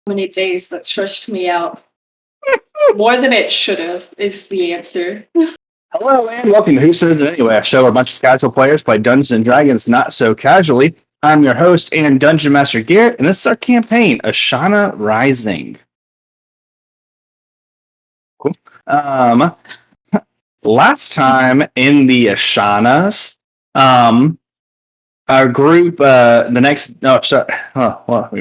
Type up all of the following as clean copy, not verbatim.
Many days that stressed me out. More than it should have is the answer. Hello and welcome to Who Says It Anyway, a show where a bunch of casual players play Dungeons and Dragons not so casually. I'm your host and Dungeon Master Garrett, and this is our campaign, Ashana Rising. Cool. Last time in the Ashanas, our group, we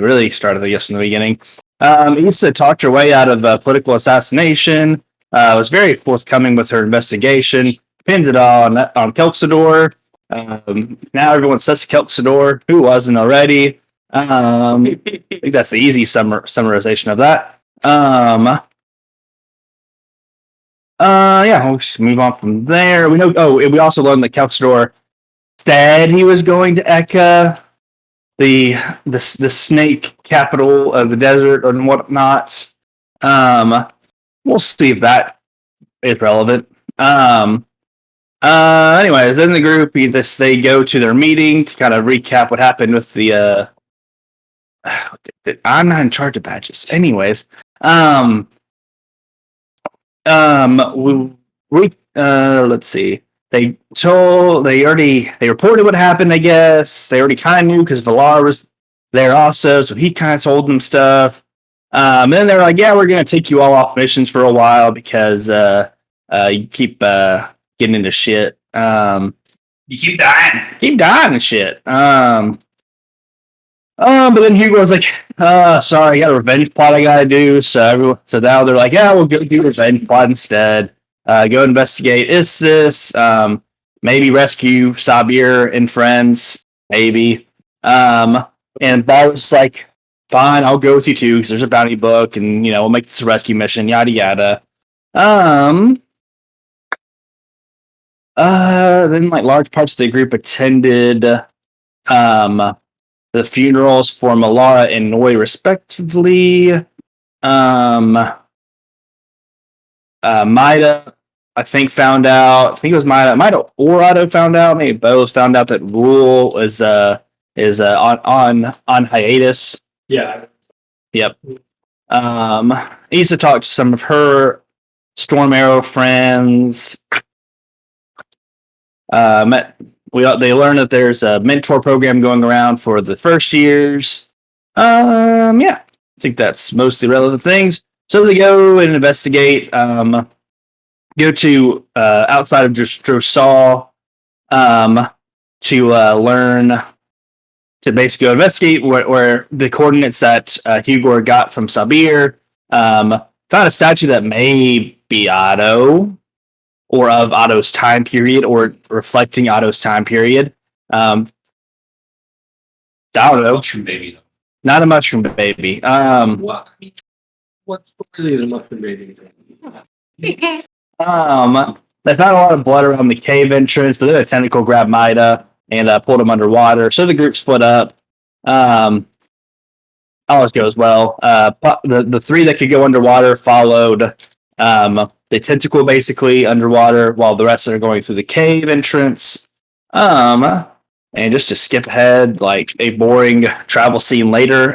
really started this from the beginning. Issa talked her way out of political assassination, was very forthcoming with her investigation, pins it all on Kelxador. Now everyone says Kelxador, who wasn't already. I think that's the easy summarization of that. We'll just move on from there. We know. Oh, we also learned that Kelxador said he was going to Eka, the snake capital of the desert and whatnot. We'll see if that is relevant. Anyways, in the group, they go to their meeting to kind of recap what happened with the. I'm not in charge of badges. Anyways, let's see. They reported what happened, I guess. They already kind of knew because Valar was there also, so he kind of told them stuff. And then they're like, yeah, we're going to take you all off missions for a while because you keep getting into shit. You keep dying. Keep dying and shit. But then Hugo was like, sorry, I got a revenge plot I got to do. So now they're like, yeah, we'll go do revenge plot instead. Go investigate Issus, maybe rescue Sabir and friends, maybe. And Ball was like, fine, I'll go with you too, because there's a bounty book, and we'll make this a rescue mission, yada yada. Then like large parts of the group attended the funerals for Malara and Noi respectively. Mitah, I think it was Mitah or Otto found out, maybe both found out that Rule is on hiatus. Yeah. Yep. Issa talked to some of her Storm Arrow friends. They learned that there's a mentor program going around for the first years. I think that's mostly relevant things. So they go and investigate. Go to outside of Drossal to learn to basically investigate where the coordinates that Hugor got from Sabir. Found a statue that may be Otto or of Otto's time period or reflecting Otto's time period. I don't know. Mushroom baby, though. Not a mushroom baby. What's really the mushroom baby? They found a lot of blood around the cave entrance, but then a tentacle grabbed Mitah and pulled him underwater. So the group split up. Always goes well. The three that could go underwater followed the tentacle basically underwater, while the rest are going through the cave entrance. And just to skip ahead, like a boring travel scene later,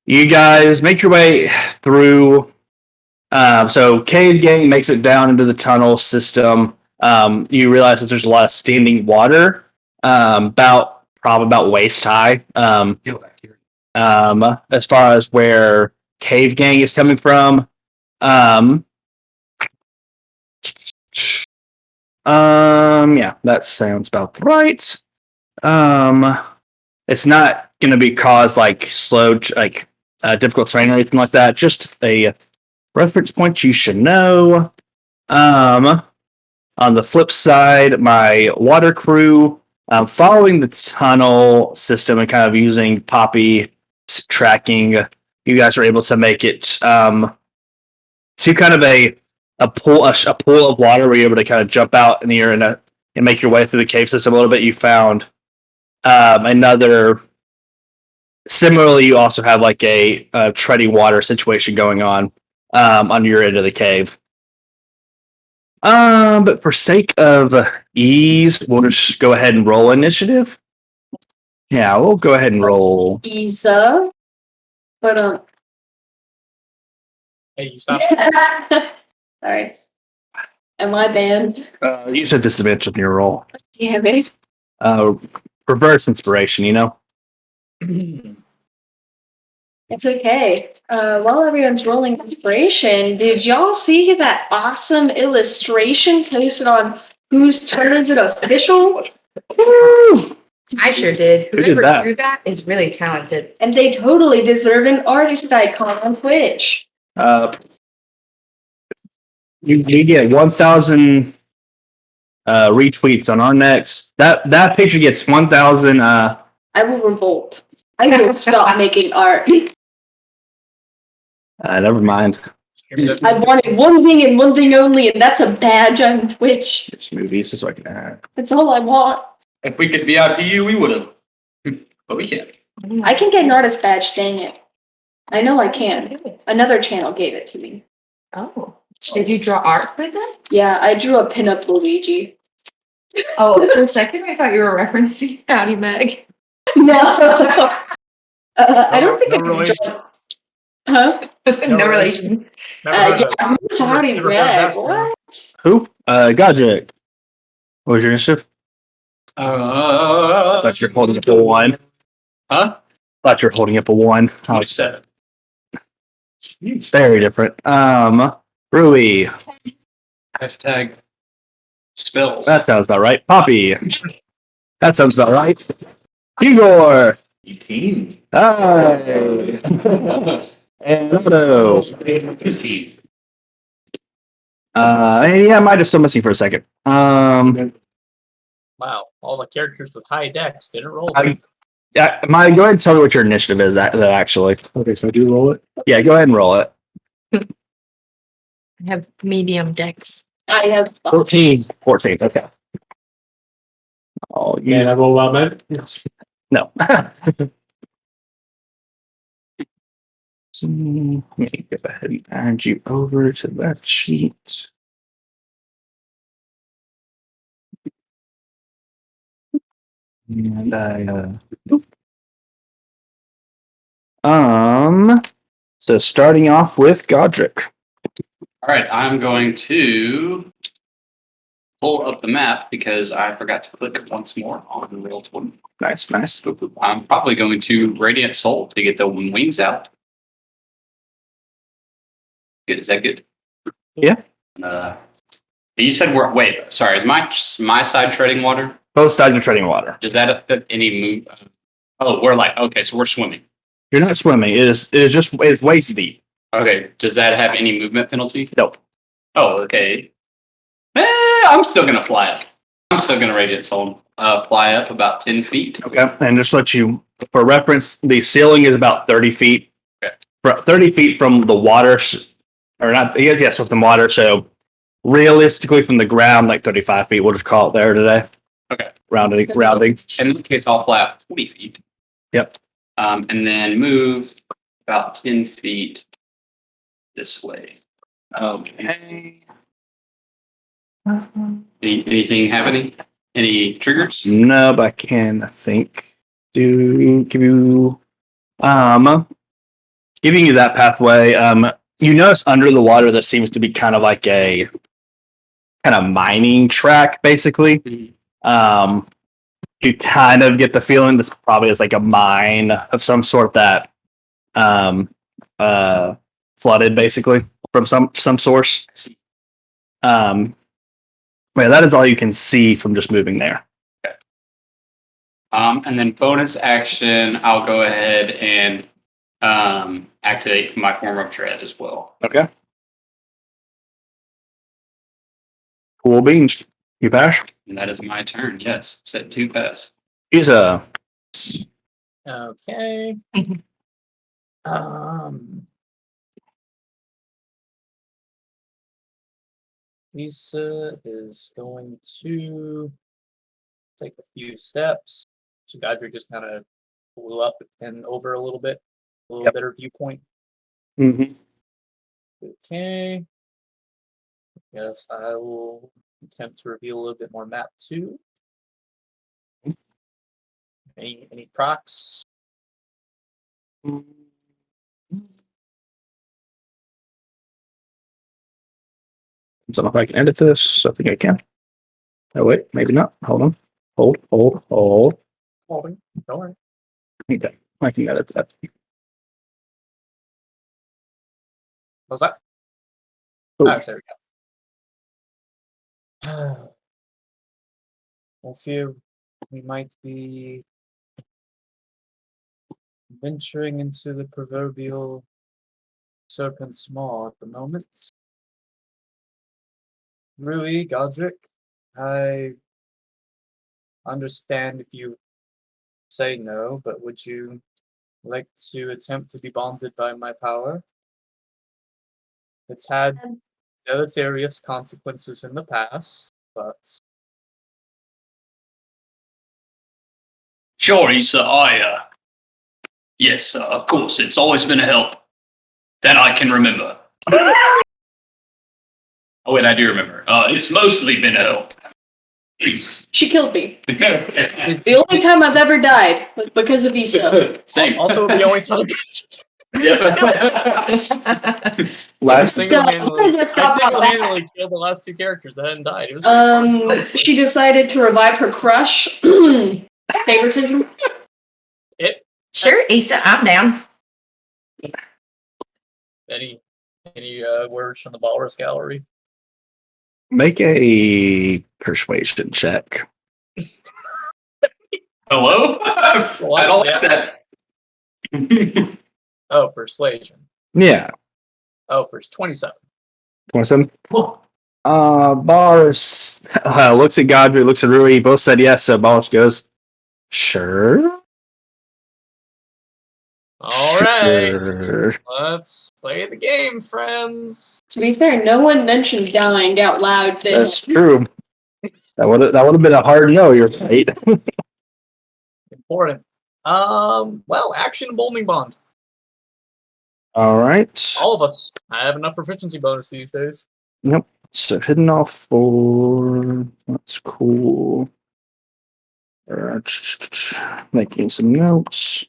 you guys make your way through. So Cave Gang makes it down into the tunnel system. You realize that there's a lot of standing water, about waist high. As far as where Cave Gang is coming from. That sounds about right. It's not going to be caused like slow, difficult terrain or anything like that. Just a reference point you should know. On the flip side, my water crew, following the tunnel system and kind of using Poppy tracking, you guys are able to make it to kind of a pool of water where you're able to kind of jump out in the air and make your way through the cave system a little bit. You found another. Similarly, you also have like a treading water situation going on your end of the cave. But for sake of ease, we'll just go ahead and roll initiative. Yeah, we'll go ahead and roll. Isa. But Hey, you stop. Sorry. Am I banned? You said disadvantage in your roll. Damn it. Reverse inspiration, you know? It's okay. While everyone's rolling inspiration, did y'all see that awesome illustration posted on Whose Turn Is It Official? Woo! I sure did. Who did Whoever that? drew that is really talented. And they totally deserve an artist icon on Twitch. You get 1,000 retweets on our next. That picture gets 1,000. I will revolt. I will stop making art. Never mind. I wanted one thing and one thing only, and that's a badge on Twitch. It's movies, so I can add. That's all I want. If we could VIP you, we would have. But we can't. I can get an artist badge, dang it. I know I can. Another channel gave it to me. Oh. Did you draw art for that? Yeah, I drew a pinup Luigi. Oh, for a second I thought you were referencing Howdy Meg. No. I don't think No I can relation. draw. Huh? No relation. Never heard of Yeah, I'm sorry, never heard Red. that What? Who? Godric. What was your initiative? I thought you were holding up a 1. Huh? Thought you were holding up a 1. 27. Very different. Rui. Hashtag spills. That sounds about right. Poppy. That sounds about right. Igor. 18. Hi. And Otto. 15. Yeah, mine is still missing for a second. Wow, all the characters with high decks didn't roll. Yeah, go ahead and tell me what your initiative is, actually. Okay, so I do roll it. Yeah, go ahead and roll it. I have medium decks. I have 14. 14, okay. Oh, Yeah, and I roll out, man. no. So, let me go ahead and add you over to that sheet. And so starting off with Godric. All right, I'm going to pull up the map because I forgot to click once more on the real one. Nice, nice. I'm probably going to Radiant Soul to get the wings out. Good. Is that good? Yeah. You said we're wait. Sorry, is my side treading water? Both sides are treading water. Does that affect any move? Oh, we're like okay, so we're swimming. You're not swimming. It's waist deep. Okay, does that have any movement penalty? Nope. Oh, okay. I'm still gonna fly up. I'm still gonna Radiant Soul fly up about 10 feet. Okay. And just let you, for reference, the ceiling is about 30 feet. Okay. 30 feet from the water, or not, yes, from the water. So realistically, from the ground, like 35 feet. We'll just call it there today. Okay. Rounding. In this case, I'll fly up 20 feet. Yep. And then move about 10 feet this way. Okay. Anything happening? Any triggers? No, but I can, I think, give you giving you that pathway. You notice under the water there seems to be kind of like a kind of mining track, basically. You kind of get the feeling this probably is like a mine of some sort that flooded, basically, from some source. Yeah, that is all you can see from just moving there. Okay. And then bonus action, I'll go ahead and activate my form of dread as well. Okay. Cool beans. You pass? And that is my turn. Yes, set 2 pass. He's a Okay. Lisa is going to take a few steps. So Godric just kind of flew up and over a little bit, a little better viewpoint. Okay. Yes, I will attempt to reveal a little bit more map too. Any procs? don't know if I can edit this. I think I can. Oh wait, maybe not. Hold on. Hold. Holding. Don't worry. I can edit that. What's that? Oh. Ah, there we go. I fear we might be venturing into the proverbial serpent's maw at the moment. Rui, Godric, I understand if you say no, but would you like to attempt to be bonded by my power? It's had deleterious consequences in the past, but Sure, Issa. Yes, of course. It's always been a help. That I can remember. Oh, wait, I do remember. It's mostly been a help. She killed me. Same. The only time I've ever died was because of Issa. also the only time Last single-handedly Let's stop about that. killed the last two characters that hadn't died. It was pretty fun. She decided to revive her crush. Favoritism. Sure, Issa, I'm down. Any words from the Walrus Gallery? Make a persuasion check. Hello? I don't like that. Oh, persuasion. Yeah. Oh, 27. 27. Boris looks at Godry, looks at Rui. Both said yes, so Boris goes, sure. All right, Sure. let's play the game, friends. To be fair, no one mentioned dying out loud to That's him. true. That would have been a hard no, you're right. Important. Well, action bowling bond. All right. All of us. I have enough proficiency bonus these days. Yep. So hidden off 4. That's cool. Making some notes.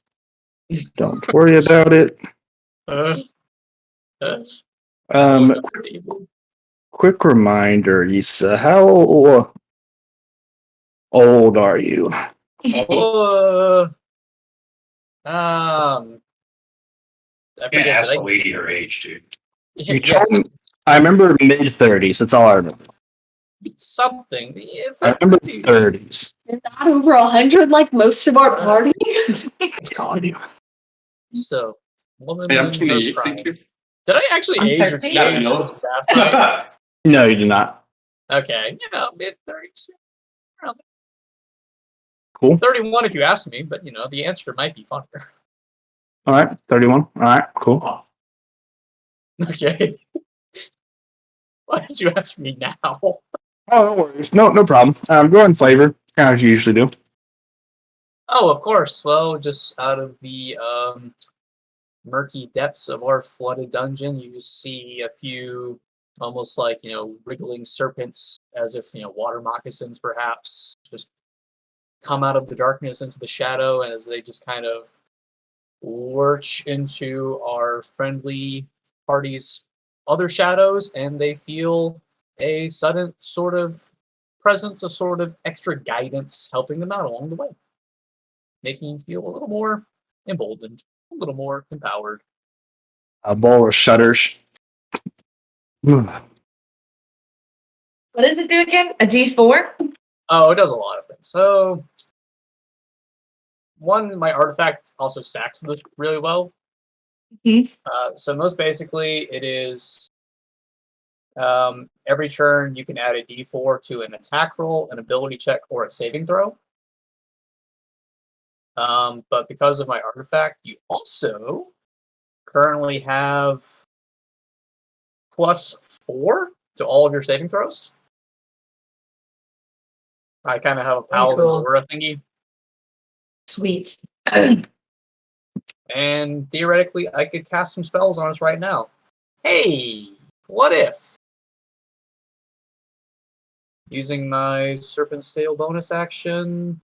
Don't worry about it. Uh, uh, Quick reminder, Issa, how old are you? I You forget. can ask Did the lady her age, dude. You yes, told me- I remember mid-30s. That's all I remember. something. It's I remember 30s. Is that over 100 like most of our party? So, woman Hey, I'm in her 28. prime. Thank you. Did I actually I'm age or 13. de-age No. with staff night? No, you do not. Okay, mid-30s. Cool. 31 if you ask me, but the answer might be funnier. All right, 31. All right, cool. Okay. Why did you ask me now? Oh, no worries. No problem. Go in flavor, kind of as you usually do. Oh, of course. Well, just out of the murky depths of our flooded dungeon, you just see a few almost like, wriggling serpents, as if, water moccasins perhaps, just come out of the darkness into the shadow as they just kind of lurch into our friendly party's other shadows, and they feel a sudden sort of presence, a sort of extra guidance helping them out along the way, making you feel a little more emboldened, a little more empowered. A bowl of shudders. What does it do again? A D4? Oh, it does a lot of things. So, one, my artifact also stacks this really well. Mhm. So most basically, it is every turn you can add a D4 to an attack roll, an ability check, or a saving throw. But because of my artifact, you also currently have +4 to all of your saving throws. I kind of have a Paladin's cool. Aura thingy. Sweet. And theoretically, I could cast some spells on us right now. Hey, what if? Using my Serpent's Tail bonus action,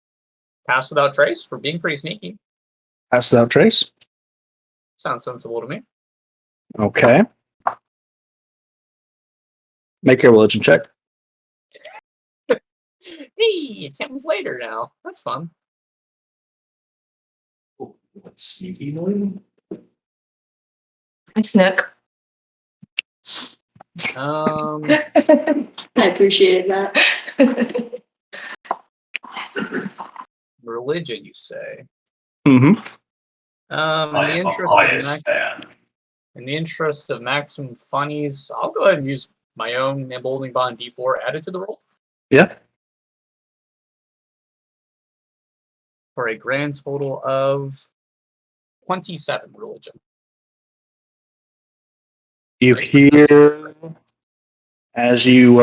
Pass Without Trace for being pretty sneaky. Pass without trace. Sounds sensible to me. Okay. Make a religion check. Hey, it comes later now. That's fun. Sneaky noise. I snook. I appreciated that. Religion, you say? Mm-hmm. In the interest of maximum funnies, I'll go ahead and use my own emboldening bond D4 added to the roll Yeah. for a grand total of 27 religion. You That's pretty hear as you,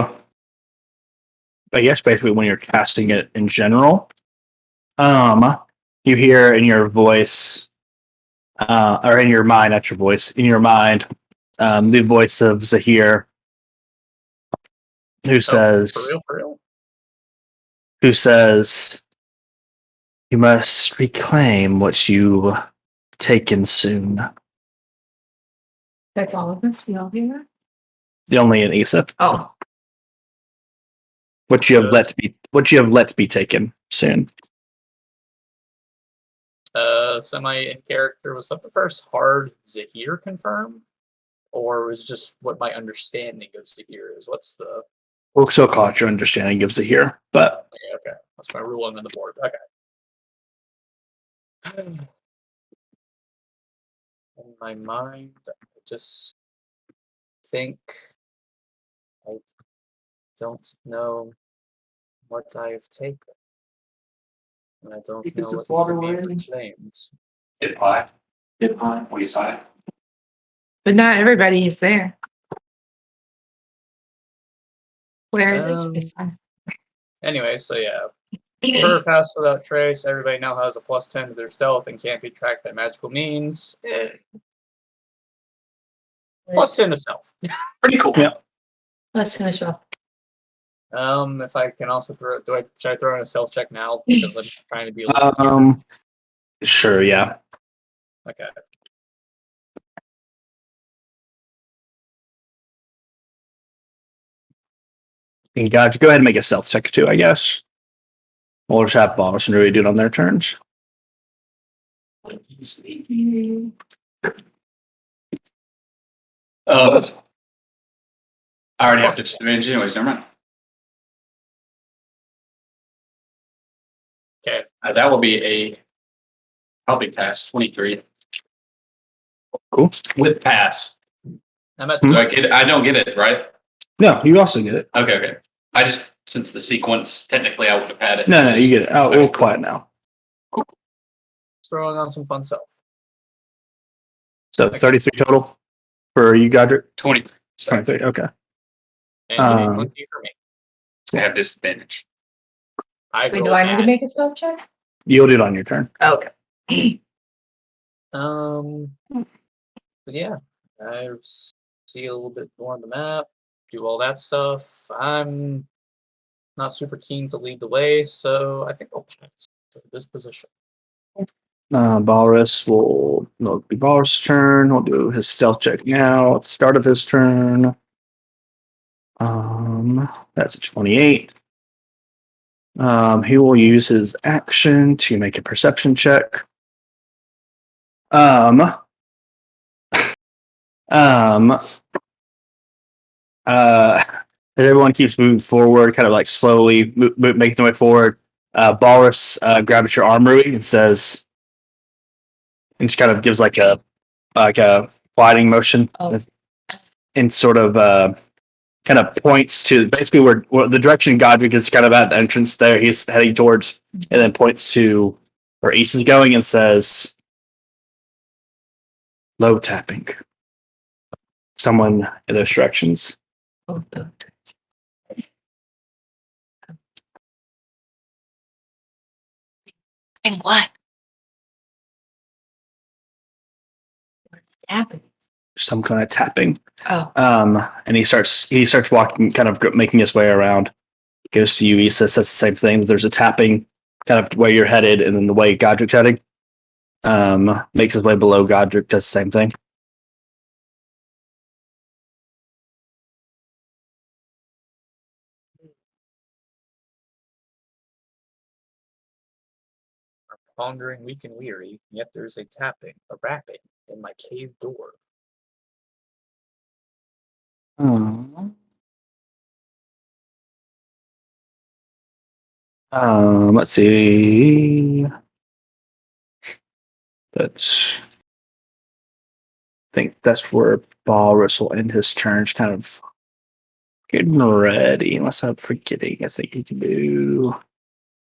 I guess, basically when you're casting it in general, you hear in your voice, or in your mind, not your voice, in your mind, the voice of Zahir, who For says, real? "You must reclaim what you've taken soon." That's all of us. We all do that. Only in Issa, Oh, what you have let be taken soon. Semi in character, was that the first hard Zahir confirm? Or was it just what my understanding of Zahir is? What's the We'll still call it your understanding of Zahir, but okay. That's my ruling on the board. Okay. In my mind, I just think I don't know what I have taken. And I don't know Because it's what's to be water reclaimed. Hit pie. Hit pie. What do you say? but not everybody is there. Where is Um, this one? Anyway, so yeah. Per pass without trace, everybody now has a +10 to their stealth and can't be tracked by magical means. +10 to stealth. Pretty cool. Yeah. Let's finish off. If I can also should I throw in a stealth check now because I'm trying to be a little sure, yeah. okay. And God, go ahead and make a stealth check too, I guess. We'll just have Boss and Rui do it on their turns. I already have disadvantage anyways, never mind. Okay. That will be a probably pass 23 Cool. with pass. I'm at Hmm. Do I don't get it, right? No, you also get it. Okay. I just, since the sequence, technically I would have had it. No, you get it. Oh, Okay. we'll quiet now. throwing on some fun stuff. So 33 total for you, Godric? 20. Sorry. 23, okay. And 20 for me. I have disadvantage. Wait, do I need to make a stealth check? You'll do it on your turn. Okay. But yeah, I see a little bit more on the map, do all that stuff. I'm not super keen to lead the way, so I think I'll pass to this position. Balrus it'll be Balrus' turn. We'll do his stealth check now at the start of his turn. That's a 28. He will use his action to make a perception check. As everyone keeps moving forward, kind of like slowly making their way forward, Balrus grabs your arm, Rui, and says, and just kind of gives like a gliding motion, and sort of kind of points to basically where the direction Godric is kind of at the entrance there. He's heading towards, and then points to where Ace is going and says, "Low tapping. Someone in those directions." And what? What happened? Some kind of tapping. Oh. And he starts walking, kind of making his way around. Goes to you. He says the same thing. There's a tapping, kind of where you're headed, and then the way Godric's heading. Makes his way below Godric. Does the same thing. pondering, weak and weary, yet there's a tapping, a rapping in my cave door. Let's see. That's. I think that's where Walrus will end his turn. Just kind of getting ready, unless I'm forgetting. I think he can do.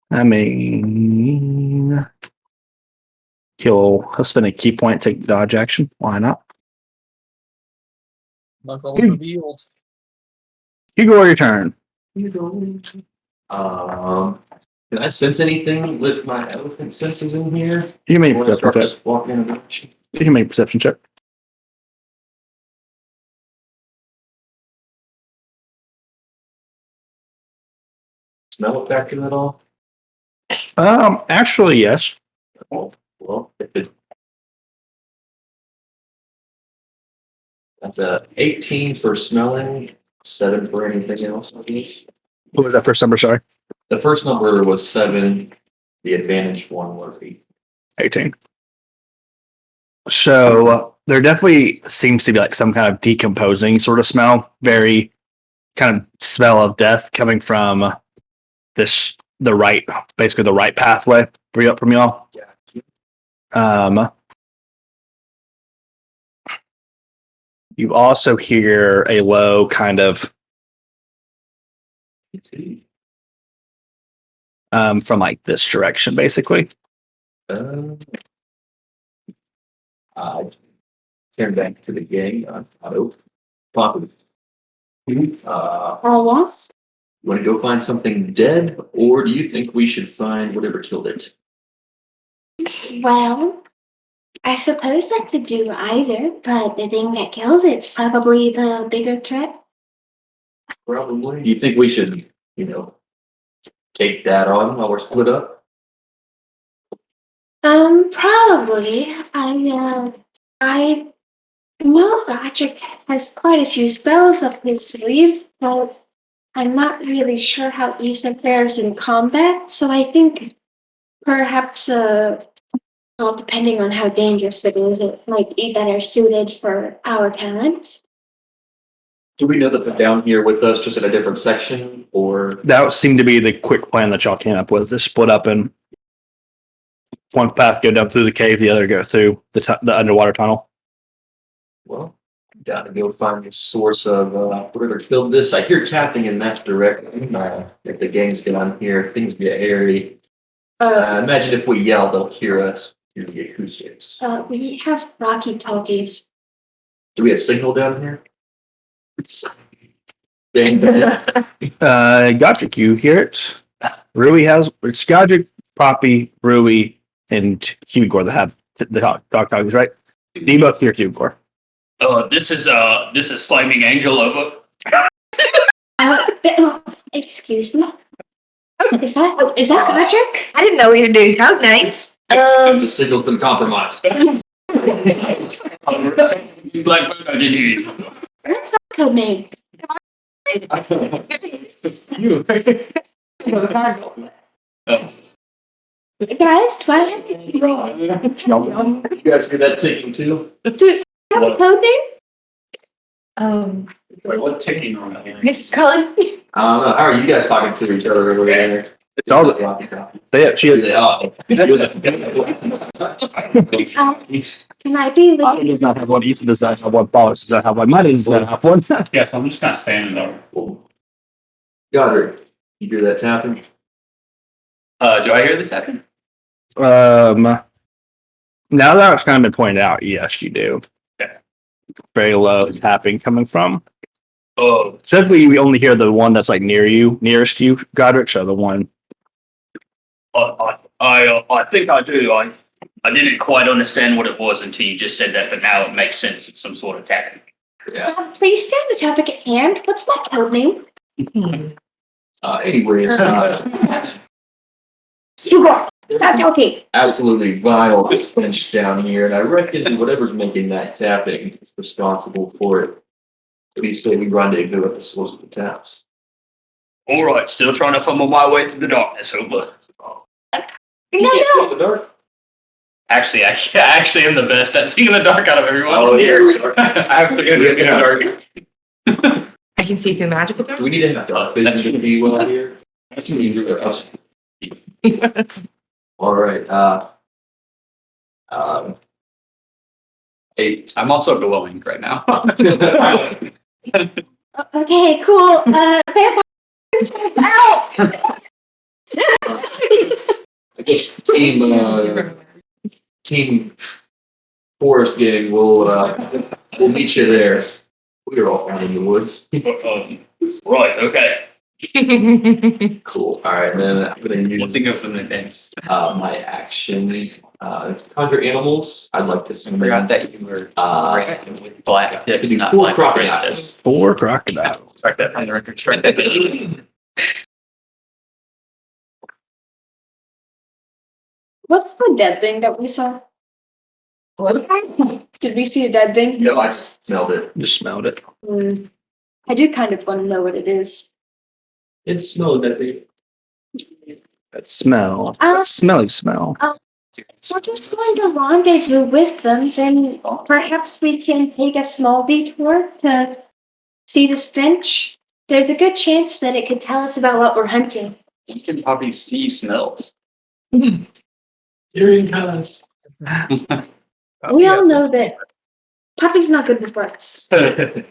I mean, he'll spend a key point, take the dodge action. Why not? Knuckles revealed. Hugo, your turn. Can I sense anything with my elephant senses in here? You can make a Or when I perception start check. just walking in the direction? You can make a perception check. Smell affecting at all? Actually, yes. Oh, well, if it. That's a 18 for smelling, 7 for anything else. I guess. What was that first number? Sorry, The first number was 7. The advantage one was 8. 18. So there definitely seems to be like some kind of decomposing sort of smell. Very kind of smell of death coming from basically the right pathway from y'all. Yeah. You also hear a low kind of from like this direction, basically. I turn back to the gang on auto. Pop. All lost? You want to go find something dead, or do you think we should find whatever killed it? Well, I suppose I could do either, but the thing that killed it's probably the bigger threat. Probably. Do you think we should, take that on while we're split up? Probably. I know Godric has quite a few spells up his sleeve, but I'm not really sure how Issa fares in combat, so I think perhaps, well, depending on how dangerous it is, it might be better suited for our talents. Do we know that they're down here with us, just in a different section, or? That seemed to be the quick plan that y'all came up with. To split up and one path go down through the cave, the other go through the underwater tunnel. Well, got to go find the source of whatever killed this. I hear tapping in that direction. If the gangs get on here, things get hairy. Imagine if we yell, they'll hear us through the acoustics. We have Rocky Talkies. Do we have signal down here? Dang. Godric, you hear it. It's Godric, Poppy, Rui, and Hugor that have the dog talkies, right? You both hear Hugor. This is Flaming Angel over. Excuse me. Is that Patrick? I didn't know we were doing code names. The signal's been compromised. Blackbird, I didn't hear you. That's my code name. Guys, do I have to roll? You guys hear that ticking too? Do I have a code name? Wait, what ticking on that? Mrs. Cullen? I don't know. How are you guys talking to each other over there? It's all she had. Can I be Poppy does not have one. Ethan does not have one. Paulus does not have one. Mine does not have one. Yes, I'm just kind of standing there. Godric, you hear that tapping? Do I hear this happen? Now that it's kind of been pointed out, yes, you do. Yeah. Very low tapping coming from. Oh, Typically, we only hear the one that's like nearest you, Godric. So the one. I think I do. I didn't quite understand what it was until you just said that, but now it makes sense. It's some sort of tactic. Yeah. Please stay on the topic at hand. What's my code name? Anyway, it's not Hugo. Stop talking. absolutely vile stench down here, and I reckon whatever's making that tapping is responsible for it. What do you say we rendezvous at the source of the taps? All right, still trying to fumble my way through the darkness. Over. No. The dark? Actually, I actually am the best at seeing in the dark out of everyone. Oh, yeah. I have to go in the dark. I can see through magical Do dark. we need to have vision to be well here? All right. Hey, I'm also glowing right now. Okay, cool. Vampire Princess out! I guess team Forest gang will meet you there. We're all out in the woods. Right. Okay. Cool. All right, then I'm gonna We'll use think of some names. my action. Conjure animals. I'd like to I summon. forgot that you were with black tips, Could be not four black crocodiles. tips. 4 crocodiles. Strike that from the record. Strike that. What's the dead thing that we saw? What? Did we see a dead thing? No, I smelled it. Just smelled it. I do kind of want to know what it is. It smelled that thing. That smell. That smelly smell. We're just going to rendezvous with them, then perhaps we can take a small detour to see the stench. There's a good chance that it could tell us about what we're hunting. You can probably see smells. Hearing us. We all know that Puppy's not good with words. Puppy's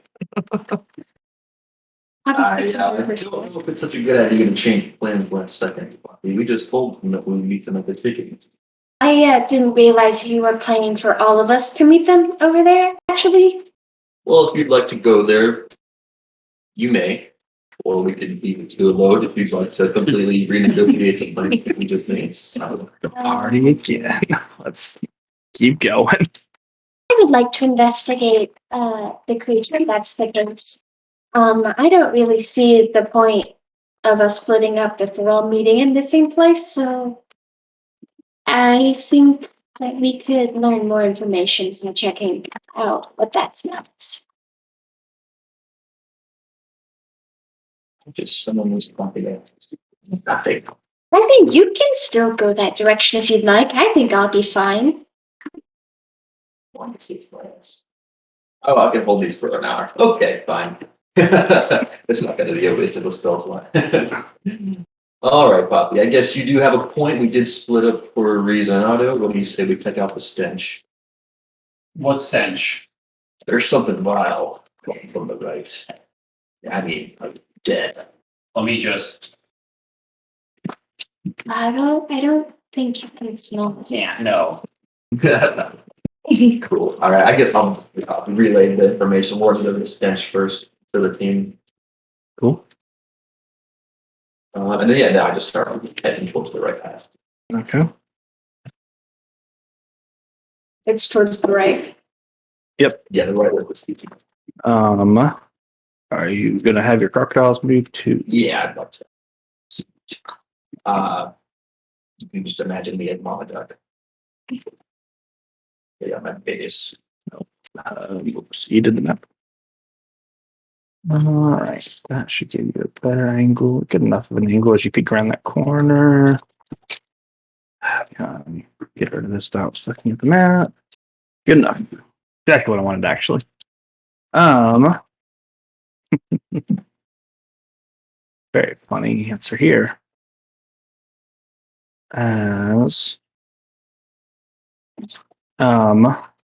I fixing don't to know if it's such a good idea to change plans last second. We just told them that we would meet them at the ticket. I didn't realize you were planning for all of us to meet them over there, actually. Well, if you'd like to go there, you may. Or we could leave it to a load if you'd like to completely renegotiate the plan. We just made. The party again. Let's keep going. I would like to investigate the creature, that's the case. I don't really see the point of us splitting up if we're all meeting in the same place, so I think that we could learn more information from checking out what that smells. Just someone was talking nothing. I think you can still go that direction if you'd like. I think I'll be fine. Oh, I can hold these for an hour. Okay, fine. It's not gonna be a waste of a spell slot. All right, Poppy, I guess you do have a point. We did split up for a reason. Otto, what do you say we check out the stench? What stench? There's something vile coming from the right. I mean, like dead. Let me just. I don't think you can smell it. Yeah. No. Cool. All right, I guess I'll relay the information more to the stench first to the team. Cool. And then now I just start heading towards the right path. Okay. It's towards the right. Yeah, the right way was speaking. Are you gonna have your crocodiles move to? Yeah, I'd love to. You can just imagine me as Mama Duck. Yeah, my biggest. Oops, you did the map. All right, that should give you a better angle. Good enough of an angle as you peek around that corner. Get rid of this without looking at the map. Good enough. Exactly what I wanted, actually. Very funny answer here. As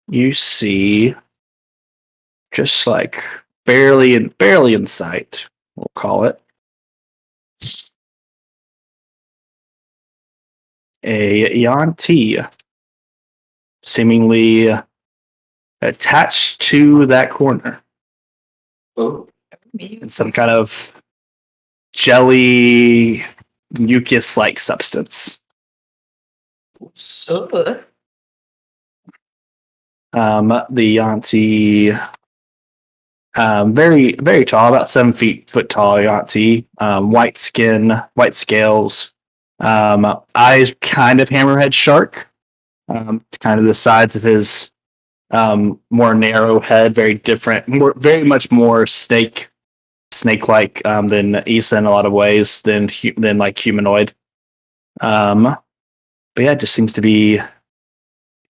you see, just like barely in sight, we'll call it, a Yanti seemingly attached to that corner Oh, in some kind of jelly mucus-like substance. Ugh. The Yanti, very, very tall, about 7 foot tall Yanti, white skin, white scales, eyes kind of hammerhead shark, kind of the sides of his more narrow head, very different, very much more snake-like than Issa in a lot of ways, than like humanoid. But yeah, it just seems to be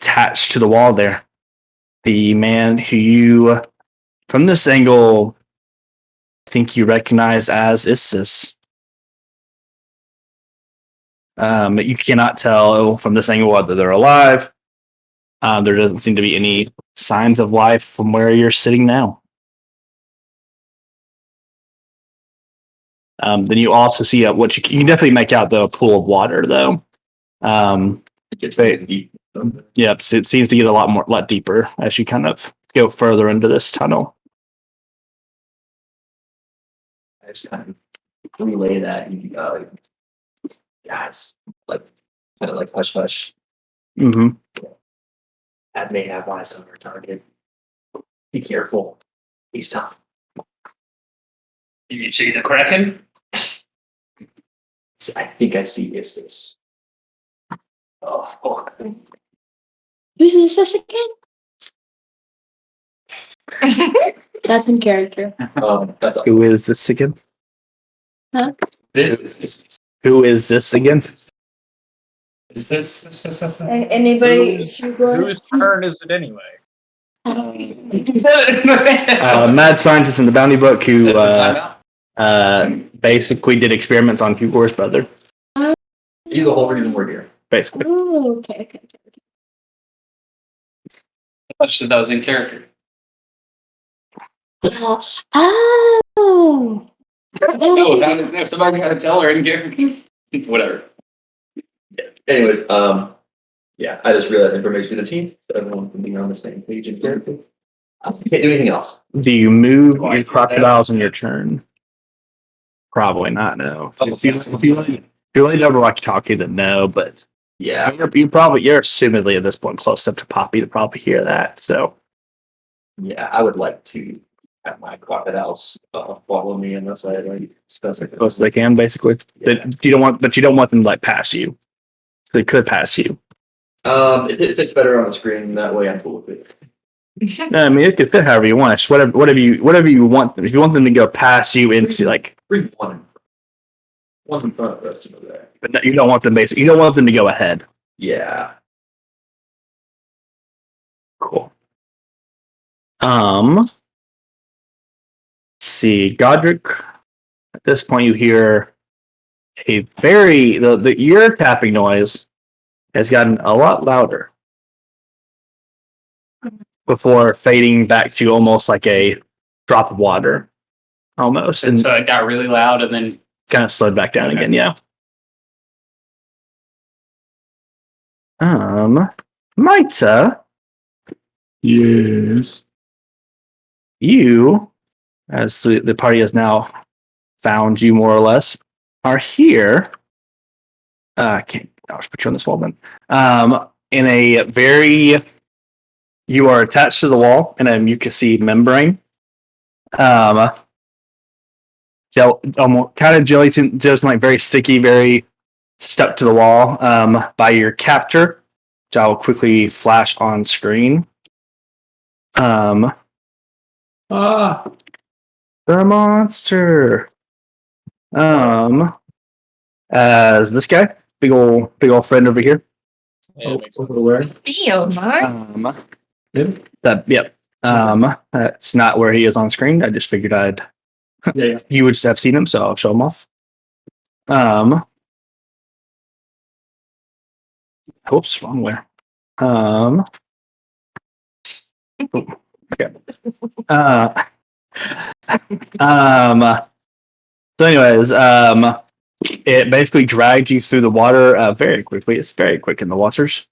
attached to the wall there. The man who you, from this angle, think you recognize as Isis. You cannot tell from this angle whether they're alive. There doesn't seem to be any signs of life from where you're sitting now. Then you also see what you can definitely make out the pool of water though. It's very deep. Yep, so it seems to get a lot deeper as you kind of go further into this tunnel. I just kind of relay that. Yeah, it's like kind of like hush hush. Mm-hmm. That may have eyes on our target. Be careful. He's tough. You see the Kraken? I think I see Isis. Oh. Who's this again? That's in character. That's all. Who is this again? This is Who is this again? Anybody? Whose turn is it anyway? Mad scientist in the bounty book who basically did experiments on Hugo's brother. You're the whole reason we're here. Basically. Oh, okay. I thought that was in character. Oh. No, somebody got to tell her in character. Whatever. Yeah. Anyways, yeah, I just realized information to the team, so everyone can be on the same page in character. I can't do anything else. Do you move your crocodiles in your turn? Probably not, no. If you really never walkie-talkie, then no, but Yeah. you're assumedly at this point close enough to Poppy to probably hear that, so. Yeah, I would like to have my crocodiles follow me unless I like specify. Close as they can, basically. Yeah. But you don't want them to like pass you. So they could pass you. It fits better on the screen, that way I'm cool with it. No, I mean it could fit however you want. It's whatever you want them. If you want them to go past you into like, Bring one in front of us, that. but no, you don't want them basically. You don't want them to go ahead. Yeah. Cool. Let's see, Godric. At this point, you hear a the ear tapping noise has gotten a lot louder before fading back to almost like a drop of water, almost, And and so it got really loud and then kind of slowed back down Okay. again. Yeah. Mitah. Yes. You, as the party has now found you more or less, are here. I'll just put you on this wall then. In a you are attached to the wall in a mucousy membrane. Kind of gelatin, like very sticky, very stuck to the wall. By your capture, which I will quickly flash on screen. The monster. As this guy, big old friend over here. Yeah, it makes sense. Where? Feel nice. Yep. That's not where he is on screen. I just figured you would just have seen him, so I'll show him off. Oops, wrong way. Okay. So anyways, it basically dragged you through the water very quickly. It's very quick in the waters.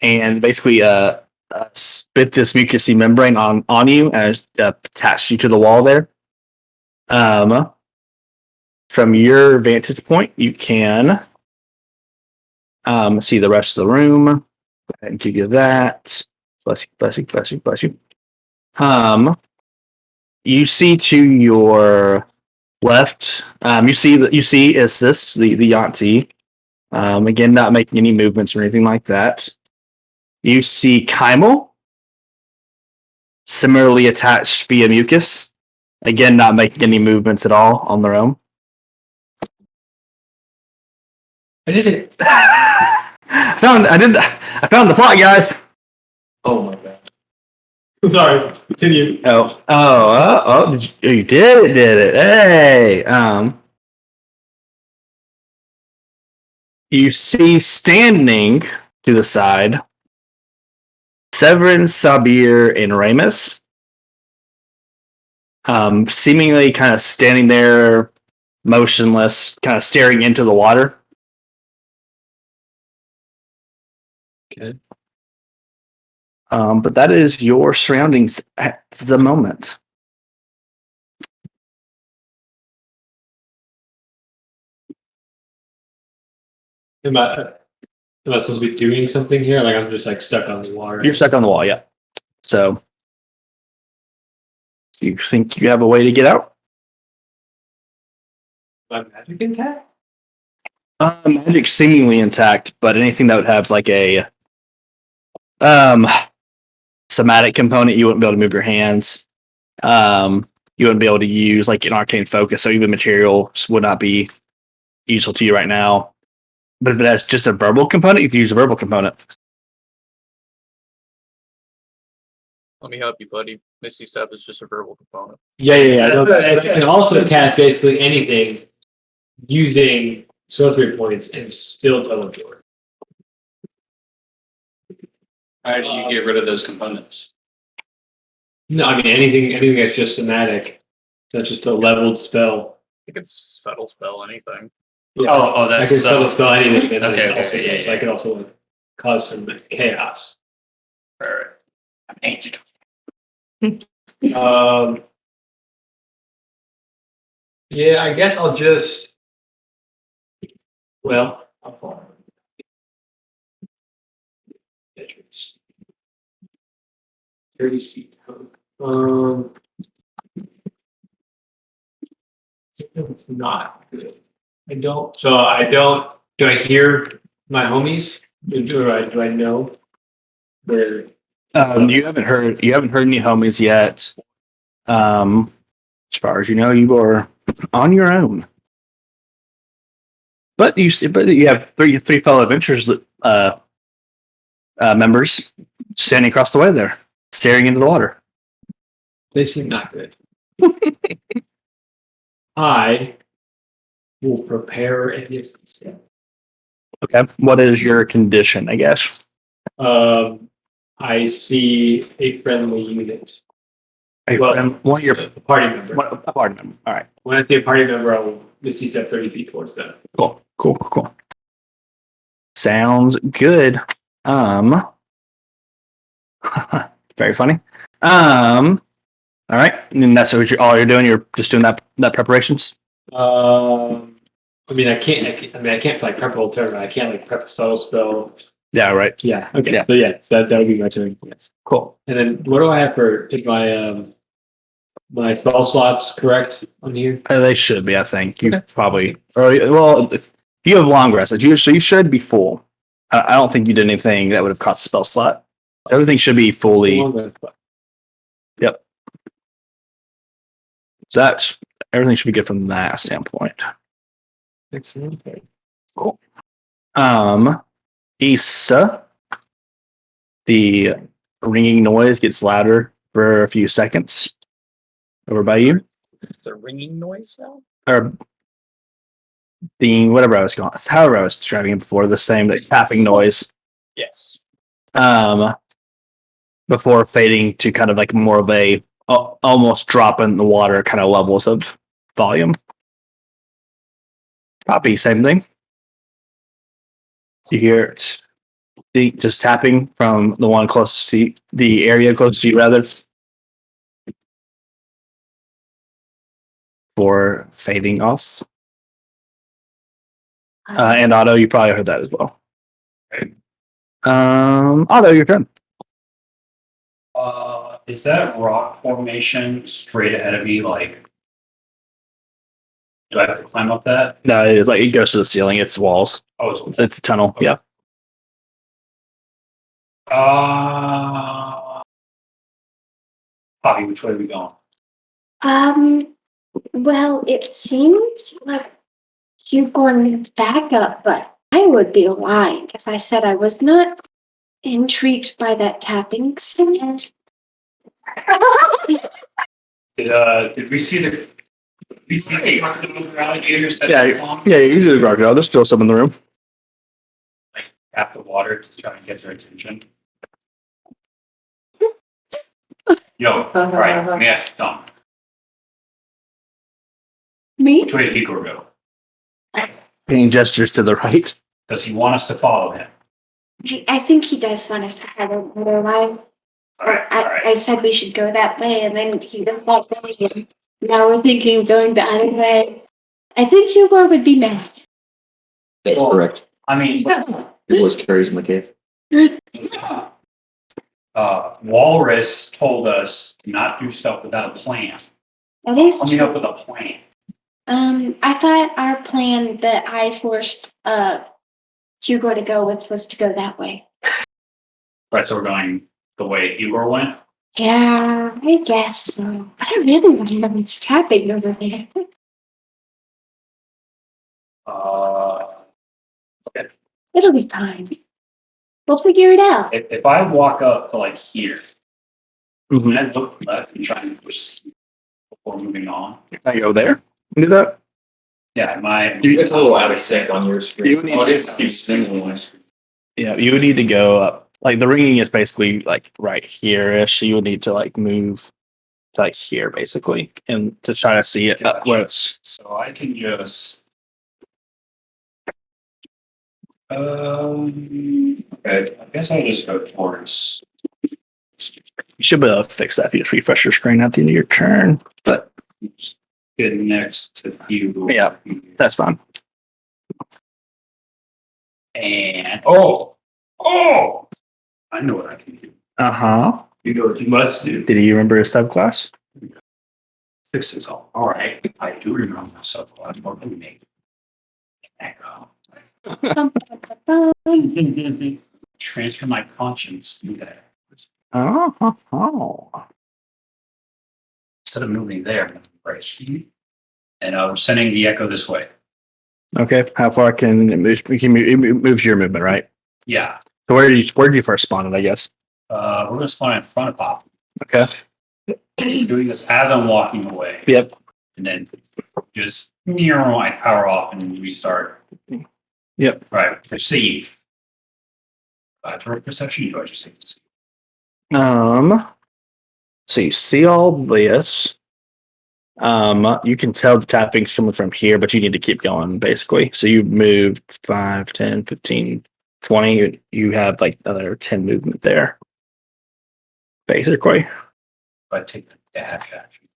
And basically spit this mucousy membrane on you and attached you to the wall there. From your vantage point, you can see the rest of the room. Go ahead and give you that. Bless you. You see to your left, you see Isis, the Yanti. Again, not making any movements or anything like that. You see Kymel, similarly attached via mucus. Again, not making any movements at all on their own. I did it. I found the plot, guys. Oh my god. Sorry, continue. You did it. Hey, you see standing to the side Severin, Sabir, and Ramus. Seemingly kind of standing there, motionless, kind of staring into the water. Okay. But that is your surroundings at the moment. Am I supposed to be doing something here? Like I'm just like stuck on the water. You're stuck on the wall, yeah. So, you think you have a way to get out? My magic intact? Magic seemingly intact, but anything that would have like a somatic component, you wouldn't be able to move your hands. You wouldn't be able to use like an arcane focus, so even materials would not be useful to you right now. But if it has just a verbal component, you can use a verbal component. Let me help you, buddy. Misty Step is just a verbal component. Yeah. No, I can also cast basically anything using sorcery points and still teleport. How do you get rid of those components? No, I mean anything that's just somatic. That's just a leveled spell. I could settle spell anything. Oh, I that's can settle spell anything. and Okay, then also, okay, yeah, so I can also like, cause some chaos. Right. I'm ancient. Yeah, I guess I'll just. Well, I'll follow. 30 feet. It's not good. I don't. So I don't. Do I hear my homies? Do I know? Where? You haven't heard any homies yet. As far as you know, you are on your own. But you have three fellow adventurers members standing across the way there, staring into the water. They seem not good. I will prepare a distance step. Okay. What is your condition, I guess? I see a friendly unit. One of your A party member. a party member. All right. When I see a party member, I will misty step 30 feet towards them. Cool. Sounds good. Very funny. All right. And that's what all you're doing. You're just doing that preparations. I mean, I can't play prep roll turn. I can't like prep a subtle spell. Yeah. Right. Yeah. Okay. Yeah. So yes, that would be my turn. Yes. Cool. And then what do I have for is my spell slots correct on here? They should be. I think you Okay. probably. If you have long rest, so you should be full. I don't think you did anything that would have cost a spell slot. Everything should be fully. Yep. So that's everything should be good from that standpoint. Excellent. Okay. Cool. Issa, the ringing noise gets louder for a few seconds over by you. It's a ringing noise now? Or being whatever I was going, however I was describing it before, the same like tapping noise. Yes. Before fading to kind of like more of a almost drop in the water kind of levels of volume. Poppy, same thing. You hear it just tapping from the one closest to you, the area closest to you, rather. For fading off. And Otto, you probably heard that as well. Otto, your turn. Is that rock formation straight ahead of me? Like, do I have to climb up that? No, it is like it goes to the ceiling. It's walls. Oh, It's a tunnel. Okay. Yeah. Bobby, which way are we going? Well, it seems like you're going back up, but I would be lying if I said I was not intrigued by that tapping sound. Did we see the alligators that Yeah, usually the crocodile. There's still some in the room. like tap the water to try and get their attention? Yo, all right, let me ask you something. Me? Which way did Igor go? Paying gestures to the right. Does he want us to follow him? I think he does want us to have another line. All right, all right. I said we should go that way, and then he went that way. And now we're thinking of going the other way. I think Hugo would be mad. That's correct. I mean, It was carries in the cave. Walrus told us to not do stuff without a plan. That is Coming true. up with a plan. I thought our plan that I forced Hugo to go with was to go that way. Right, so we're going the way Igor went. Yeah, I guess so. I don't really want to know what's tapping over there. It'll be fine. We'll figure it out. If I walk up to like here, Mm-hmm. and I look left and try and push before moving on. I go there. Do that. Yeah, It's a little out of sync on your screen. You need Oh, to- it's keep singing on my screen. Yeah, you would need to go up. Like the ringing is basically like right here-ish. You would need to like move to like here basically, and to try to see it up where it's. So I can just. Okay, I guess I'll just go towards. You should be able to fix that if you just refresh your screen at the end of your turn. But Get next to you. Yeah. that's fine. And I know what I can do. Uh-huh. You know what you must do. Did you remember his subclass? Fix this all. All right, I do remember myself. A lot more than me. Echo. Transfer my conscience to there. Oh. Instead of moving there, I'm right here. And I'm sending the echo this way. Okay. How far can it move? It moves your movement, right? Yeah. So where did you first spawn it, I guess? We're gonna spawn in front of Pop. Okay. Doing this as I'm walking away. Yep. And then just I power off and restart. Yep. Right. Perceive. For perception, do I just take this? So you see all this. You can tell the tapping's coming from here, but you need to keep going basically. So you moved 5, 10, 15, 20. You have like another 10 movement there. Basically. If I take the dash action.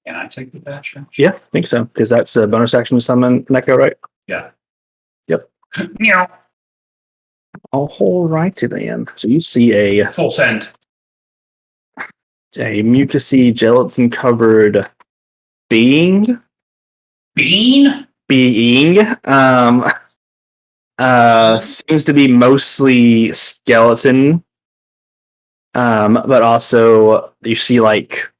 Can I take the dash action? Yeah, I think so. Because that's a bonus action to summon an echo, right? Yeah. Yep. Meow. All righty then. So you see a Full send. mucousy gelatin covered being. Bean? Seems to be mostly skeleton. But also you see like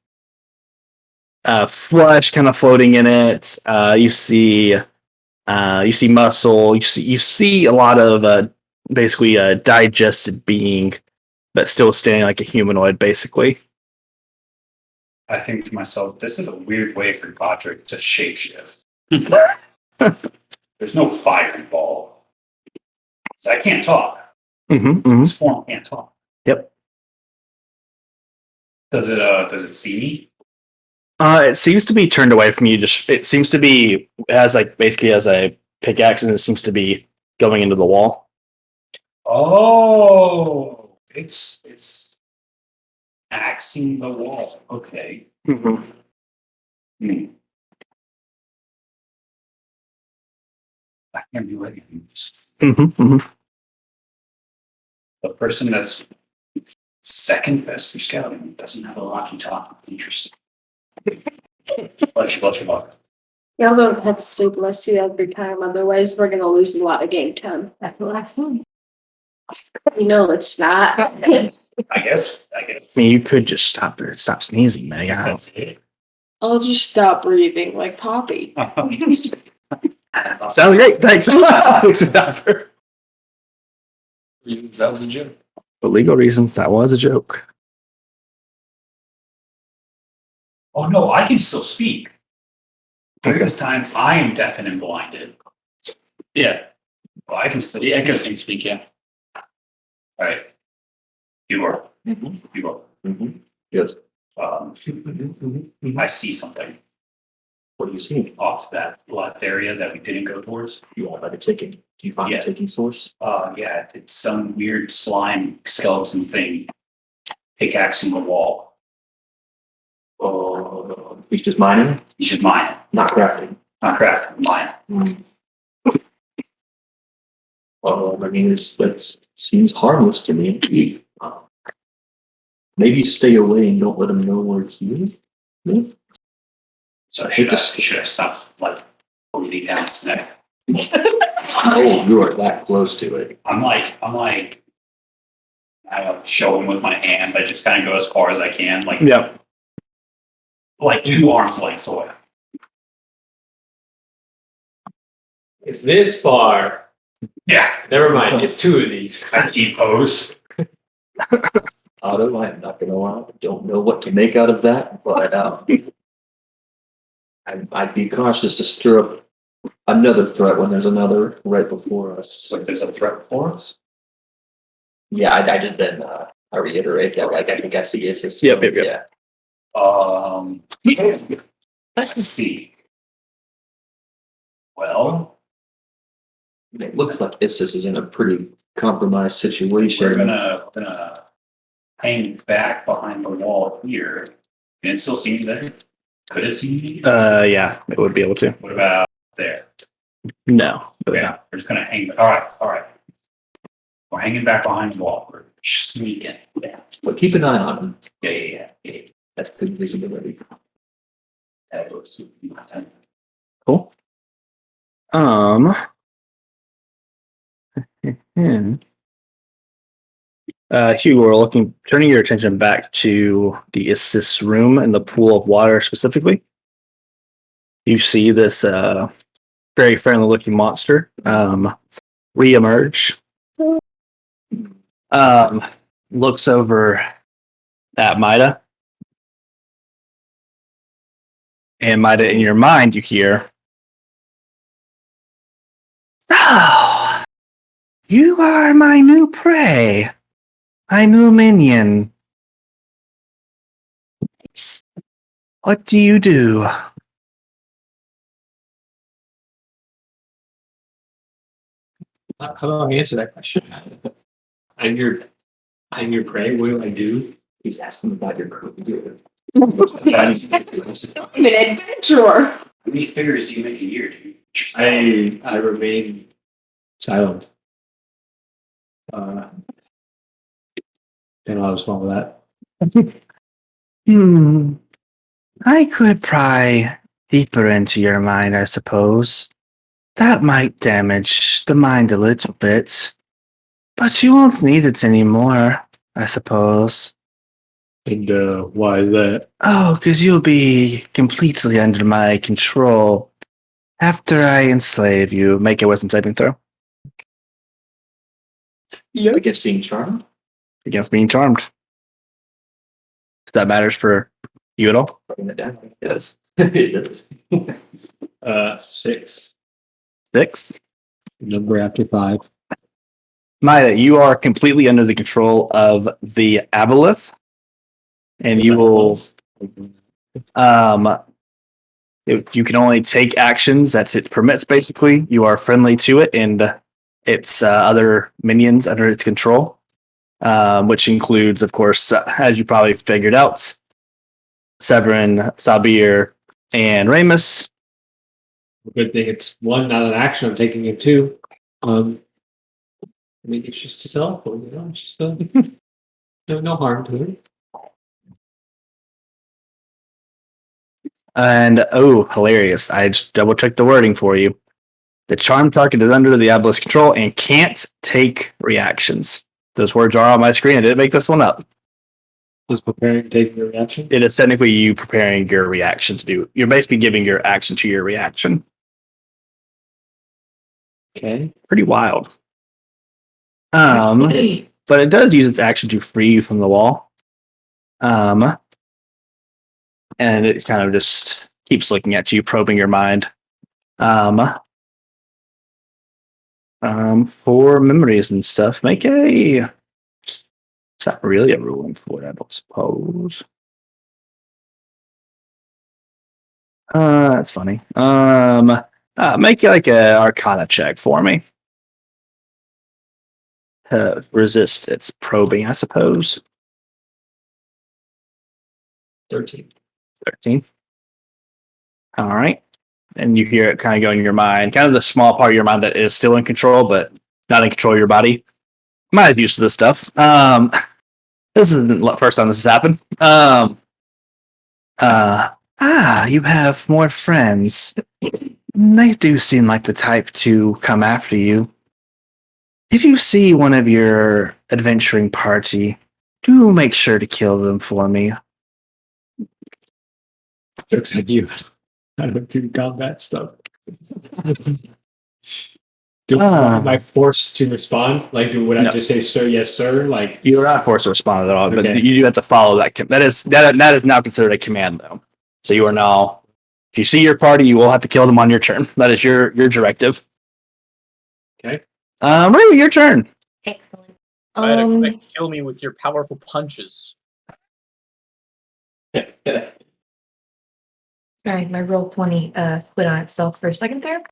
flesh kind of floating in it. You see muscle. You see a lot of basically a digested being, but still standing like a humanoid, basically. I think to myself, this is a weird way for Godric to shapeshift. There's no fire involved. So I can't talk. This form can't talk. Yep. Does it see me? It seems to be turned away from you. It seems to be has like basically as a pickaxe, and it seems to be going into the wall. Oh, it's axing the wall. Okay. Hmm. I can't do anything. The person that's second best for scouting doesn't have a lucky top. Interesting. Bless you. Y'all don't have to say bless you every time, otherwise we're gonna lose a lot of game time. That's the last one. You know it's not. I guess. I mean, you could just stop sneezing, Meg. That's it. I'll just stop breathing like Poppy. Sounds great. Thanks. Thanks, Dapper. Reasons that was a joke. For legal reasons, that was a joke. Oh no, I can still speak. During Okay. this time, I am deafened and blinded. Yeah, Well, I can still. the echo can speak. Yeah. All right. You are. Mhm. You are. Mhm. Yes. I see something What do you see? off to that left area that we didn't go towards. You want by the ticking? Do you find Yeah. the ticking source? Yeah, it's some weird slime skeleton thing pickaxing the wall. He's just mining, You should mine it, not crafting. not craft, mine it. I mean, that seems harmless to me. Maybe stay away and don't let him know we're here. Yeah. So It just- should I stop like bleeding down its neck? Oh, you are that close to it. I'm like, I don't show him with my hands. I just kind of go as far as I can, Yeah. like 2 arms lengths away. It's this far. Yeah, Never mind. It's 2 of these. I keep pose. Otto, I'm not gonna lie, I don't know what to make out of that, but I'd be cautious to stir up another threat when there's another right before us. Like there's a threat for us. Yeah, I just then I reiterate that, like, I think I see it's Yep. yeah. Let's see. Well, It looks like Issus is in a pretty compromised situation. we're gonna hang back behind the wall here. Can it still see me there? Could it see me? Yeah, it would be able to. What about there? No. Yeah, we're just gonna hang. All right. We're hanging back behind the wall. We're sneaking. Yeah, But keep an eye on him. yeah. That's good visibility. That was Cool. Hugo, we're turning your attention back to the assist room and the pool of water specifically. You see this very friendly looking monster reemerge. Looks over at Mitah. And Mitah, in your mind, you hear, "Oh, you are my new prey, my new minion. What do you do?" How do I answer that question? I'm your prey. What do I do? He's asking about your career. I'm an adventurer. How many figures do you make a year, dude? I remain silent. Don't know how to swallow that. I could pry deeper into your mind, I suppose. That might damage the mind a little bit. But you won't need it anymore, I suppose. And why is that? Oh, because you'll be completely under my control after I enslave you. Make a wisdom saving throw Against being charmed? against being charmed. If that matters for you at all. Writing that down. Yes. It does. 6. 6. Number after 5. Mitah, you are completely under the control of the aboleth, and you will you can only take actions that it permits. Basically, you are friendly to it and its other minions under its control, which includes, of course, as you probably figured out, Severin, Sabir, and Ramus. Good thing it's 1, not an action. I'm taking it 2. I mean, it's just a cell phone, you know. It's just no harm to it. And oh, hilarious! I just double checked the wording for you. The charm target is under the aboleth's control and can't take reactions. Those words are on my screen. I didn't make this one up. Just preparing, taking the reaction. It is technically you preparing your reaction to do. You're basically giving your action to your reaction. Okay. Pretty wild. But it does use its action to free you from the wall. And it kind of just keeps looking at you, probing your mind. For memories and stuff, make a. It's not really a ruling for it, I don't suppose. That's funny. Make like a Arcana check for me. To resist its probing, I suppose. 13. 13. All right. And you hear it kind of going in your mind, kind of the small part of your mind that is still in control, but not in control of your body. Might have used to this stuff. This isn't the first time this has happened. You have more friends. They do seem like the type to come after you. If you see one of your adventuring party, do make sure to kill them for me. Jokes on you. I don't do combat stuff. Am I forced to respond? Like, would I just say, sir, yes, sir? Like, you're not forced to respond at all, but Okay. you do have to follow that. That is now considered a command, though. So you are now. If you see your party, you will have to kill them on your turn. That is your directive. Okay. Ray, your turn. Excellent. Try to kill me with your powerful punches. Sorry, my roll 20 quit on itself for a second there.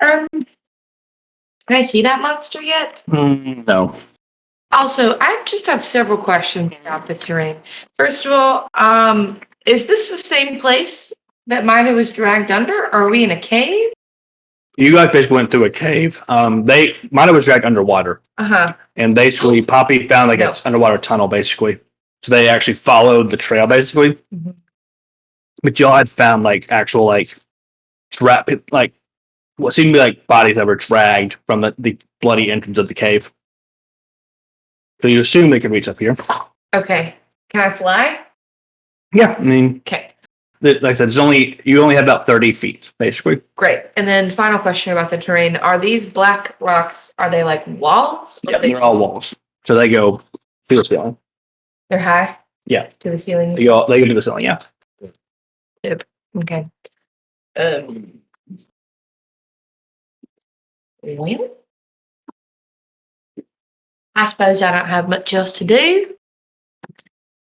Can I see that monster yet? No. Also, I just have several questions about the terrain. First of all, is this the same place that Mitah was dragged under? Or are we in a cave? You guys basically went through a cave. Mitah was dragged underwater, and basically Poppy found like its underwater tunnel, basically. So they actually followed the trail, basically. Mhm. But y'all had found like actual like what seemed to be like bodies that were dragged from the bloody entrance of the cave. So you assume they can reach up here. Okay. Can I fly? Yeah, I mean, Okay. like I said, you only have about 30 feet, basically. Great. And then final question about the terrain. Are these black rocks, are they like walls? Or Yeah, they're all walls. So they go to the ceiling. They're high? Yeah. To the ceiling? They go to the ceiling, yeah. Okay. Well, I suppose I don't have much else to do.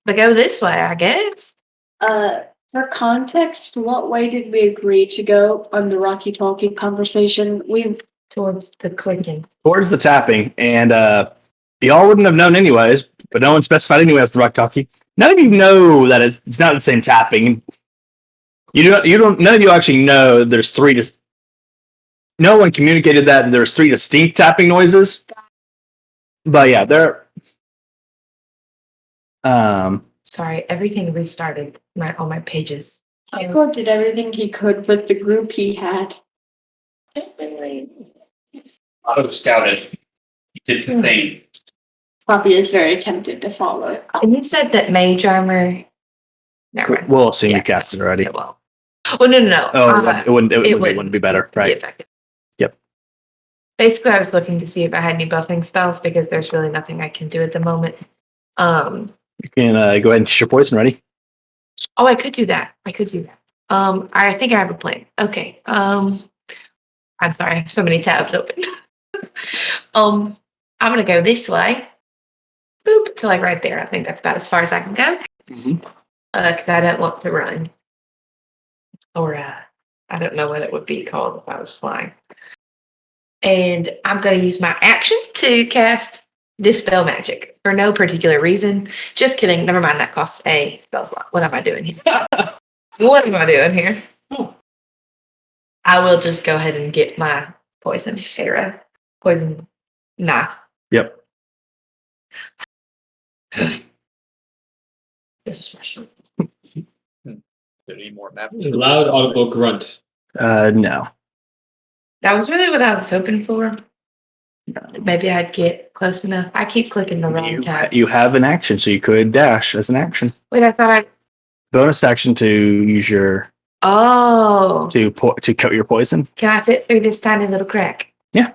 But go this way, I guess. For context, what way did we agree to go on the Rocky Talkie conversation? We Towards the clicking. Towards the tapping, and y'all wouldn't have known anyways, but no one specified anyway as the rock talkie. None of you know that it's not the same tapping. None of you actually know there's three no one communicated that there's three distinct tapping noises. But yeah, they're Sorry, everything restarted on my pages. Igor did everything he could with the group he had. Auto scouted. He did the thing. Poppy is very tempted to follow it. And you said that mage armor. Never mind. we'll assume you cast it already. It will. Well, no. Oh, it wouldn't wouldn't be better, be right? effective. Yep. Basically, I was looking to see if I had any buffing spells because there's really nothing I can do at the moment. You can go ahead and get your poison ready. Oh, I could do that. I think I have a plan. Okay. I'm sorry, I have so many tabs open. I'm gonna go this way. Boop to like right there. I think that's about as far as I can go. Because I don't want to run. Or I don't know what it would be called if I was flying. And I'm gonna use my action to cast Dispel Magic for no particular reason. Just kidding. Never mind. That costs a spell slot. What am I doing here? I will just go ahead and get my poison arrow. Poison knife. Yep. This is frustrating. Is there any more map? Loud audible grunt. No. That was really what I was hoping for. Maybe I'd get close enough. I keep clicking the wrong tabs. You have an action, so you could dash as an action. Wait, I thought Bonus action to use your Oh, to coat your poison. can I fit through this tiny little crack? Yeah.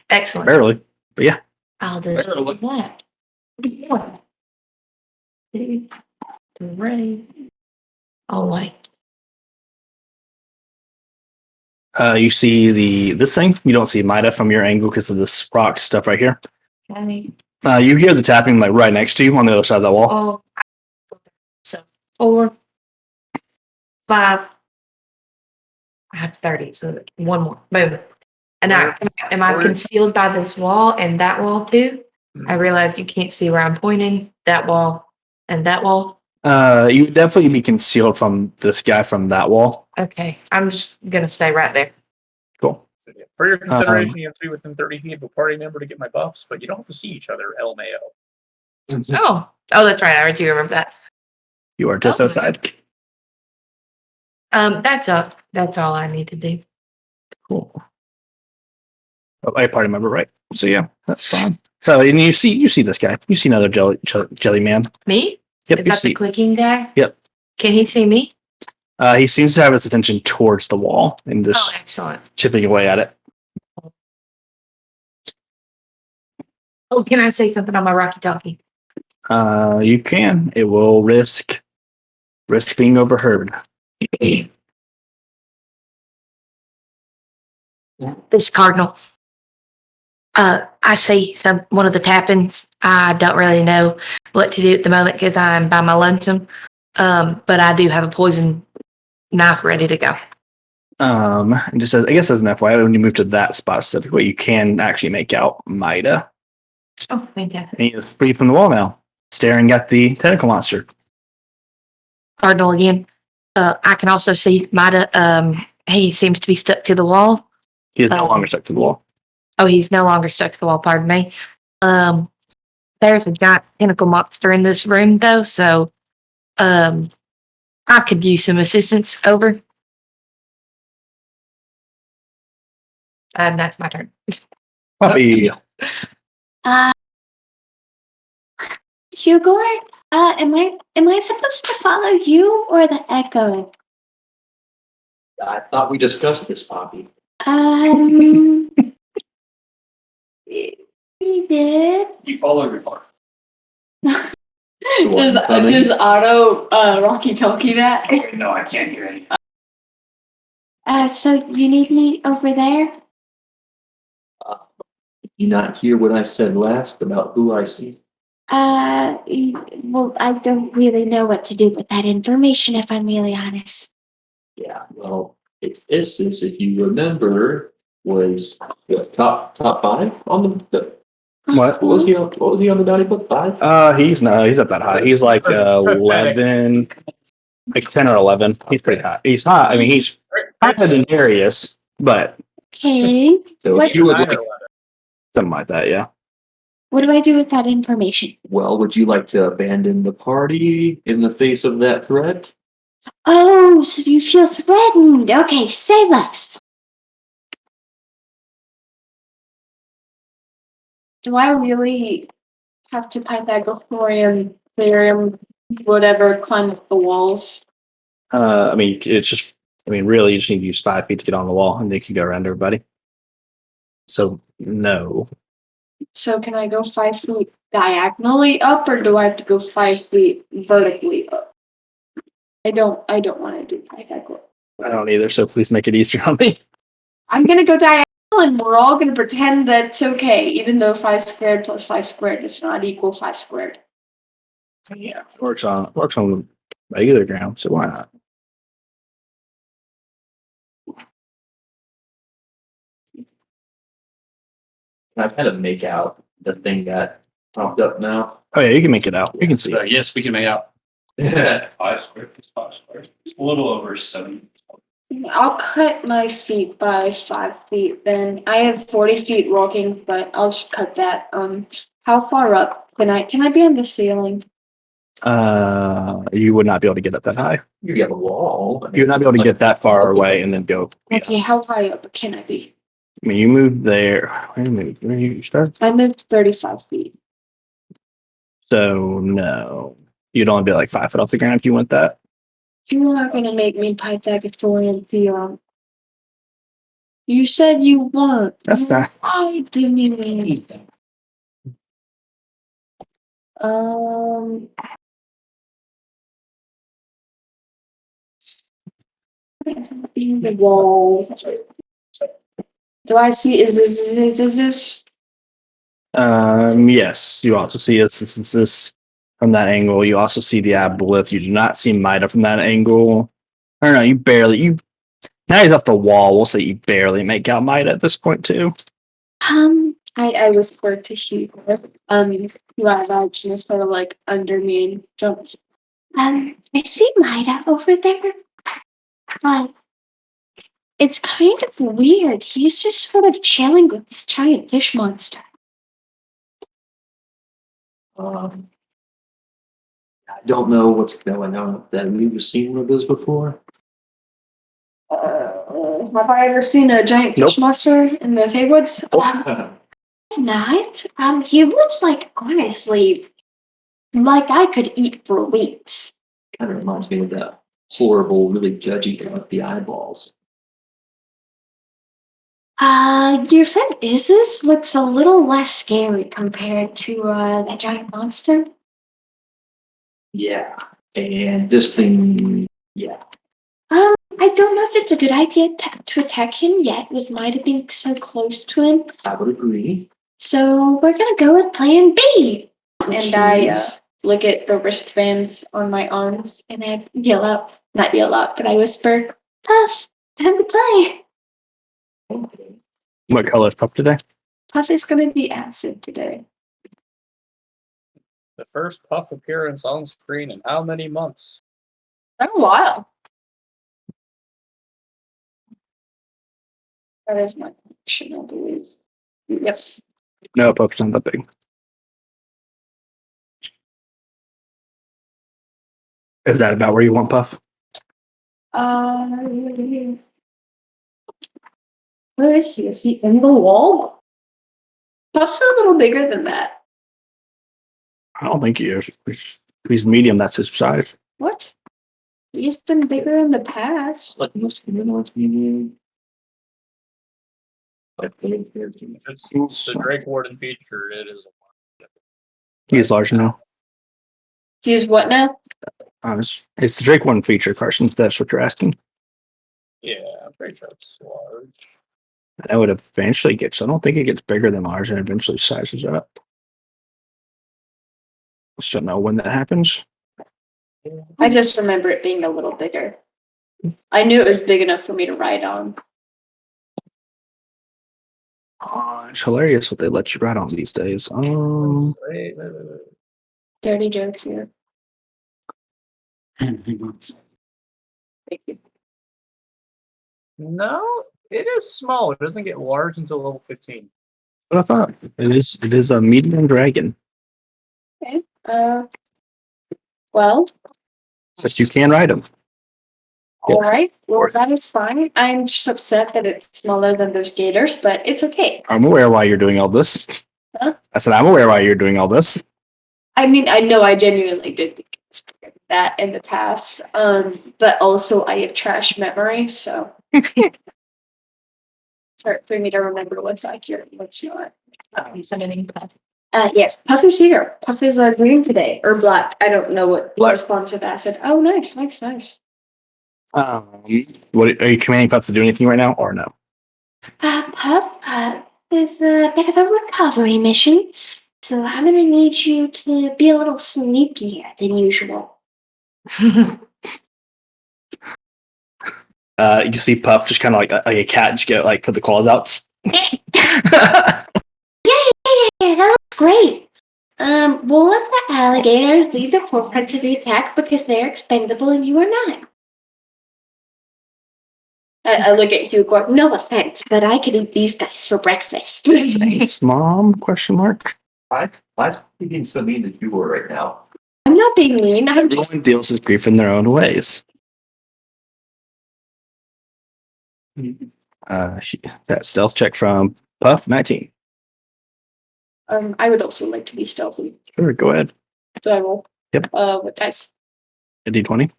Excellent. Barely, but yeah. I'll do that. One, two, three. Oh wait. You see this thing. You don't see Mitah from your angle because of this rock stuff right here. Okay. You hear the tapping like right next to you on the other side of the wall. Oh. So 4, 5. I have 30, so one more. Boom. And am I concealed by this wall and that wall too? I realize you can't see where I'm pointing. That wall and that wall. You would definitely be concealed from this guy from that wall. Okay, I'm just gonna stay right there. Cool. So, yeah, for your consideration, you have to be within 30 feet of a party member to get my buffs, but you don't have to see each other, LMAO. Oh, that's right. I do remember that. You are just outside. That's all I need to do. Cool. Oh, a party member, right? So yeah, that's fine. So and you see this guy. You see another jelly man. Me? Yep. Is that the clicking guy? Yep. Can he see me? He seems to have his attention towards the wall and Oh, just excellent. chipping away at it. Oh, can I say something on my Rocky Talkie? You can. It will risk being overheard. This Cardinal. I see one of the tappings. I don't really know what to do at the moment because I'm by my lonesome. But I do have a poison knife ready to go. And just as I guess as an FYI, when you move to that spot specifically, you can actually make out Mitah. Oh, fantastic. And he is free from the wall now, staring at the tentacle monster. Cardinal again. I can also see Mitah. He seems to be stuck to the wall. He is no longer stuck to the wall. Oh, he's no longer stuck to the wall, pardon me. There's a giant tentacle monster in this room though, so I could use some assistance. Over. And that's my turn. Puppy. Hugo, am I supposed to follow you or the echo? I thought we discussed this, Poppy. We did. You follow your heart. Does Otto Rocky Talkie that? No, I can't hear anything. So you need me over there? Did you not hear what I said last about who I see? Well, I don't really know what to do with that information, if I'm really honest. Yeah, well, it's Essence, if you remember, was the top 5 on the What? what was he on the Naughty Book 5? He's not that high. He's like 11, like 10 or 11. He's pretty high. He's hot. I mean, he's higher than Darius, but Okay. So What- if you would like, something like that. Yeah. What do I do with that information? well, would you like to abandon the party in the face of that threat? Oh, so you feel threatened. Okay, say less. Do I really have to Pythagorean theorem, whatever, climb up the walls? I mean, it's just. I mean, really, you just need to use 5 feet to get on the wall, and then you can go around everybody. So no. So can I go 5 feet diagonally up, or do I have to go 5 feet vertically up? I don't want to do Pythagoras. I don't either. So please make it easier on me. I'm gonna go diagonal, and we're all gonna pretend that's okay, even though 5 squared plus 5 squared does not equal 5 squared. Yeah, works on regular ground. So why not? I kind of make out the thing that popped up now. Oh yeah, you can make it out. You can see. Yes, we can make out. 5 squared plus 5 squared. It's a little over 7. I'll cut my feet by 5 feet then. I have 40 feet walking, but I'll just cut that. How far up can I be on the ceiling? You would not be able to get up that high. You get a wall. You would not be able to get that far away and then go. Yeah. Okay, how high up can I be? I mean, you moved there. Where you start? I moved 35 feet. So no, you'd only be like 5 foot off the ground if you went that. You are gonna make me Pythagorean theorem. You said you weren't. That's not. I didn't. Um. The wall. Do I see? Is this? Yes. You also see this from that angle. You also see the aboleth. You do not see Mitah from that angle. I don't know. You barely. You now he's off the wall. We'll say you barely make out Mitah at this point too. I whispered to Hugo. Lava just sort of like under me and jumped. I see Mitah over there. But it's kind of weird. He's just sort of chilling with this giant fish monster. I don't know what's going on with that. Have you ever seen one of those before? Have I ever seen a giant fish Nope. monster in the Faywoods? Not. He looks like, honestly, like I could eat for weeks. Kind of reminds me of that horrible, really judgy guy with the eyeballs. Your friend Isis looks a little less scary compared to, that giant monster. Yeah. And this thing, yeah. I don't know if it's a good idea to attack him yet, with Mitah being so close to him. I would agree. So we're gonna go with plan B. And I look at the wristbands on my arms and I yell out, not yell out, but I whisper, Puff, time to play. What color is Puff today? Puff is gonna be acid today. The first Puff appearance on screen in how many months? Been a while. That is my connection, I believe. Yep. No, Puff's not that big. Is that about where you want Puff? Where is he? Is he in the wall? Puff's a little bigger than that. I don't think he is. He's medium. That's his size. What? He's been bigger in the past. Like most humanoids, maybe. It's the Drake Warden feature. It is. He's large now. He's what now? It's the Drake one feature, Carson. If that's what you're asking. Yeah, I'm pretty sure it's large. That would eventually get. So I don't think it gets bigger than large and eventually sizes up. Just don't know when that happens. I just remember it being a little bigger. I knew it was big enough for me to ride on. Oh, it's hilarious what they let you ride on these days. Wait. Dirty joke here. Thank you. No, it is small. It doesn't get large until level 15. What I thought it is a medium dragon, Okay. Well, but you can ride him. all right. Well, that is fine. I'm just upset that it's smaller than those gators, but it's okay. I'm aware why you're doing all this. Huh? I said I'm aware why you're doing all this. I mean, I know I genuinely did think it was bigger than that in the past. But also I have trash memory, so it's hard for me to remember what's accurate and what's not. Summoning Puff. Yes, Puff is here. Puff is green today or black. I don't know what Black. corresponds with acid. Oh, nice. What are you commanding Puff to do anything right now or no? Puff, there's a bit of a recovery mission. So I'm gonna need you to be a little sneakier than usual. You see Puff just kind of like a cat, just go like put the claws out. Yeah, that looks great. We'll let the alligators lead the forefront of the attack because they're expendable and you are not. I look at Hugo. No offense, but I could eat these guys for breakfast. Thanks, Mom? Question mark. Why are you being so mean to you right now? I'm not being mean. I'm just Everyone deals with grief in their own ways. That stealth check from Puff 19. I would also like to be stealthy. Sure, go ahead. Do I roll? Yep. What dice? A D20.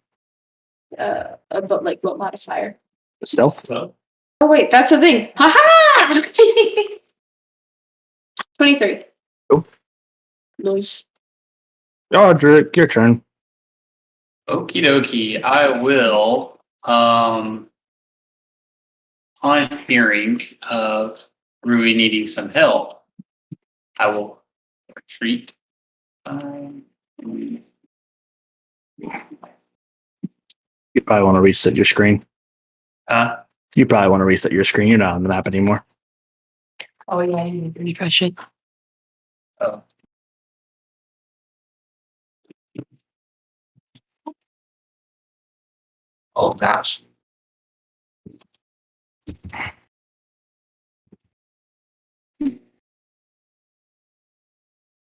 but like what modifier? Stealth. Oh wait, that's the thing. Haha! 23. Oh. Nice. Roderick, your turn. Okie dokie. I will. On hearing of Rui needing some help, I will retreat. You probably want to reset your screen. You probably want to reset your screen. You're not on the map anymore. Oh yeah, you need to refresh it. Oh gosh.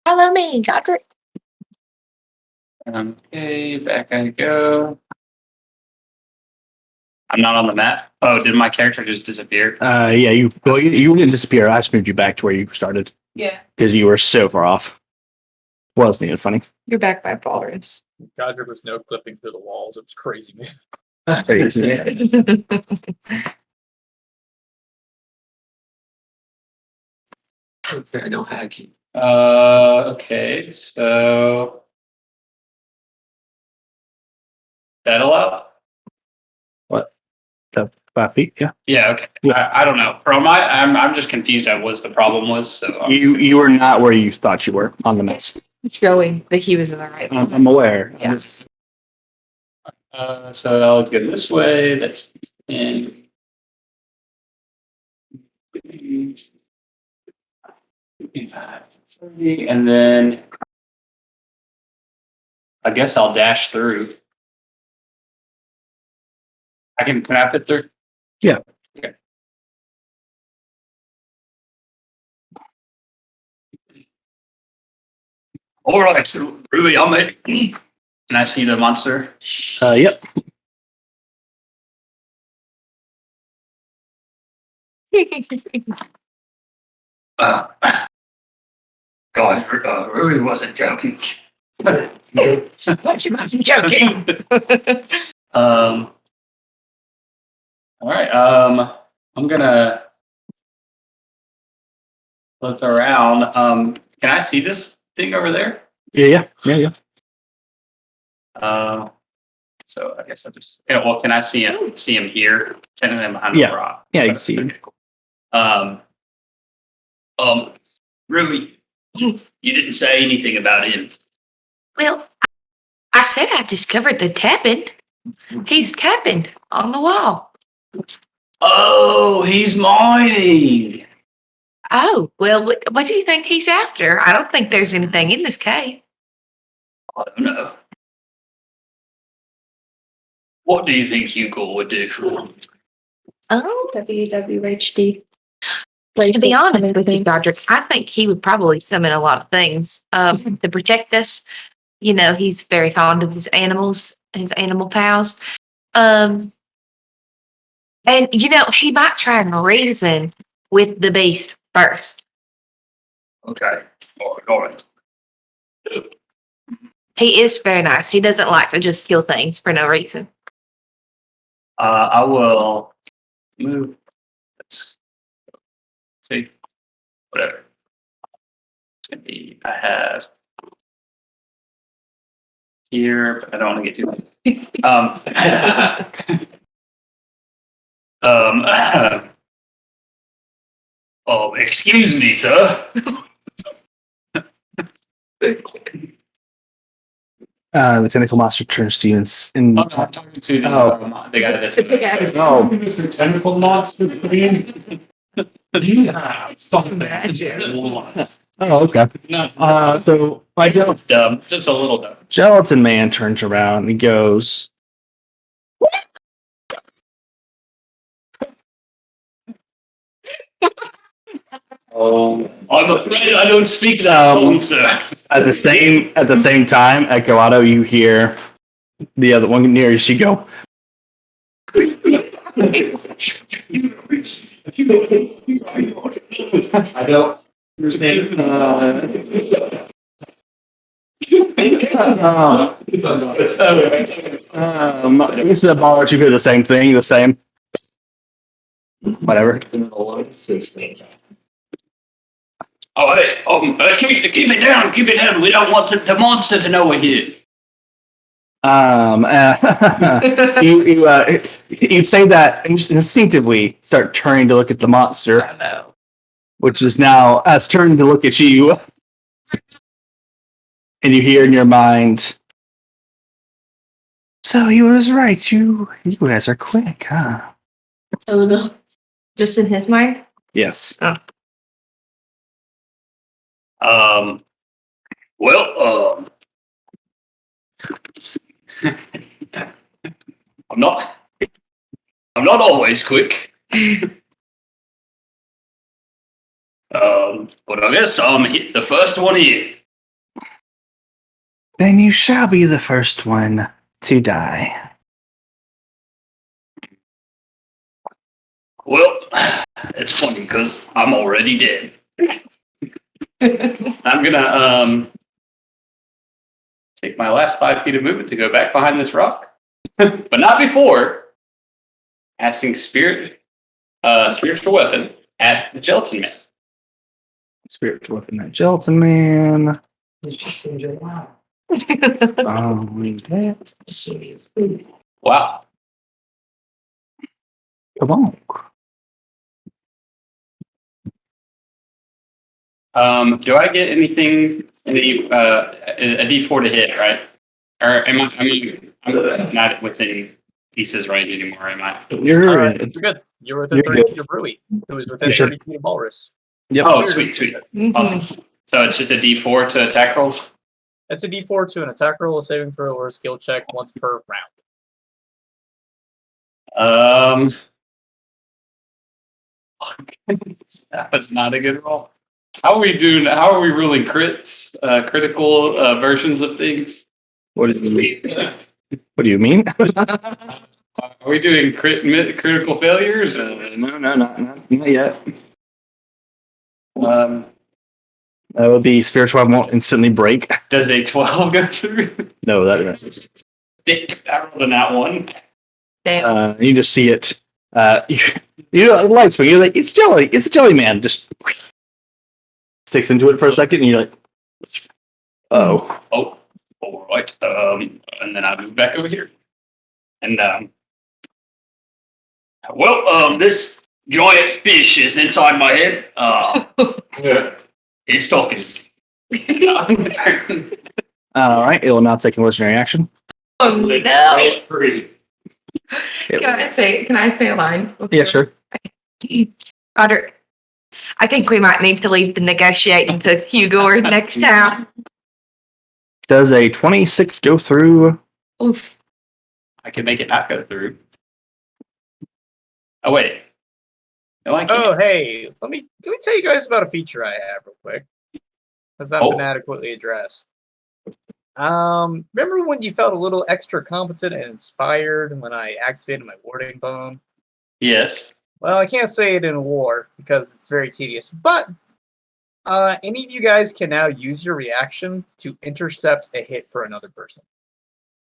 Follow me, Godric. Okay, back I go. I'm not on the map. Oh, did my character just disappear? Yeah, you didn't disappear. I just moved you back to where you started Yeah, because you were so far off. Wasn't even funny. you're back by Ballers. Godric was no clipping through the walls. It was crazy, man. Crazy. Okay, no hacking. Okay, so that allow? The 5 feet. Yeah. Yeah, okay. Yeah. I don't know. From I'm just confused at what the problem was. So You were not where you thought you were on the map. Showing that he was in the right. I'm aware. Yeah. So I'll go this way. That's in. And then I guess I'll dash through. Can I fit through? Yeah. Okay. All right, Ruby, I'm ready. Can I see the monster? Yep. God, Ruby wasn't joking. But you mustn't joking. All right. I'm gonna look around. Can I see this thing over there? Yeah. So I guess I just. Yeah, well, can I see him? See him here? Ten of them behind Yeah. the rock. Yeah, you can see him. Okay, cool. Ruby, you didn't say anything about him. Well, I said I discovered the tapping. He's tapping on the wall. Oh, he's mining. Oh, well, what do you think he's after? I don't think there's anything in this cave. I don't know. What do you think Hugo would do? Oh, WWHD. to be honest with you, Godric, I think he would probably summon a lot of things to protect us. You know, he's very fond of his animals, his animal pals. And, you know, he might try and reason with the beast first. Okay. All right. He is very nice. He doesn't like to just kill things for no reason. I will move. Let's see. Whatever. It's gonna be. I have here, but I don't want to get too. Oh, excuse me, sir. The tentacle monster turns to you and I'm talking to the guy that's. oh, Mr. Tentacle Monster Queen. Yeah, fucking magic. oh, okay. So I don't. It's dumb. Just a little dumb. Gelatin Man turns around and goes. Oh, I'm afraid I don't speak that long, sir. At the same time, at Gawato, you hear the other one near you. She go. I don't understand. It's a ball. You do the same thing. The same. Whatever. Oh, hey, keep it down. Keep it down. We don't want the monster to know we're here. You say that and just instinctively start turning to look at the monster. I know. Which is now us turning to look at you. And you hear in your mind, so he was right. You guys are quick, huh? Oh no. Just in his mind? Yes. Well, I'm not always quick. But I guess I'm the first one here. Then you shall be the first one to die. Well, it's funny because I'm already dead. I'm gonna take my last 5 feet of movement to go back behind this rock, but not before casting spiritual weapon at the gelatin man. Spiritual weapon, that gelatin man. Wow. Come on. Do I get anything in the a D4 to hit, right? Or am I'm not within pieces range anymore, am I? You're good. You're within You're 30 good. feet of Brewy, who is within You should- 30 feet of Walrus. Yep. Oh, sweet. Mhm. Awesome. So it's just a D4 to attack rolls? It's a D4 to an attack roll, a saving throw, or a skill check once per round. That's not a good roll. How are we doing? How are we ruling crits, critical versions of things? What do you mean? Are we doing critical failures? No, not yet. That would be spiritual weapon won't instantly break. Does a 12 go through? No, that misses. I rolled a nat one. Damn. You just see it. Light swing. You're like, it's jelly. It's a jelly man. Just sticks into it for a second, and you're like, oh. Oh, all right. And then I move back over here. And this giant fish is inside my head. It's talking. All right. It will now take a legendary action. Oh no. Can I say a line? Yeah, sure. Otter, I think we might need to leave the negotiating to Hugo next time. Does a 26 go through? Oof. I can make it not go through. Oh wait. No, I can't. Oh, hey, let me tell you guys about a feature I have real quick. Has not been adequately addressed. Remember when you felt a little extra competent and inspired when I activated my warding bone? Yes. Well, I can't say it in a war because it's very tedious, but any of you guys can now use your reaction to intercept a hit for another person.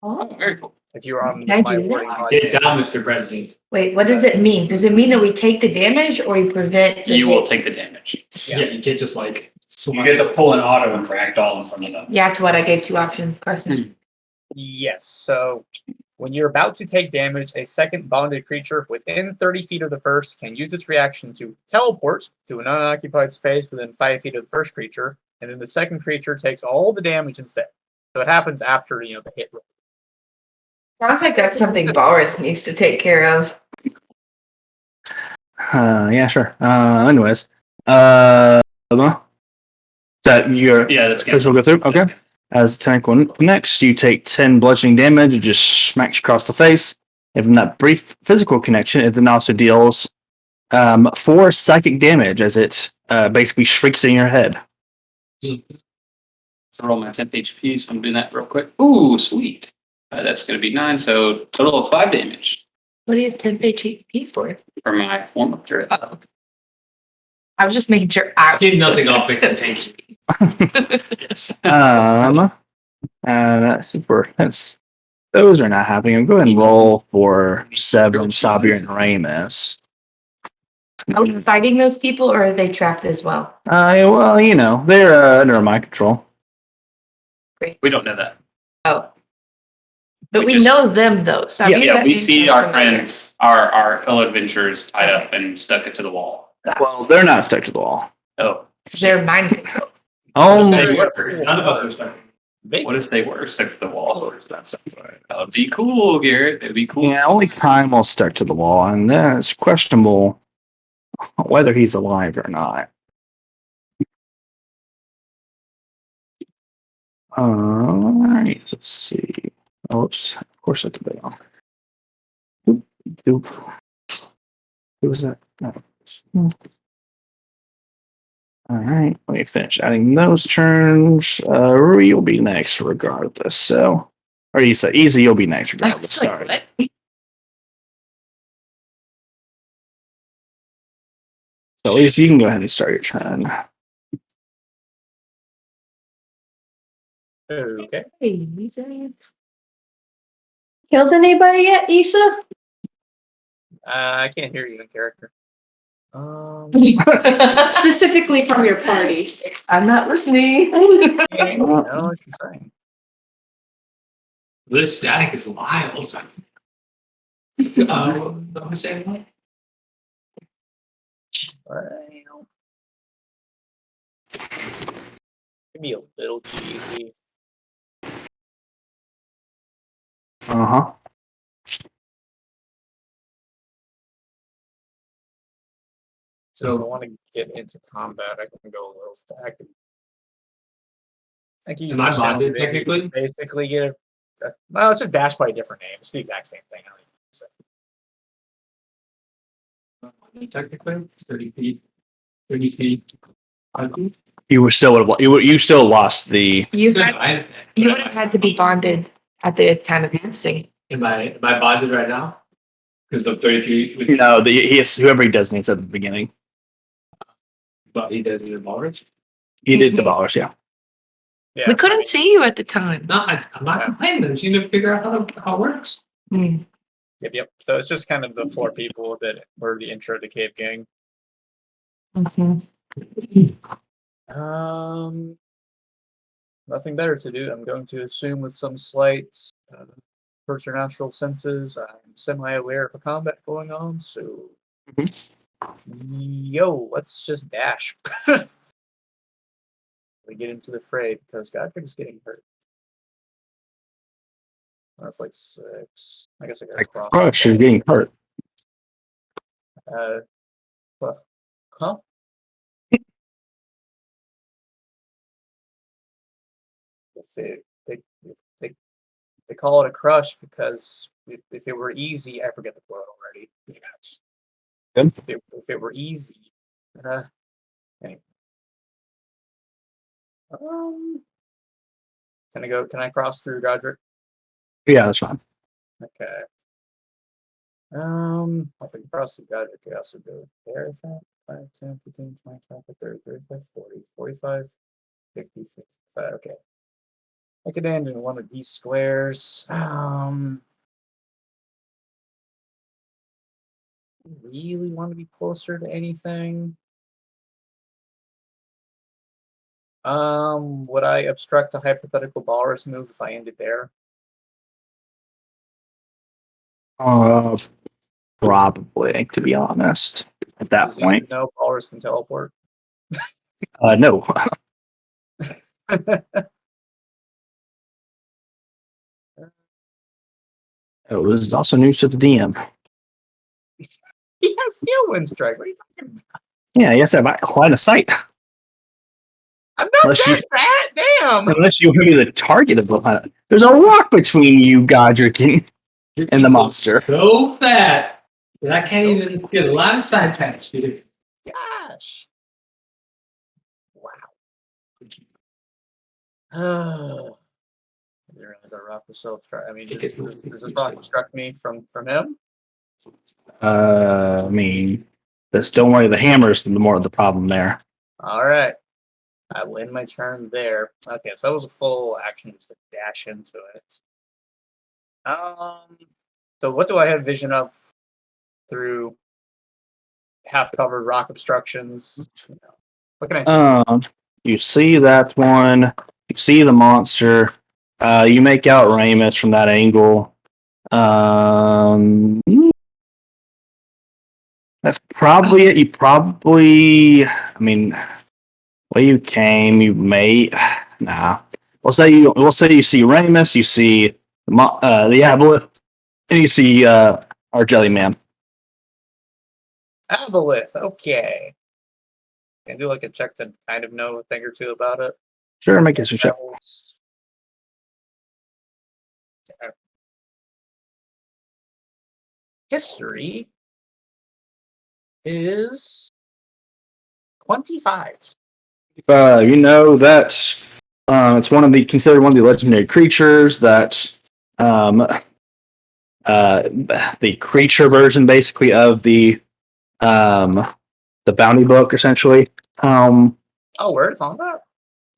Oh, very cool. If you're on Can I my do that? warding mod. Get down, Mr. President. Wait, what does it mean? Does it mean that we take the damage or we prevent the You will hit? take the damage. Yeah, you can't just like. You get to pull an auto and ragdoll in front of them. Yeah, to what I gave 2 options, Carson. Yes, so when you're about to take damage, a second bonded creature within 30 feet of the first can use its reaction to teleport to an unoccupied space within 5 feet of the first creature, and then the second creature takes all the damage instead. So it happens after, the hit roll. Sounds like that's something Boris needs to take care of. Yeah, sure. Anyways. That your Yeah, that's first will go through? Okay. As tank one next, you take 10 bludgeoning damage. It just smacks you across the face. And from that brief physical connection, it then also deals 4 psychic damage as it basically shrieks in your head. Roll my 10 HP, so I'm doing that real quick. Ooh, sweet. That's going to be 9, so total of 5 damage What do you have 10 HP for? for my form of turret. Oh. I was just making sure I Get nothing off Victor Tank. Yes. Since those are not happening, I'm going to roll for Seven, Sabir, and Ramus. Are we fighting those people or are they trapped as well? Well, they're under my control. We don't know that. Oh. But We we just- know them though. So Yeah, Yeah, we see our friends, our fellow adventurers tied up and stuck into the wall. Well, they're not stuck to the wall. Oh. They're mind control. Oh, They my- were. None of us are stuck. What if they were stuck to the wall? That would be cool, Garrett. It'd be cool. yeah, only Primal stuck to the wall, and it's questionable whether he's alive or not. Alright, let's see. Oops, of course I did that wrong. Doop, doop. Who was that? No. Alright, let me finish adding those turns. Rui will be next regardless, so. Or Isa, you'll be next regardless. Sorry. So Lisa, you can go ahead and start your turn. Okay. Killed anybody yet, Issa? I can't hear you in character. Specifically from your party. I'm not listening. No, she's fine. This static is wild. What was I saying? Well, maybe a little cheesy. Uh-huh. So if I want to get into combat, I can go a little back. I can use Am I Michelle bonded maybe to technically? basically get a. Well, it's just dash by a different name. It's the exact same thing. I don't even say. Technically, 30 feet. 30 feet. You still lost the. You would have had to be bonded at the time of dancing. Am I bonded right now? Because I'm 32 with No, he has whoever he designates at the beginning. but he does need a ballers. He did the Mhm. ballers, yeah. Yeah, We couldn't see you at the time. No, I'm not complaining. I just need to figure out how it works. Yep. So it's just kind of the 4 people that were the intro to Cave Gang. Nothing better to do. I'm going to assume with some slight supernatural senses, I'm semi-aware of a combat going on. So, yo, let's just dash. We get into the fray because Godfrey's getting hurt. That's like 6. I guess I got to cross. Crush is getting hurt. What? Huh? They call it a crush because if it were easy, I forget the quote already. Good. If it were easy, anyway. Can I cross through Godric? Yeah, that's fine. Okay. If I can cross through Godric, I also go there, is that? 5, 10, 15, 25, 30, 35, 40, 45, 50, 65. Okay. I could end in one of these squares. Really want to be closer to anything. Would I obstruct a hypothetical Walrus move if I ended there? Probably, to be honest, at that Does point. no Walrus can teleport? No. Oh, this is also news to the DM. He has Steel Wind Strike. What are you talking about? Yeah, yes, I have line of sight. I'm not Unless that fat. Damn. Unless you want to be the target of the planet. There's a rock between you, Godric, and the monster. So fat that I can't even get a line of sight past you. Gosh. Wow. I didn't realize that rock was so obstruct. I mean, does this rock obstruct me from him? I mean, don't worry, the hammer's the more of the problem there. All right. I will end my turn there. Okay, so that was a full action to dash into it. So what do I have vision of through half-covered rock obstructions? What can I see? You see that one. You see the monster. You make out Ramus from that angle. That's probably it. You probably, I mean, where you came, you may, nah. We'll say you see Ramus, you see the Aboleth, and you see our Jelly Man. Aboleth, okay. Can I do like a check to kind of know a thing or two about it? Sure, make it a check. History is 25. You know that it's considered one of the legendary creatures that the creature version basically of the bounty book essentially. Oh, where it's on that?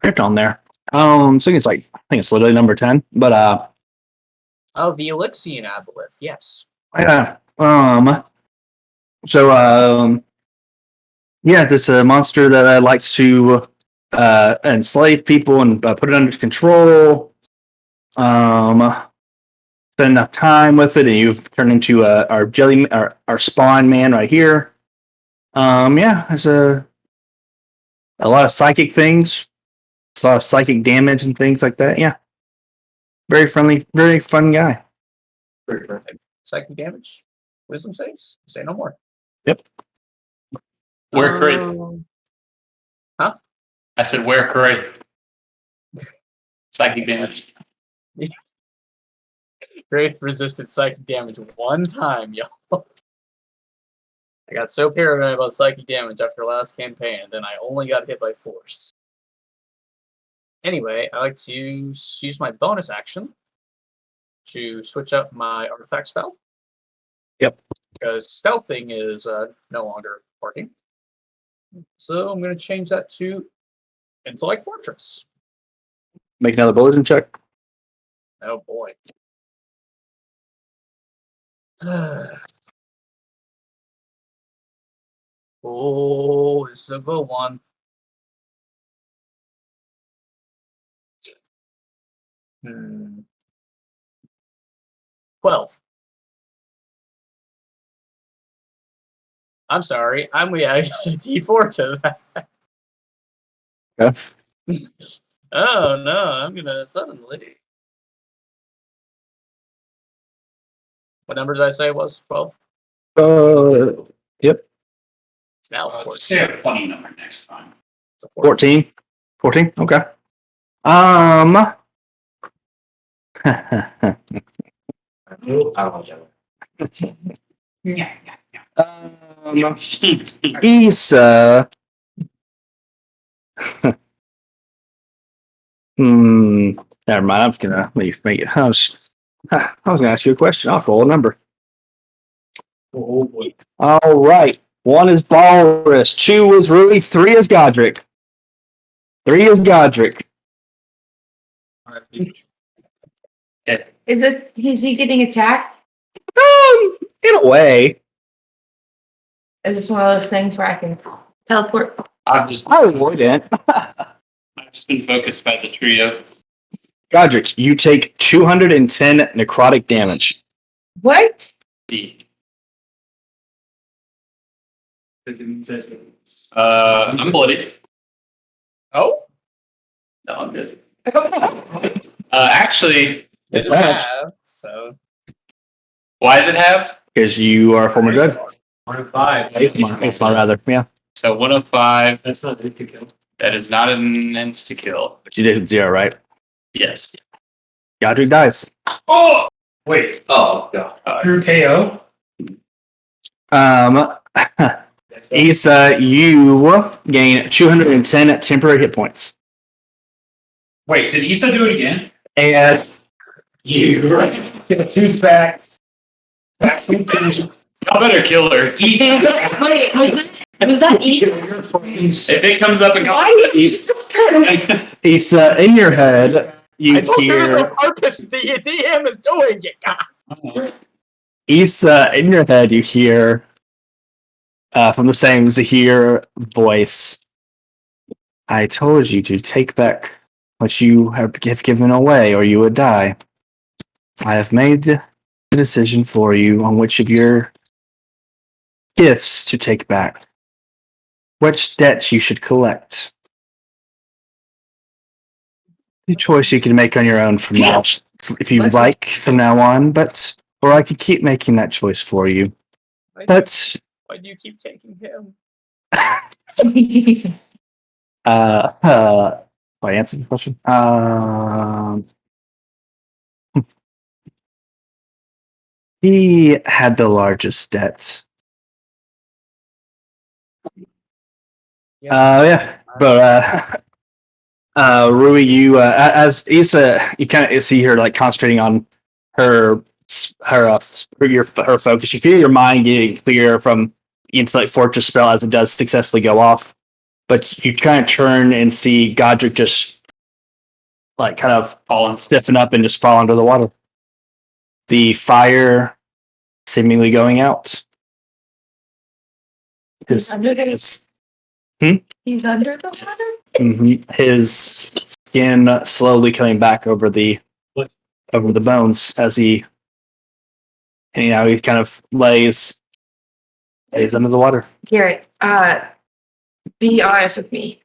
It's on there. So I think it's literally number 10. But Oh, the Elixian Aboleth, yes. yeah. So yeah, this monster that likes to enslave people and put it under control. Spend enough time with it, and you've turned into our spawn man right here. Yeah, there's a lot of psychic things, a lot of psychic damage and things like that. Yeah, very friendly, very fun guy. Very friendly. Psychic damage. Wisdom saves. Say no more. Yep. Where correct? Huh? I said where correct. Psychic damage. Wraith resisted psychic damage one time, y'all. I got so paranoid about psychic damage after last campaign, and then I only got hit by force. Anyway, I like to use my bonus action to switch up my artifact spell. Yep. Because stealthing is no longer working. So I'm going to change that to Intellect Fortress. Make another bulletin check. Oh boy. Oh, this is a good one. Hmm. 12. I'm sorry. I'm reacting D4 to that. Okay. Oh no, I'm gonna suddenly. What number did I say it was? 12? Yep. It's now Just 14. say a funny number next time. It's a 14. 14. Okay. Issa. Never mind. I'm just gonna make it. I was gonna ask you a question. I'll roll a number. Oh boy. All right. 1 is Balrus. 2 is Rui. 3 is Godric. 3 is Godric. Is he getting attacked? In a way. Is this one of those things where I can teleport? I avoid it. I've just been focused by the trio. Godric, you take 210 necrotic damage. What? I'm bloody. Oh? No, I'm good. Actually, It's halved. halved, so. why is it halved? Because you are a former Nice. good. 105. Ace rather. Yeah. So 105. That's not easy to kill. That is not an insta kill. But you did hit 0, right? Yes. Godric dies. Oh! Wait. Oh, God. True KO? Issa, you gain 210 temporary hit points. Wait, did Issa do it again? And You. Guess who's back? That's something. I better kill her. Wait. Was that easy? If it comes up and Why goes, is this kind of? Issa, in your head, you I told you this hear on purpose. The DM is doing it. God. Issa, in your head, you hear from the same Zahir voice. I told you to take back what you have given away, or you would die. I have made the decision for you on which of your gifts to take back, which debts you should collect. The choice you can make on your own from now, if you like, from now on. But or I could keep making that choice for you. But Why do you keep taking him? I answered the question. He had the largest debt. Yes. Yeah, but Rui, you as Issa, you kind of see her like concentrating on her her focus. You feel your mind getting clear from the intellect fortress spell as it does successfully go off, but you kind of turn and see Godric just like kind of fall and stiffen up and just fall under the water. The fire seemingly going out. He's under the water? His skin slowly coming back over the bones as he kind of lays under the water. Garrett, be honest with me.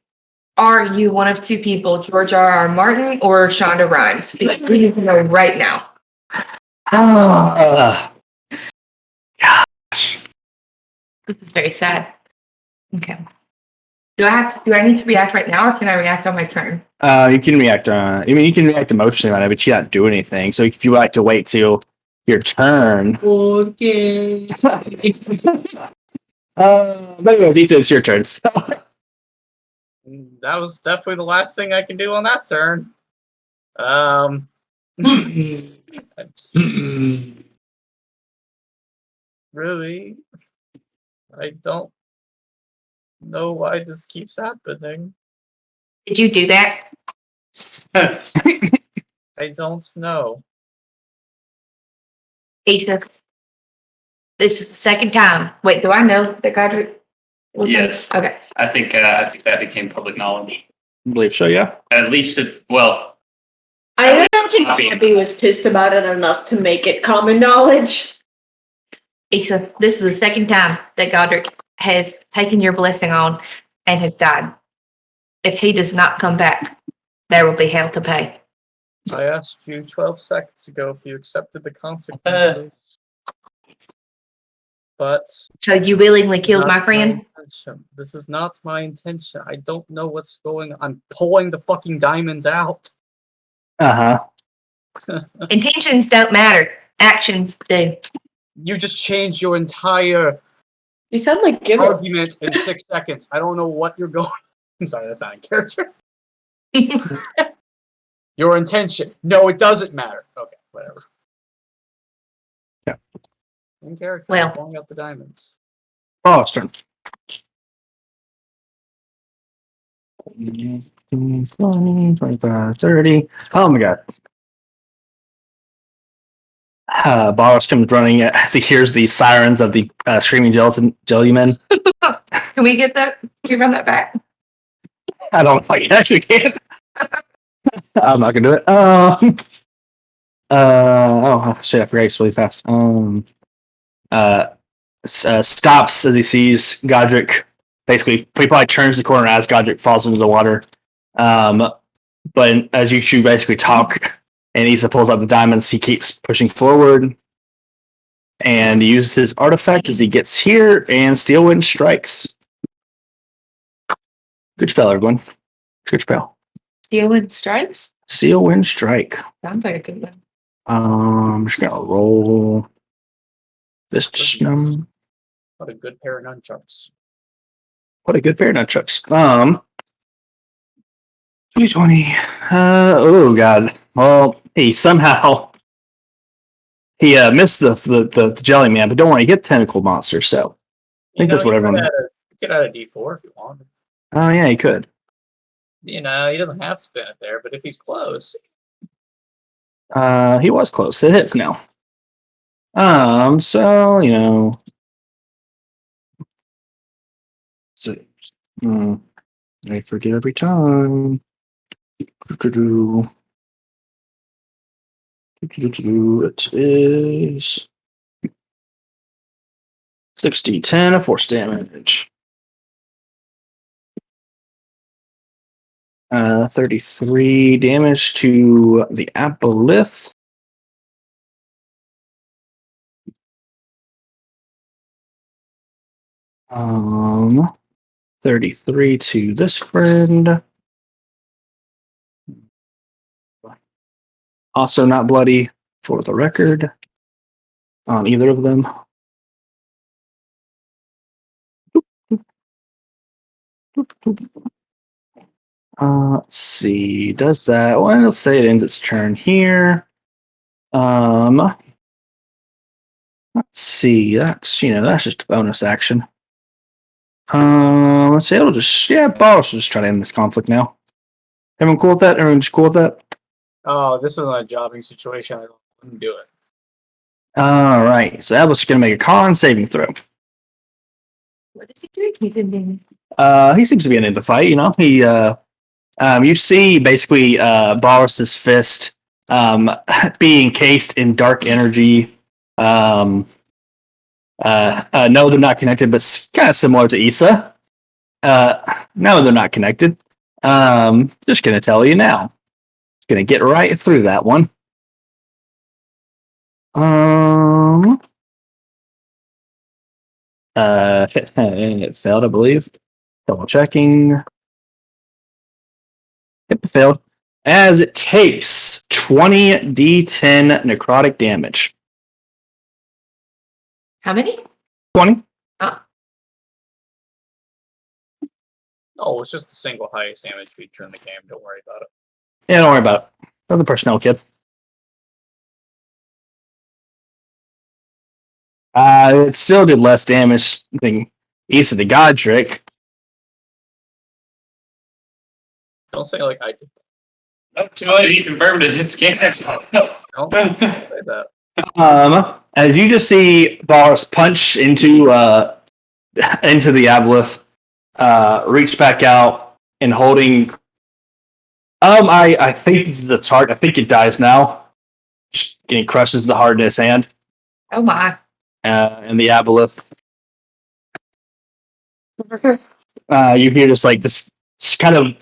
Are you one of two people, George R.R. Martin or Shonda Rhimes? Because we need to know right now. Gosh. This is very sad. Okay. Do I need to react right now, or can I react on my turn? You can react. You can react emotionally on it, but you can't do anything. So if you like to wait till your turn. Okay. But anyways, it's your turn. So. That was definitely the last thing I can do on that turn. Really, I don't know why this keeps happening. Did you do that? I don't know. Asa, this is the second time. Wait, do I know that Godric was in- Yes. Okay. I think that became public knowledge. I believe so, yeah. At least well, I don't think Abby was pissed about it enough to make it common knowledge. Asa, this is the second time that Godric has taken your blessing on and has died. If he does not come back, there will be hell to pay. I asked you 12 seconds ago if you accepted the consequences. But So you willingly killed my friend? This is not my intention. I don't know what's going on. I'm pulling the fucking diamonds out. Intentions don't matter. Actions do. You just changed your entire You sound like Gibble. argument in 6 seconds. I don't know what you're going. I'm sorry, that's not in character. Your intention. No, it doesn't matter. Okay, whatever. Yeah. In character. Well. Pulling out the diamonds. Oh, it's turn. 25, 30. Oh my god. Boris comes running as he hears the sirens of the screaming jelly men. Can we get that? Can we run that back? I don't know if I actually can. I'm not gonna do it. Oh shit! I forgot it's really fast. Stops as he sees Godric. Basically, he probably turns the corner as Godric falls into the water. But as you two basically talk, and Issa pulls out the diamonds, he keeps pushing forward and uses his artifact as he gets here, and Steel Wind strikes. Good spell, everyone. Good spell. Steel Wind strikes? Steel Wind strike. Sounds like a good one. I'm just gonna roll this. What a good pair of nunchucks. What a good pair of nunchucks. 220. Oh god. Well, he somehow missed the jelly man, but don't worry, he get tentacle monster. So I think that's what everyone. Get out of D4 if you want. Oh yeah, he could. You know, he doesn't have to spin it there, but if he's close, He was close. It hits now. So you know, so, I forget every time. It is 60, 10 of force damage. 33 damage to the Aboleth. Um, 33 to this friend. Also not bloody for the record on either of them. Let's see. Does that? Well, let's say it ends its turn here. Let's see. That's that's just a bonus action. Let's see. It'll just Boris will just try to end this conflict now. Everyone cool with that? Everyone just cool with that? oh, this isn't a jobbing situation. I wouldn't do it. All right. So that was going to make a con saving throw. What is he doing? He's in He seems to be in the fight. You know, you see basically Boris's fist being encased in dark energy. No, they're not connected, but kind of similar to Issa. No, they're not connected. Just gonna tell you now. It's gonna get right through that one. It failed, I believe. Double checking. It failed. As it takes 20d10 necrotic damage. How many? 20. Oh, it's just the single highest damage feature in the game. Don't worry about it. Yeah, don't worry about it. Another personnel kid. It still did less damage than Issa the Godric. Don't say like I did. Too late. He confirmed it. It's cancer. Don't say that. As you just see Boris punch into into the Aboleth, reach back out and holding. I think this is the target. I think it dies now. Just getting crushes the heart in his hand. Oh my. And the Aboleth. You hear just like this kind of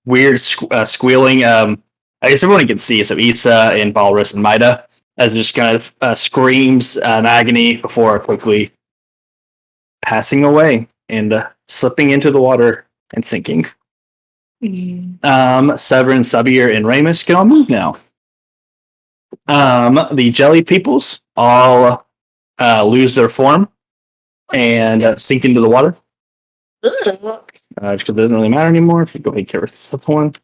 weird squealing. I guess everyone can see. So Issa and Balrus and Mitah as it just kind of screams in agony before quickly passing away and slipping into the water and sinking. Severin, Sabir, and Ramus can all move now. The jelly peoples all lose their form and sink into the water. Just because it doesn't really matter anymore. If you go ahead and get rid of this other one.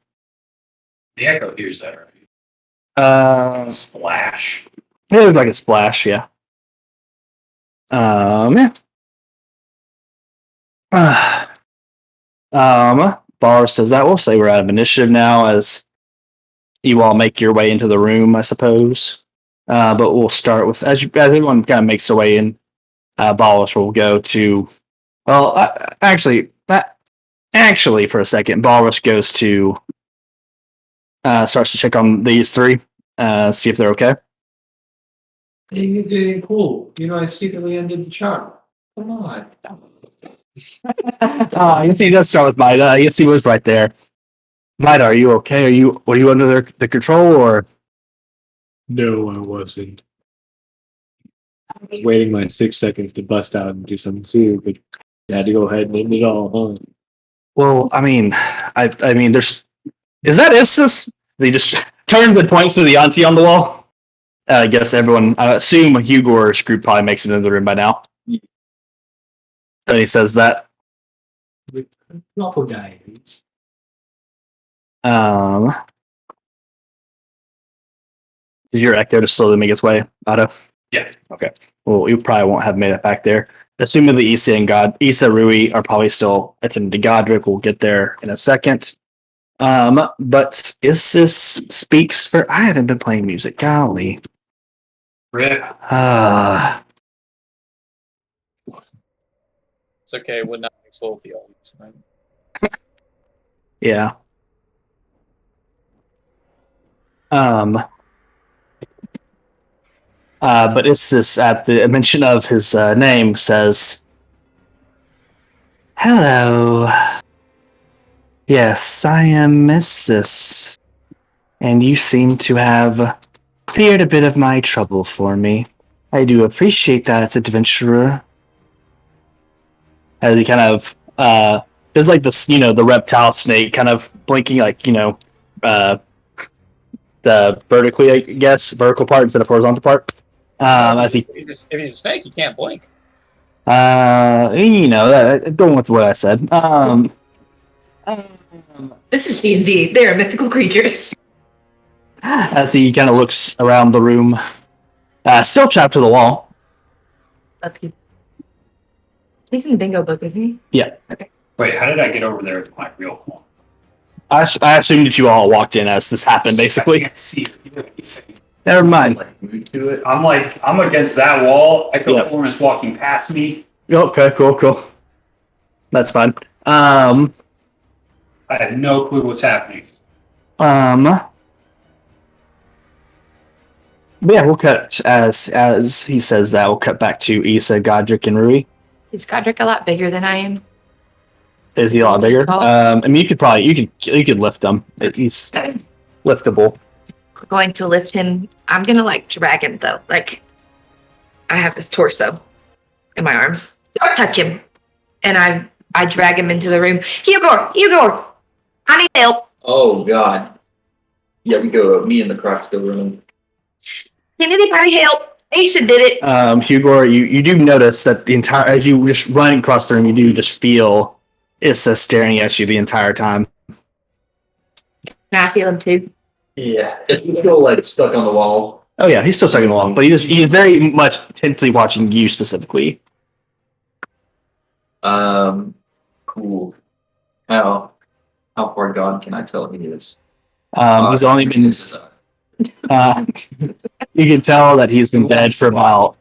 The echo hears that, right? Splash. It looked like a splash, yeah. Boris does that. We'll say we're out of initiative now as you all make your way into the room, I suppose. But we'll start with as everyone kind of makes their way in. Boris will go to. Well, actually, for a second, Boris goes to. Starts to check on these three, see if they're okay. Hey, you're doing cool. You know, I secretly ended the chart. Come on. You can see he does start with Mitah. You can see he was right there. Mitah, are you okay? Were you under the control or? No, I wasn't. I was waiting my 6 seconds to bust out and do something stupid, but you had to go ahead and end it all, huh? Well, I mean, there's. Is that Issus? He just turns and points to the auntie on the wall. I guess everyone. I assume Hugor's group probably makes it into the room by now. And he says that. Awful guy. Did your echo just slowly make its way, Otto? Yeah. Okay. Well, you probably won't have made it back there. assuming the Issa Rui are probably still attending to Godric. We'll get there in a second. But Isis speaks for. I haven't been playing music. Golly. Rip. It's okay. Would not mix well with the others. Right? Yeah. But Isis, at the mention of his name, says, "Hello. Yes, I am Isis, and you seem to have cleared a bit of my trouble for me. I do appreciate that, adventurer." As he kind of there's like this, the reptile snake kind of blinking, like the vertically, I guess, vertical part instead of horizontal part. As he, If he's a snake, he can't blink. going with what I said. This is D&D. They are mythical creatures. As he kind of looks around the room, still trapped to the wall. That's good. He's in the bingo book, isn't he? Yeah. Okay. Wait, how did I get over there with my real phone? I assumed that you all walked in as this happened, I basically. can't see anything. Never mind. Move to it. I'm against that wall. I feel Yeah. like Lauren's walking past me. Okay, cool. That's fine. I have no clue what's happening. Yeah, we'll cut as he says that. We'll cut back to Issa, Godric, and Rui. Is Godric a lot bigger than I am? Is he a lot bigger? Tall. I mean, you could lift him. He's liftable. I'm going to lift him. I'm going to drag him though. I have his torso in my arms. Don't touch him. And I drag him into the room. Hugor, I need help. Oh God. Yeah, we go. Me and the Crocs go running. Can anybody help? Asa did it. Hugor, you do notice that as you just run across the room, you do just feel Issa staring at you the entire time. Now I feel him too. Yeah, it's still stuck on the wall. Oh yeah, he's still stuck in the wall, but he is very much intently watching you specifically. Cool. How far gone can I tell he is? He's only been. You can tell that he's been dead for about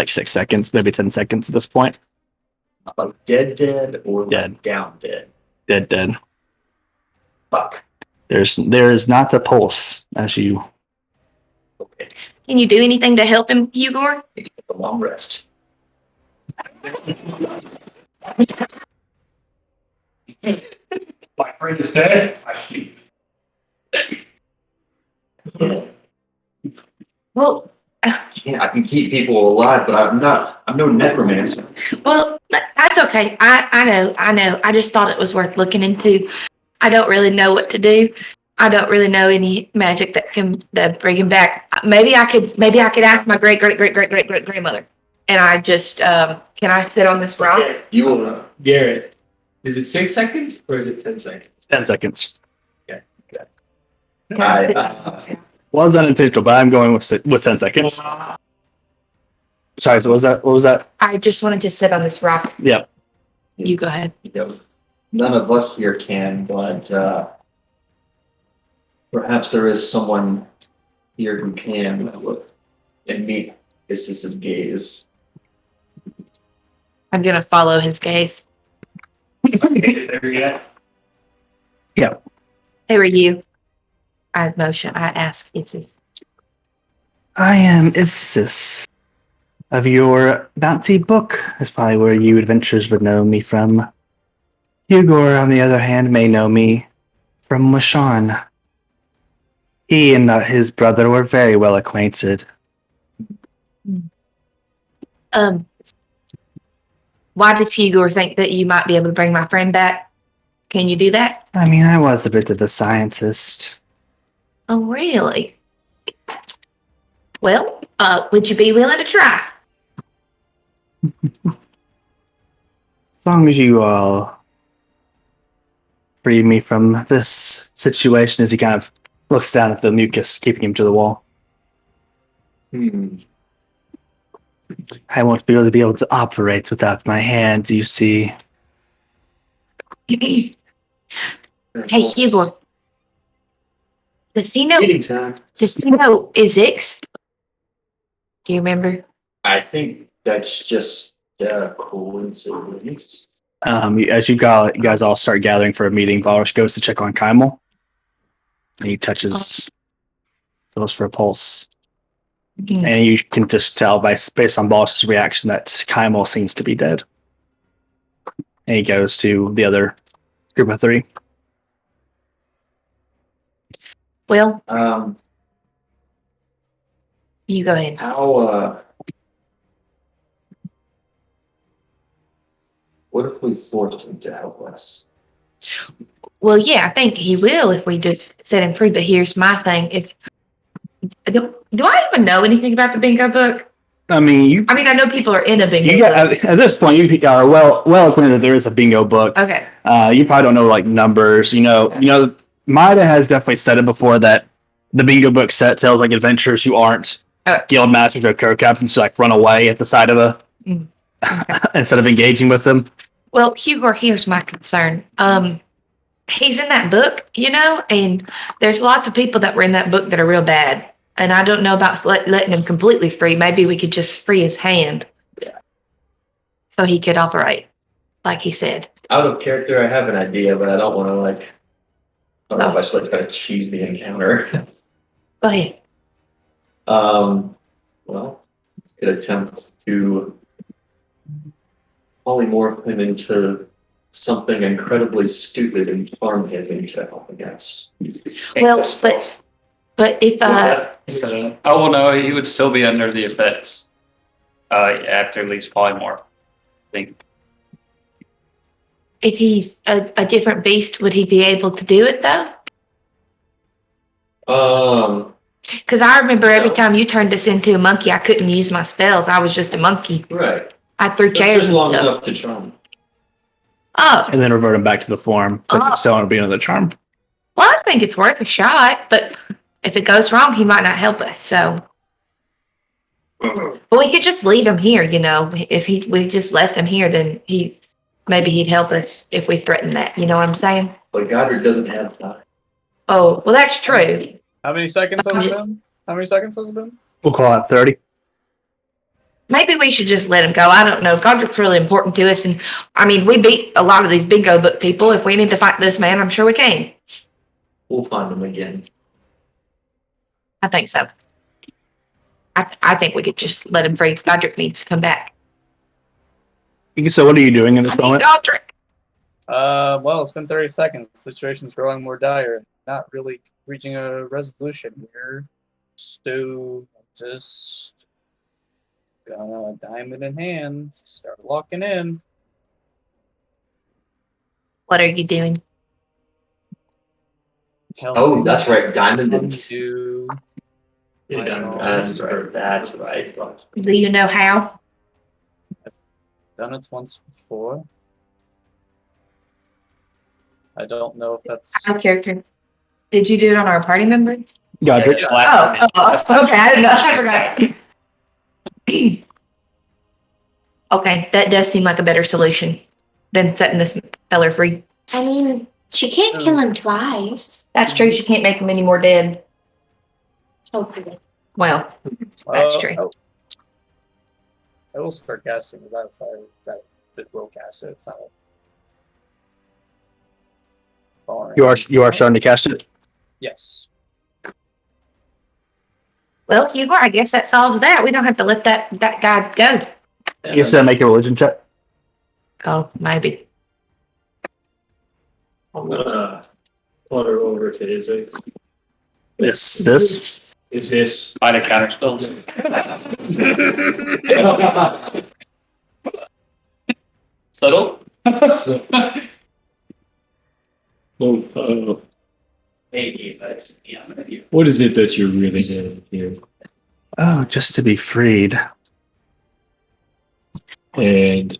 6 seconds, maybe 10 seconds at this point. Like dead, or Dead. Down dead. Dead. Fuck. There is not a pulse as you. Okay. Can you do anything to help him, Hugor? Need to take a long rest. My friend is dead. I sleep. Yeah. Well, Yeah, I can keep people alive, but I'm no necromancer. well, that's okay. I know. I just thought it was worth looking into. I don't really know what to do. I don't really know any magic that bring him back. Maybe I could ask my great grandmother. And I just can I sit on this rock? Okay, you will. Garrett, is it 6 seconds or is it 10 seconds? 10 seconds. Can I sit? Was unintentional, but I'm going with 10 seconds. Sorry, so what was that? I just wanted to sit on this rock. Yep. You go ahead. None of us here can, but perhaps there is someone here who can look and meet Isis's gaze. I'm gonna follow his gaze. There yet? Who are you? I ask Isis. I am Isis. Of your bounty book is probably where you adventurers would know me from. Hugor, on the other hand, may know me from Washan. He and his brother were very well acquainted. Why does Hugor think that you might be able to bring my friend back? Can you do that? I mean, I was a bit of a scientist. Oh, really? Well, would you be willing to try? As long as you all free me from this situation, as he kind of looks down at the mucus keeping him to the wall. I won't be able to operate without my hands, you see. Hey, Hugo. Does he know? Meeting time. Does he know Izix? Do you remember? I think that's just coincidence. As you guys all start gathering for a meeting, Valrish goes to check on Kymel. And he touches feels for a pulse. And you can just tell based on Boss's reaction that Kymel seems to be dead. And he goes to the other group of 3. Well, you go ahead. How what if we forced him to help us? Well, yeah, I think he will if we just set him free. But here's my thing: if do I even know anything about the bingo book? I mean, I know people are in a bingo you got, book. at this point, you are well acquainted that there is a bingo book. Okay. You probably don't know like numbers. Mitah has definitely said it before that the bingo book set tells like adventurers who aren't guild masters or co-captains to like run away at the side of a instead of engaging with them. Well, Hugo, here's my concern. He's in that book, and there's lots of people that were in that book that are real bad. And I don't know about letting him completely free. Maybe we could just free his hand. So he could operate, like he said. Out of character, I have an idea, but I don't want to I don't know if I should try to cheese the encounter. Go ahead. Well, could attempt to polymorph him into something incredibly stupid and farm him into help, I guess. Well, but if Oh well, no, he would still be under the effects. After at least polymorph. I think. if he's a different beast, would he be able to do it though? Because I remember every time you turned us into a monkey, I couldn't use my spells. I was just a monkey. Right. I threw chairs. Just long enough to charm. Oh. And then revert him back to the form. But still want to be another charm. Well, I think it's worth a shot, but if it goes wrong, he might not help us. So, but we could just leave him here. If we just left him here, then maybe he'd help us if we threaten that. You know what I'm saying? But Goddard doesn't have time. Oh, well, that's true. How many seconds has it been? How many seconds has it been? We'll call it 30. Maybe we should just let him go. I don't know. Godric's really important to us, and we beat a lot of these bingo book people. If we need to fight this man, I'm sure we can. We'll find him again. I think so. I think we could just let him free. Godric needs to come back. So what are you doing in this moment? Godric. Well, it's been 30 seconds. The situation's growing more dire. Not really reaching a resolution here. So just gonna diamond in hand, start locking in. What are you doing? Oh, that's right. Diamond in Into That's right. Do you know how? done it once before. I don't know if that's Our character. Did you do it on our party member? Godric. Okay. I didn't know. I forgot. Okay, that does seem like a better solution than setting this feller free. I mean, she can't kill him twice. That's true. She can't make him any more dead. Hopefully. Well, that's true. I will start casting without fire. That will cast it. It's not. You are starting to cast it. Yes. Well, Hugo, I guess that solves that. We don't have to let that guy go. You said make a religion check. Oh, maybe. Water over to Izzy. This. Is this? Might have counter spells. Subtle. Maybe, but yeah, maybe. What is it that you're really doing here? Oh, just to be freed. And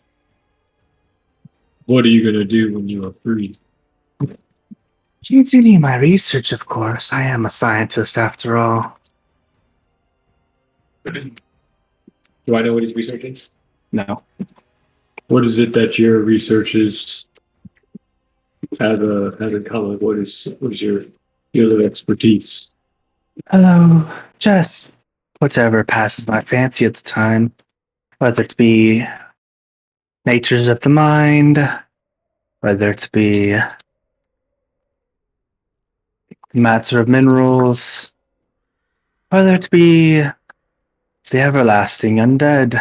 what are you gonna do when you are free? Continue my research, of course. I am a scientist after all. Do I know what he's researching? No. What is it that your researches have in common? What is your other expertise? Hello. Just whatever passes my fancy at the time. Whether it be natures of the mind, whether it be matter of minerals, whether it be the everlasting undead.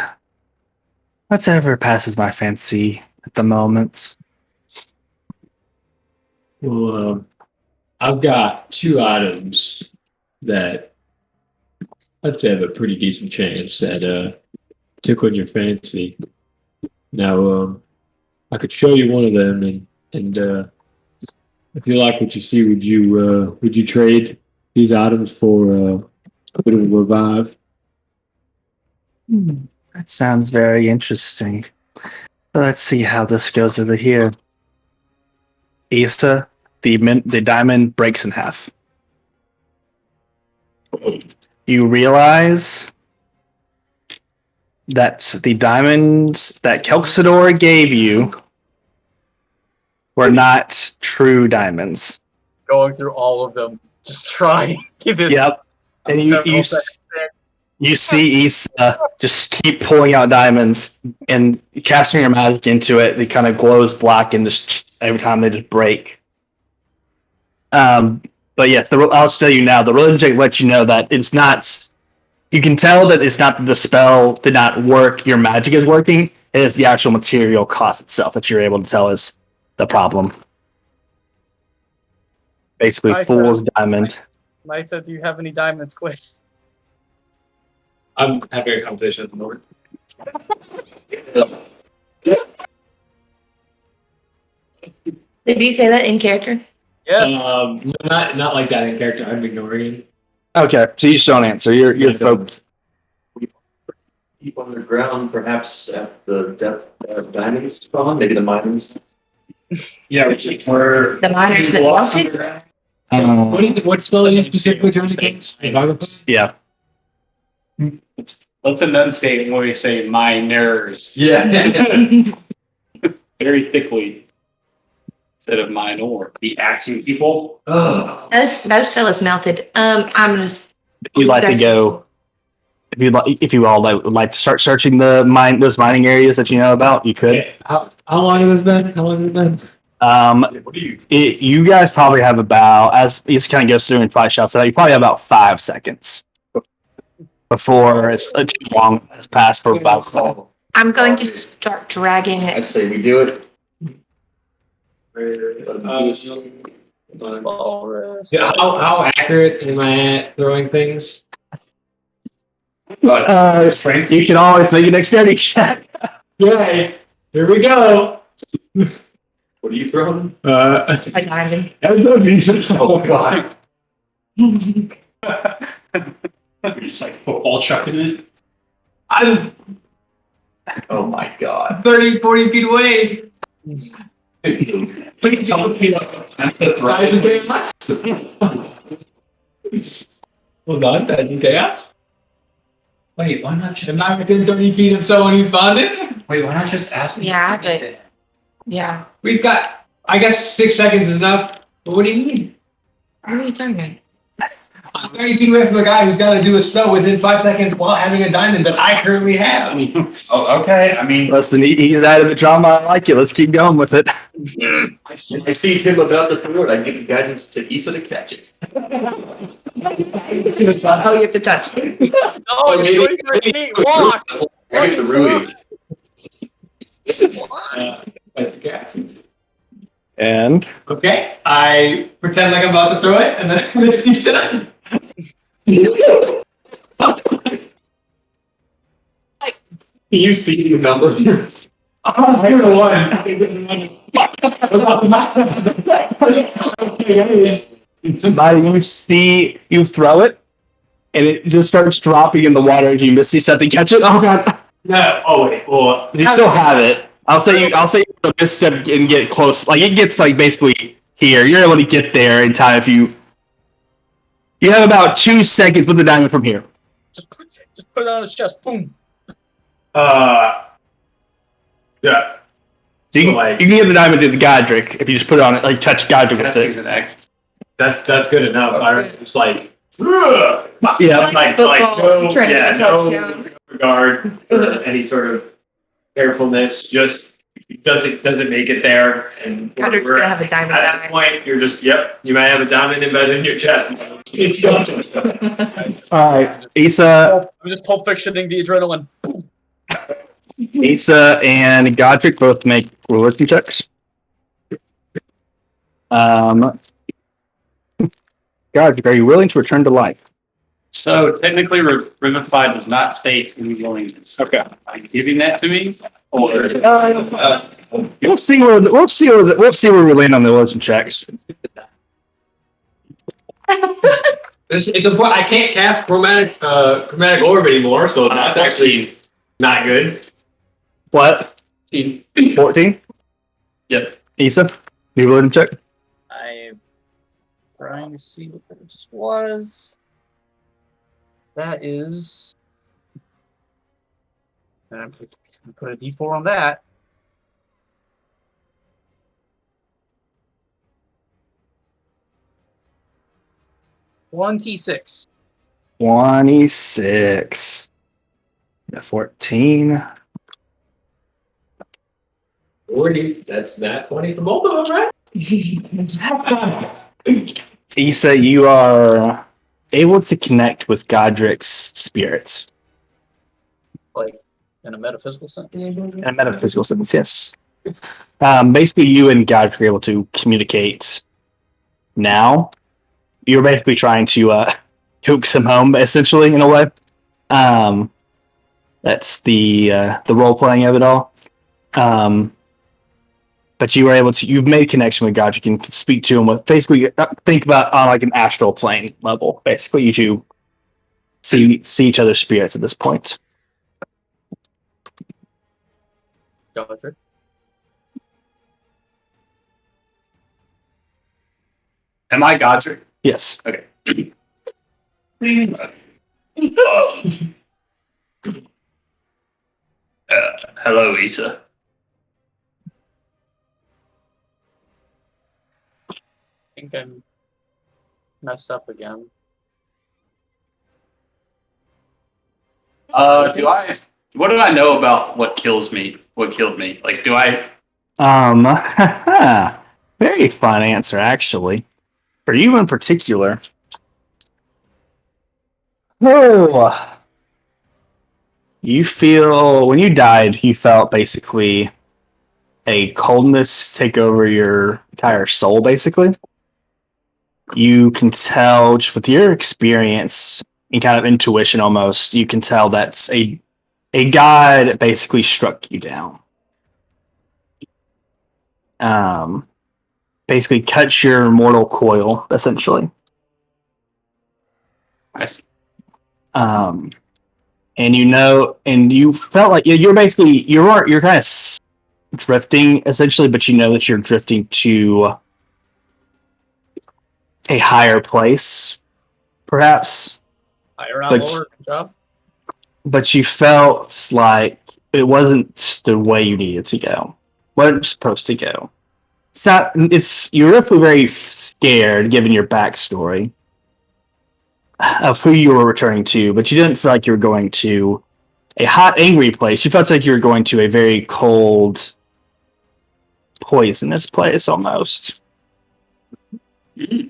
Whatever passes my fancy at the moment. Well, I've got 2 items that I'd say have a pretty decent chance at tickling your fancy. Now, I could show you one of them, and if you like what you see, would you trade these items for a bit of a revive? That sounds very interesting. Let's see how this goes over here. Issa, the diamond breaks in half. You realize that the diamonds that Kelxador gave you were not true diamonds. Going through all of them, just trying. Give this. Yep. And you see Issa just keep pulling out diamonds and casting your magic into it. It kind of glows black and just every time they just break. But yes, I'll tell you now. The religion check lets you know that it's not. You can tell that it's not that the spell did not work. Your magic is working. It is the actual material cost itself that you're able to tell is the problem. Basically, fool's diamond. Mitah, do you have any diamonds? Quick. I'm having a competition at the moment. Did you say that in character? Yes. Not like that in character. I'm ignoring it. Okay, so you just don't answer. You're focused. Keep underground, perhaps at the depth of diamond spawn, maybe the miners. Yeah, we're The miners that lost it? What spell are you specifically trying to get? Yeah. Let's enunciate when we say miners Yeah. very thickly instead of minor. The axing people. Those fellas melted. I'm gonna. If you'd like to go, if you all would like to start searching those mining areas that you know about, you could. Okay. How long has it been? What do you? You guys probably have about, as this kind of goes through and probably shouts it out, you probably have about 5 seconds before it's too long has passed for about 4. I'm going to start dragging I it. say we do it. Walrus. Yeah, how accurate am I at throwing things? Strength. You can always make a dexterity check. Yay! Here we go. What are you throwing? A diamond. Oh god. You're just like football chucking it. I'm Oh my god. 30, 40 feet away. Please don't be Hold on, that's okay. Wait, why not just? Am I within 30 feet of someone who's bonded? Wait, why not just ask me? Yeah, but yeah. We've got, I guess 6 seconds is enough. But what do you mean? What are you talking about? I'm 30 feet away from a guy who's got to do a spell within 5 seconds while having a diamond that I currently have. Oh, okay. I mean, Listen, he's out of the drama. I like it. Let's keep going with it. I see him about to throw it. I give the guidance to Issa to catch it. Oh, you have to touch it. No, you're doing for a neat walk. I get the Rui. And Okay, I pretend like I'm about to throw it, and then it's decent. You see the number. I hear you throw it, and it just starts dropping in the water as you miss something. Catch it. Oh god. No. Oh wait. Well, You still have it. I'll say you misstep and get close. Like it gets like basically here. You're able to get there in time if you have about 2 seconds with the diamond from here. Just put it on his chest. Boom. Yeah. You can, So, like- you can give the diamond to the Godric if you just put it on it, like touch Godric with it. That's good enough. I just like Yeah. like Football, no trying to yeah get a no touchdown. regard or any sort of carefulness. Just doesn't make it there, and Godric's we're gonna have a diamond at eye. the point you're just you might have a diamond embedded in your chest. It's done. All right, Issa, I'm just pulp fictioning the adrenaline. Issa, and Godric both make wisdom checks. Godric, are you willing to return to life? So technically, Revivify does not state any willingness. Okay. Are you giving that to me, or We'll see where we land on the wisdom checks. It's important. I can't cast chromatic orb anymore, so that's actually not good. What? 14? Yep. Issa, you willing to check? I'm trying to see what this was. That is. And I'm gonna put a D4 on that. One T6. 26. 14. 40. That's not 20 for both of them, right? Issa, you are able to connect with Godric's spirits. Like in a metaphysical sense. In a metaphysical sense, yes. Basically, you and Godric are able to communicate now. You're basically trying to coax him home, essentially, in a way. That's the role playing of it all. But you were able to. You've made connection with Godric and can speak to him with basically think about on like an astral plane level. Basically, you two see each other's spirits at this point. Godric. am I Godric? Yes. Okay. Hello, Issa. I think I'm messed up again. What do I know about what kills me? What killed me? Like, do I? Very fun answer, actually. For you in particular. Oh. You feel, when you died, you felt basically a coldness take over your entire soul, basically. You can tell, just with your experience and kind of intuition almost, you can tell that's a god basically struck you down. Basically cuts your mortal coil, essentially. I see. And you felt like you're basically you're kind of drifting essentially, but you know that you're drifting to a higher place, perhaps. Higher out, But- lower, good job. But you felt like it wasn't the way you needed to go. Wasn't supposed to go. It's not. You're definitely very scared, given your backstory of who you were returning to, but you didn't feel like you were going to a hot, angry place. You felt like you were going to a very cold, poisonous place almost. Okay.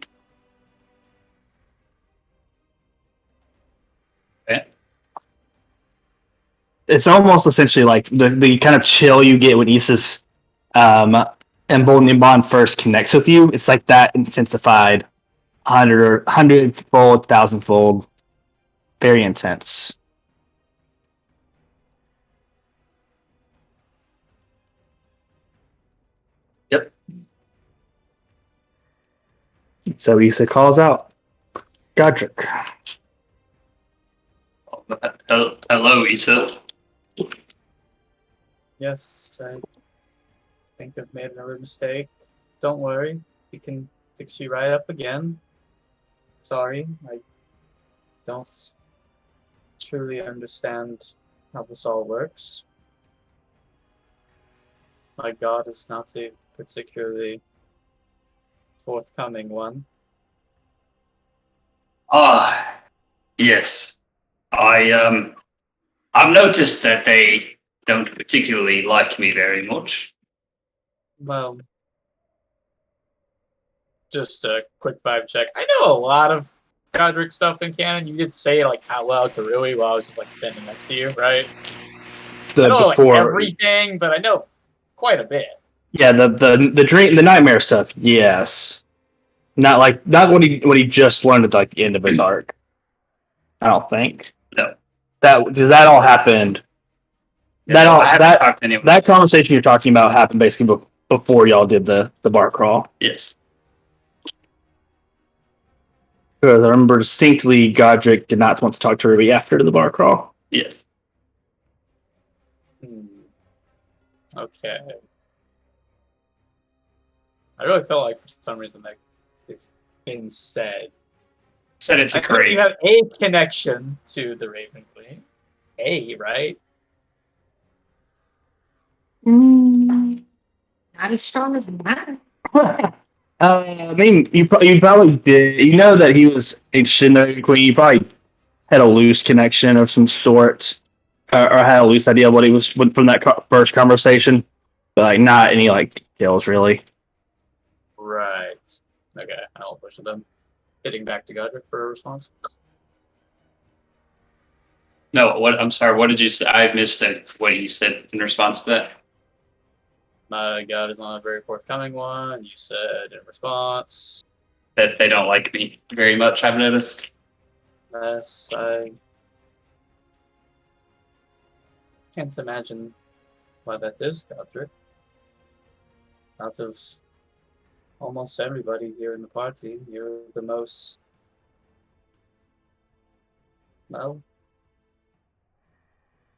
It's almost essentially like the kind of chill you get when Issa's emboldening bond first connects with you. It's like that intensified 100-fold, 1,000-fold. Very intense. Yep. So Issa calls out, Godric. Hello, Issa. Yes, I think I've made another mistake. Don't worry, we can fix you right up again. Sorry, I don't truly understand how this all works. My god is not a particularly forthcoming one. Ah, yes. I've noticed that they don't particularly like me very much. Well, just a quick vibe check. I know a lot of Godric stuff in canon. You did say like out loud to Rui while I was just like standing next to you, right? I don't know like, everything, but I know quite a bit. Yeah, the dream, the nightmare stuff. Yes, not what he just learned at like the end of his arc. I don't think. No. That all happened. Anyone. That conversation you're talking about happened basically before y'all did the bar crawl. Yes. Because I remember distinctly Godric did not want to talk to Ruby after the bar crawl. Yes. Okay. I really felt like for some reason that it's been said. Said it to I know Craig. you have a connection to the Raven Queen. Right? Not as strong as that. I mean, you probably did. You know that he was interested in the Queen. You probably had a loose connection of some sort, or had a loose idea of what he was from that first conversation, but like not any like details really. Right. Okay, I'll push them. Getting back to Godric for a response. No, what? I'm sorry. What did you say? I missed it. What you said in response to that? My god is not a very forthcoming one. You said in response. That they don't like me very much. I've noticed. Yes, I can't imagine why that is, Godric. Out of almost everybody here in the party, you're the most, well,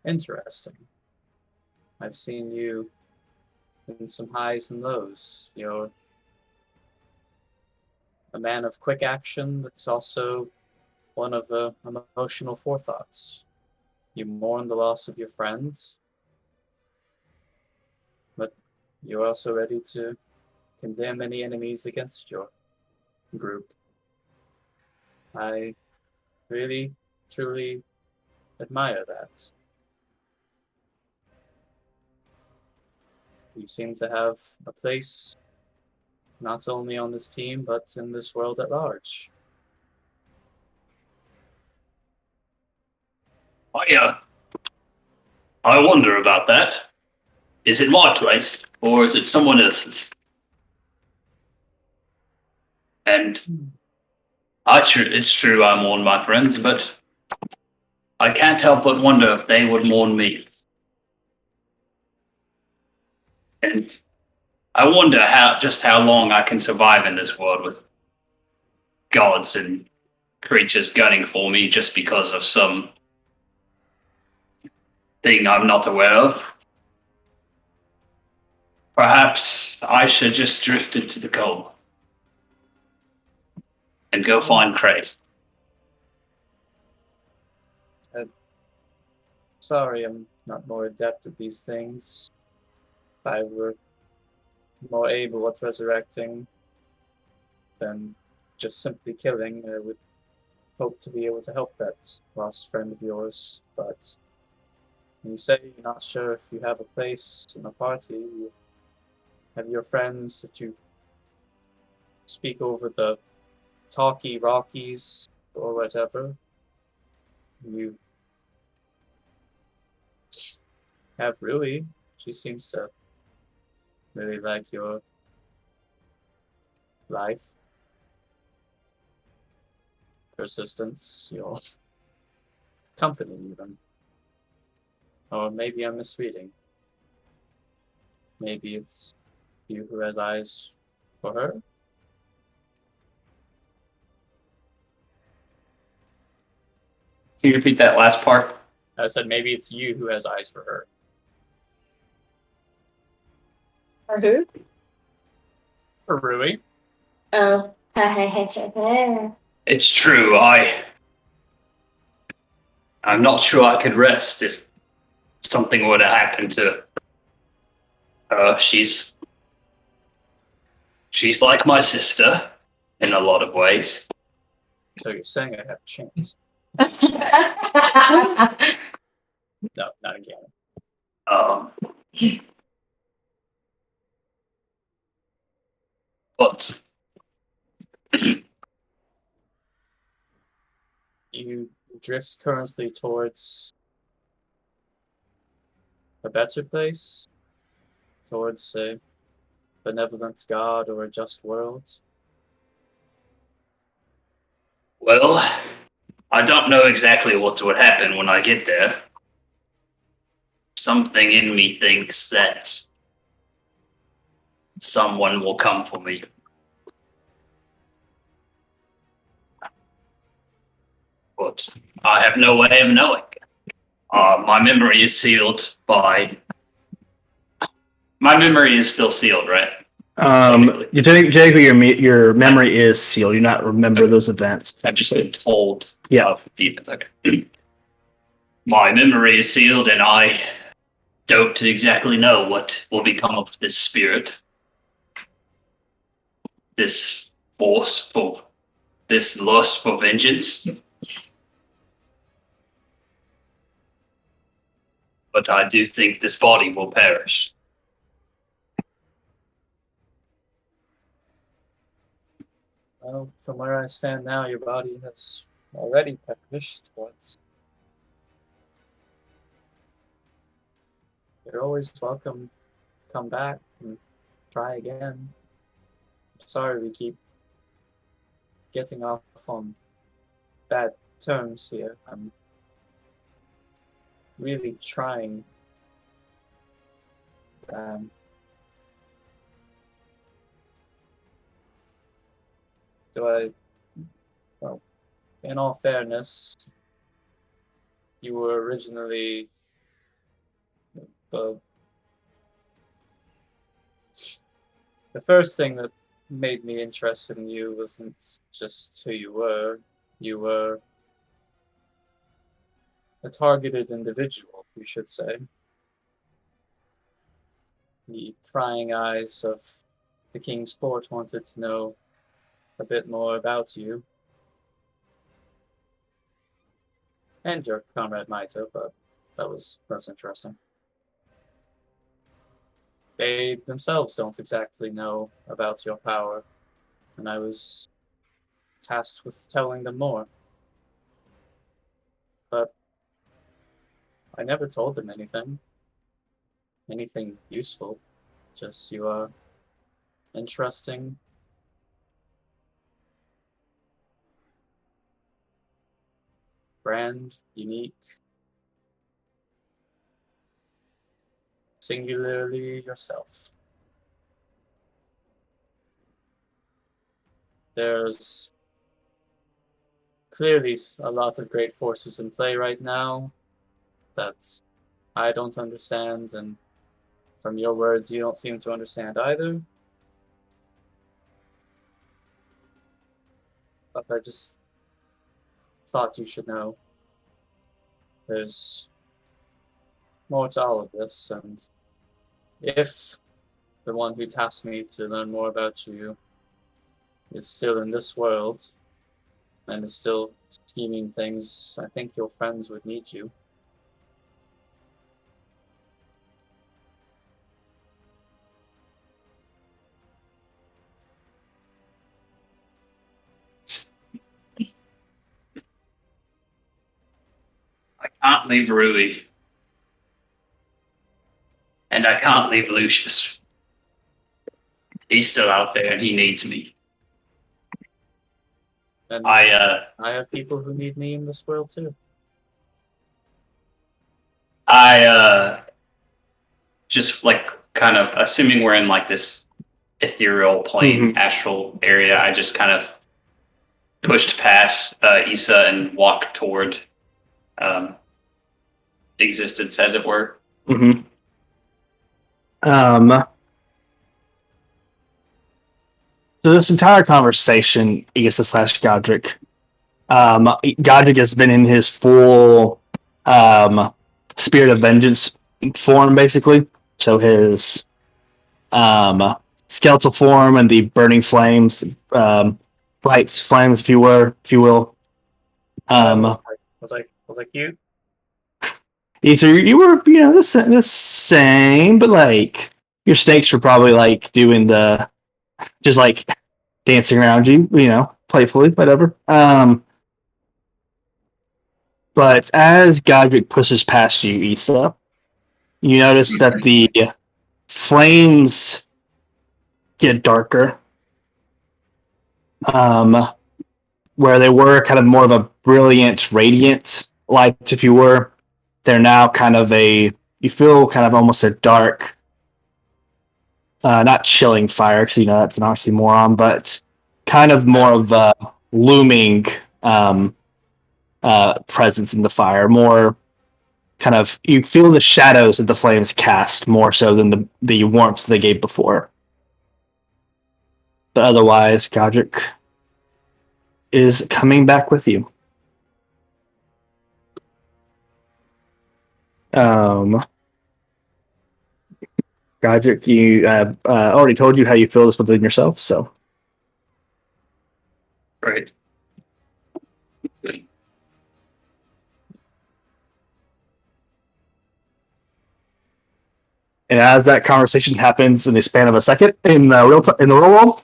interesting. I've seen you in some highs and lows. You're a man of quick action, but also one of emotional forethoughts. You mourn the loss of your friends, but you're also ready to condemn any enemies against your group. I really, truly admire that. You seem to have a place not only on this team, but in this world at large. I wonder about that. Is it my place or is it someone else's? And it's true I mourn my friends, but I can't help but wonder if they would mourn me. And I wonder how long I can survive in this world with gods and creatures gunning for me just because of some thing I'm not aware of. Perhaps I should just drift into the cold and go find Craig. Sorry, I'm not more adept at these things. If I were more able at resurrecting than just simply killing, I would hope to be able to help that lost friend of yours. But when you say you're not sure if you have a place in the party, you have your friends that you speak over the talkie-rockies or whatever. You have Rui. She seems to really like your life, persistence, your company even. Or maybe I'm misreading. Maybe it's you who has eyes for her? Can you repeat that last part? I said maybe it's you who has eyes for her. For who? For Rui. Oh. It's true. I'm not sure I could rest if something were to happen to her, she's like my sister in a lot of ways. So you're saying I have a chance? No, not again. But You drift currently towards a better place, towards a benevolent God or a just world. well, I don't know exactly what would happen when I get there. Something in me thinks that someone will come for me. But I have no way of knowing. My memory is sealed by. My memory is still sealed, right? You technically your memory is sealed. You not remember those events. I've just been told Yeah. of demons. Okay. My memory is sealed, and I don't exactly know what will become of this spirit, this force for, this lust for vengeance. But I do think this body will perish. Well, from where I stand now, your body has already perished, but you're always welcome. Come back and try again. I'm sorry we keep getting off on bad terms here. I'm really trying. Well, in all fairness, you were originally the first thing that made me interested in you wasn't just who you were. You were a targeted individual, we should say. The prying eyes of the King's Court wanted to know a bit more about you. And your comrade Mitah, but that was less interesting. They themselves don't exactly know about your power, and I was tasked with telling them more. But I never told them anything useful. Just you are interesting, brand, unique, singularly yourself. There's clearly a lot of great forces in play right now that I don't understand, and from your words, you don't seem to understand either. But I just thought you should know. There's more to all of this, and if the one who tasked me to learn more about you is still in this world and is still scheming things, I think your friends would need you. I can't leave Rui. And I can't leave Lucius. He's still out there and he needs me. And I have people who need me in this world too. Just like kind of assuming we're in like this ethereal plane, astral area, I just kind of pushed past Issa and walked toward existence, as it were. Mm-hmm. So this entire conversation, Issa / Godric, Godric has been in his full spirit of vengeance form, basically. So his skeletal form and the burning flames, lights, flames, if you will. Was I cute? So you were, the same, but like your snakes were probably like doing the, just like dancing around you, playfully, whatever. But as Godric pushes past you, Issa, you notice that the flames get darker. Where they were kind of more of a brilliant, radiant light, if you were, they're now kind of you feel kind of almost a dark, not chilling fire, because that's an oxymoron, but kind of more of a looming presence in the fire. More kind of, you feel the shadows that the flames cast more so than the warmth they gave before. But otherwise, Godric is coming back with you. Godric, you already told you how you feel this within yourself, so. Right. And as that conversation happens in the span of a second in the real world,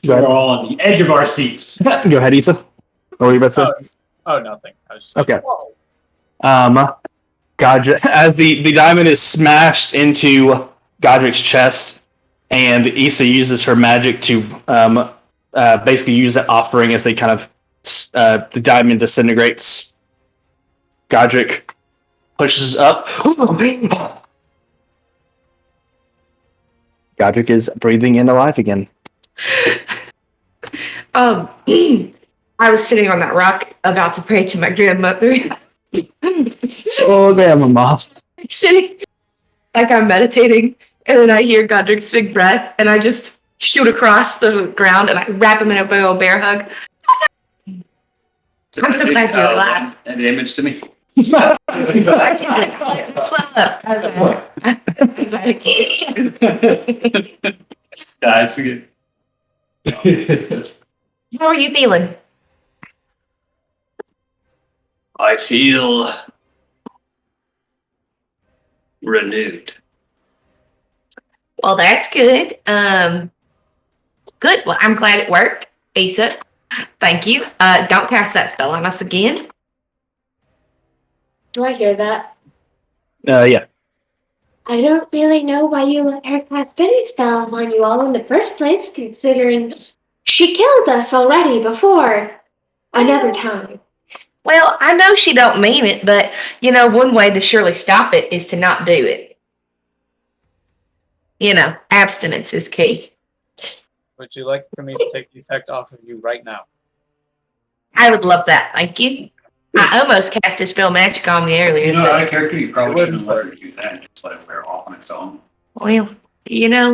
We're all on the edge of our seats. go ahead, Issa. What were you about to say? Oh, nothing. I was just Okay. Whoa. Godric, as the diamond is smashed into Godric's chest, and Issa uses her magic to basically use that offering as they kind of the diamond disintegrates. Godric pushes up. Godric is breathing in alive again. I was sitting on that rock about to pray to my grandmother. Oh, grandmama. Sitting like I'm meditating, and then I hear Godric's big breath, and I just shoot across the ground and I wrap him in a big old bear hug. I'm so glad you're alive. An image to me. Slow up. I was like, That's good. how are you feeling? I feel renewed. Well, that's good. Good. Well, I'm glad it worked, Issa. Thank you. Don't cast that spell on us again. Do I hear that? Yeah. I don't really know why you let her cast any spells on you all in the first place, considering she killed us already before. Another time. Well, I know she don't mean it, but one way to surely stop it is to not do it. Abstinence is key. Would you like for me to take the effect off of you right now? I would love that. Thank you. I almost cast a spell magic on me earlier. Out of character, you probably shouldn't let her do that. Just let it wear off on its own. Well,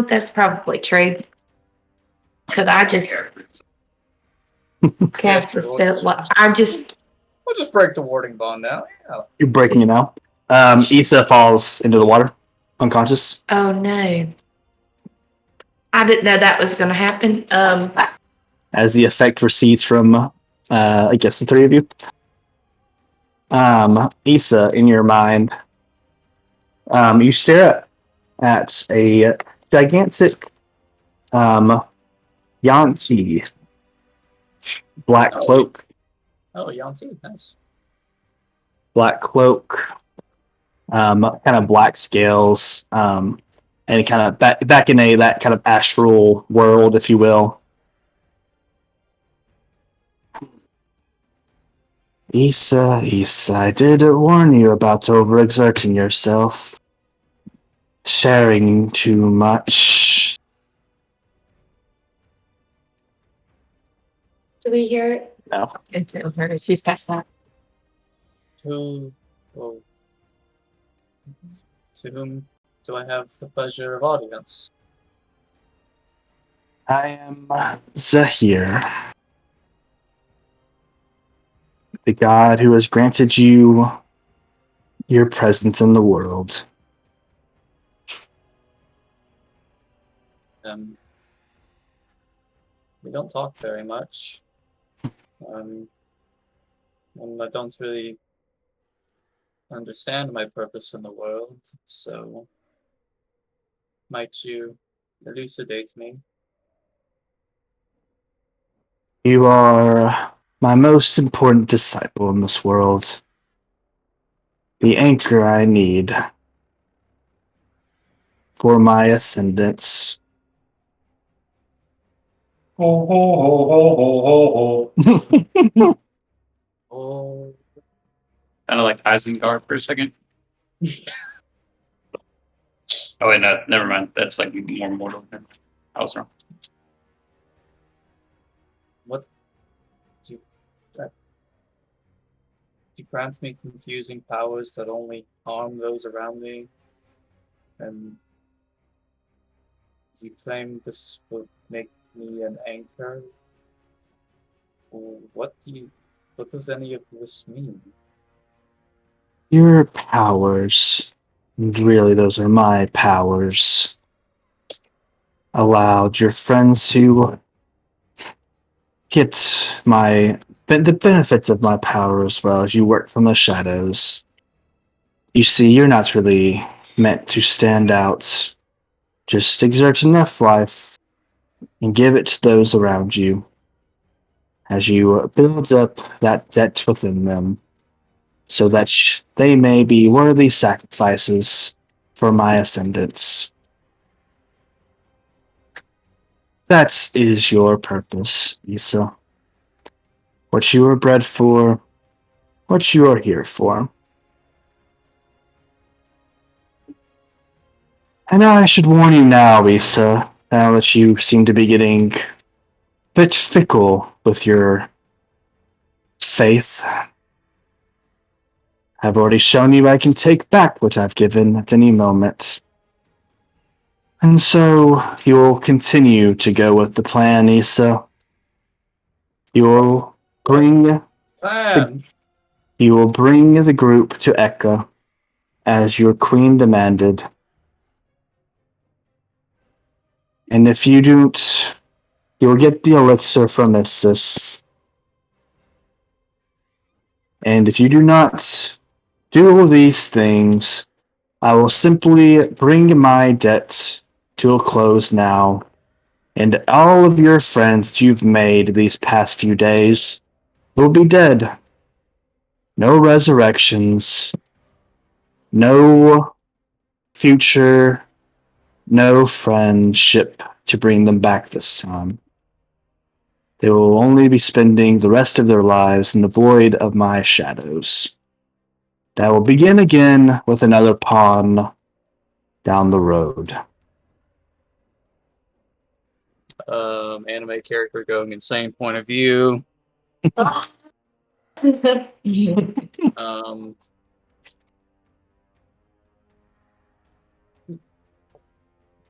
that's probably true. Because I just cast a spell. Well, We'll just break the warding bond now. Yeah. You're breaking it now. Issa falls into the water, unconscious. Oh no. I didn't know that was going to happen. As the effect recedes from, I guess, the three of you. Issa, in your mind, you stare at a gigantic Yanti black cloak. Oh, Yanti, nice. Black cloak, kind of black scales, and kind of back in that kind of astral world, if you will. Issa, I did warn you about overexerting yourself. Sharing too much. Do we hear it? No. She's past that. To whom do I have the pleasure of audience? I am Zahir, the god who has granted you your presence in the world. We don't talk very much. And I don't really understand my purpose in the world, so might you elucidate me? You are my most important disciple in this world. The anchor I need for my ascendance. Ho ho ho ho ho ho ho. Oh, Kind of like Isengard for a second. Oh wait, no, never mind. That's like more mortal. I was wrong. what do that do you grant me confusing powers that only harm those around me? And do you claim this would make me an anchor? Or what does any of this mean? Your powers, and really those are my powers, allowed your friends to get the benefits of my power as well as you work from the shadows. You see, you're not really meant to stand out. Just exert enough life and give it to those around you as you build up that debt within them so that they may be worthy sacrifices for my ascendance. That is your purpose, Issa. What you were bred for, what you are here for. And I should warn you now, Issa, now that you seem to be getting a bit fickle with your faith. I've already shown you I can take back what I've given at any moment. And so you will continue to go with the plan, Issa. You will bring Plan! the group to Eka as your queen demanded. And if you don't, you'll get the elixir from Isis. And if you do not do these things, I will simply bring my debt to a close now. And all of your friends that you've made these past few days will be dead. No resurrections, no future, no friendship to bring them back this time. They will only be spending the rest of their lives in the void of my shadows. That will begin again with another pawn down the road. Anime character going insane point of view. Um,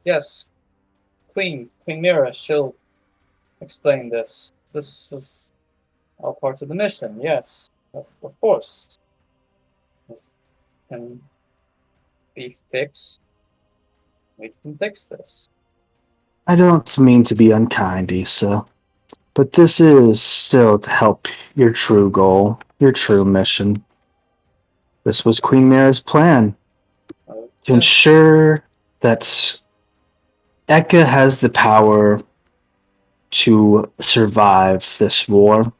yes, Queen Mira, she'll explain this. This was all parts of the mission, yes, of course. This can be fixed. We can fix this. I don't mean to be unkind, Issa, but this is still to help your true goal, your true mission. This was Queen Mira's plan, to ensure that Eka has the power to survive this war,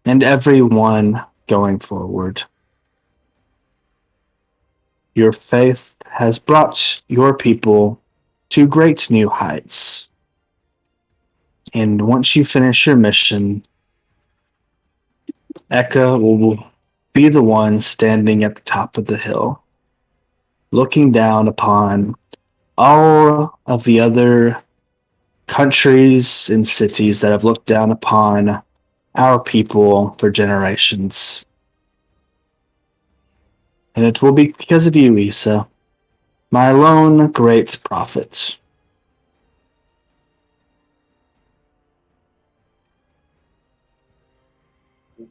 and everyone going forward. Your faith has brought your people to great new heights. And once you finish your mission, Eka will be the one standing at the top of the hill, looking down upon all of the other countries and cities that have looked down upon our people for generations. And it will be because of you, Issa, my lone great prophet.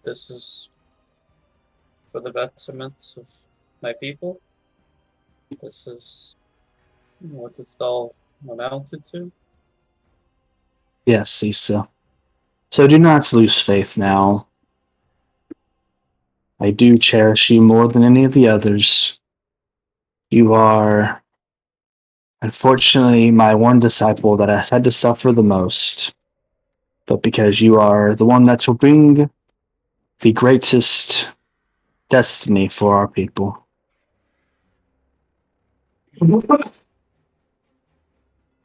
This is for the betterment of my people? This is what it's all amounted to? Yes, Issa. So do not lose faith now. I do cherish you more than any of the others. You are, unfortunately, my one disciple that has had to suffer the most. But because you are the one that will bring the greatest destiny for our people.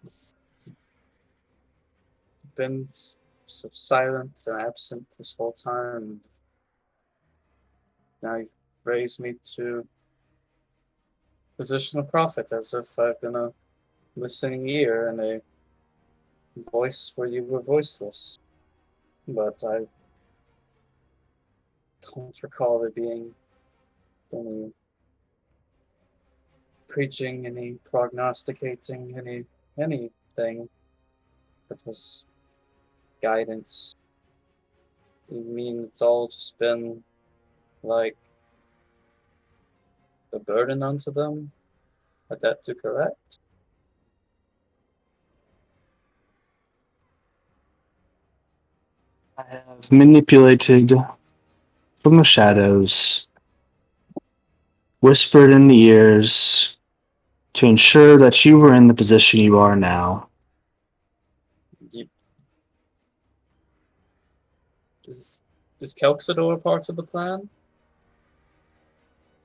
It's been so silent and absent this whole time. And now you've raised me to position of prophet, as if I've been a listening ear and a voice where you were voiceless. But I don't recall there being any preaching, any prognosticating, anything that was guidance. Do you mean it's all just been like a burden unto them? A debt to collect? I have manipulated from the shadows, whispered in the ears to ensure that you were in the position you are now. Do is Kelxador part of the plan?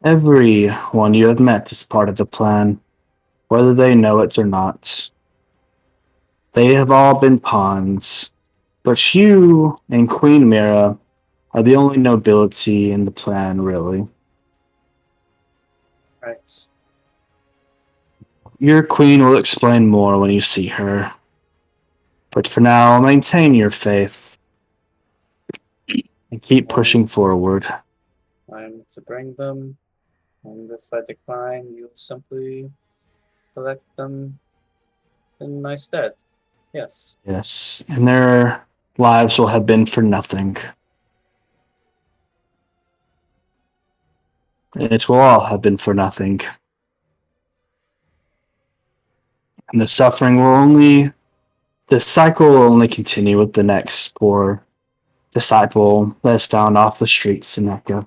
Everyone you have met is part of the plan, whether they know it or not. They have all been pawns, but you and Queen Mira are the only nobility in the plan, really. Right. Your queen will explain more when you see her. But for now, maintain your faith and keep pushing forward. I'm to bring them, and if I decline, you'll simply collect them in my stead. Yes. Yes, and their lives will have been for nothing. It will all have been for nothing. And the suffering will only, the cycle will only continue with the next poor disciple that's found off the streets in Mecca.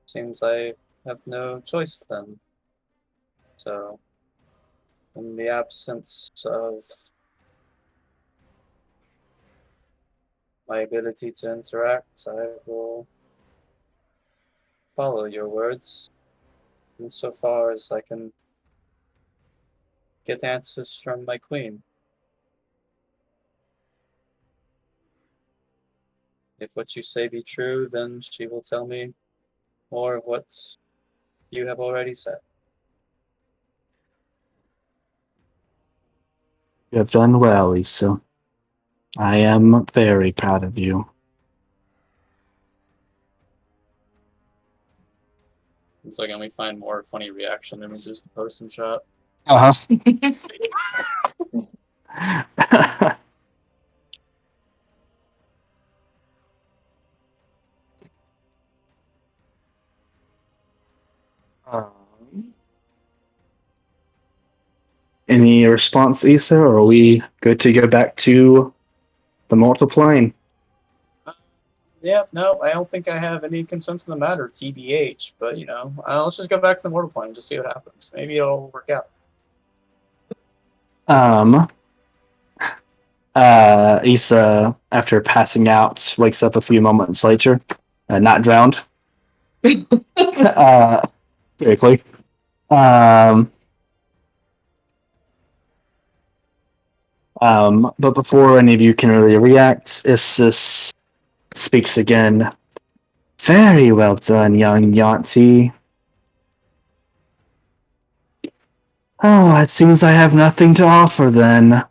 Seems I have no choice then. So, in the absence of my ability to interact, I will follow your words insofar as I can get answers from my queen. If what you say be true, then she will tell me more of what you have already said. You have done well, Lisa. I am very proud of you. It's like, and we find more funny reaction images to post and shot. Uh-huh. Any response, Issa, or are we good to go back to the multiplying? Yeah, no, I don't think I have any concerns in the matter, TBH. But let's just go back to the mortal plane and just see what happens. Maybe it'll work out. Issa, after passing out, wakes up a few moments later, not drowned. Very quick. But before any of you can really react, Isis speaks again. Very well done, young Yanti. Oh, it seems I have nothing to offer then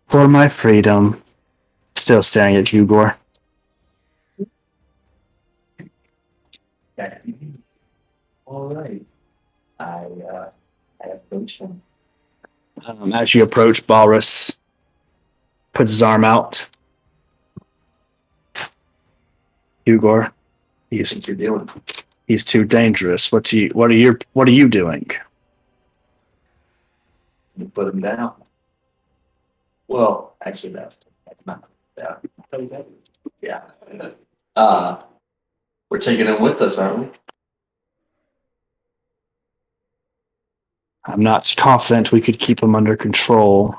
for my freedom. Still staring at Jugor. All right. I approach him. As you approach, Balrus puts his arm out. Hugor, He's think you're doing? he's too dangerous. What are you doing? You put him down. Well, actually, that's not. Yeah. Yeah. We're taking him with us, aren't we? I'm not confident we could keep him under control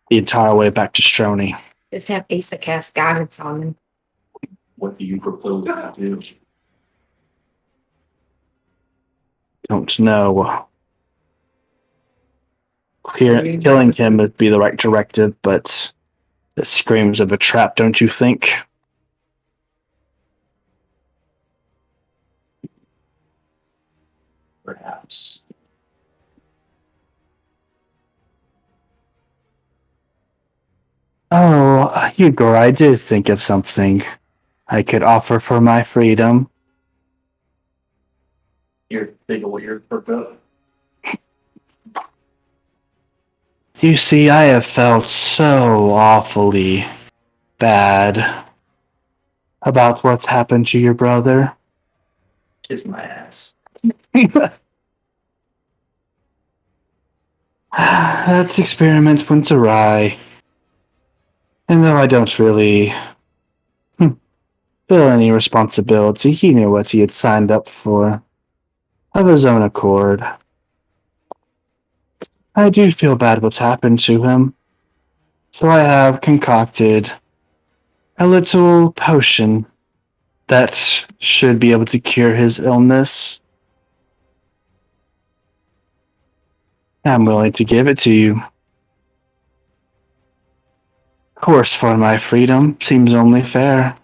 the entire way back to Stroney. Just have Asa cast guidance on him. What do you propose to do? Don't know. Killing him would be the right directive, but it screams of a trap, don't you think? Perhaps. Oh, Hugo, I did think of something I could offer for my freedom. You're thinking what you're proposing. You see, I have felt so awfully bad about what's happened to your brother. Kiss my ass. That experiment went awry. And though I don't really feel any responsibility, he knew what he had signed up for of his own accord. I do feel bad what's happened to him, so I have concocted a little potion that should be able to cure his illness. I'm willing to give it to you. Of course, for my freedom, seems only fair.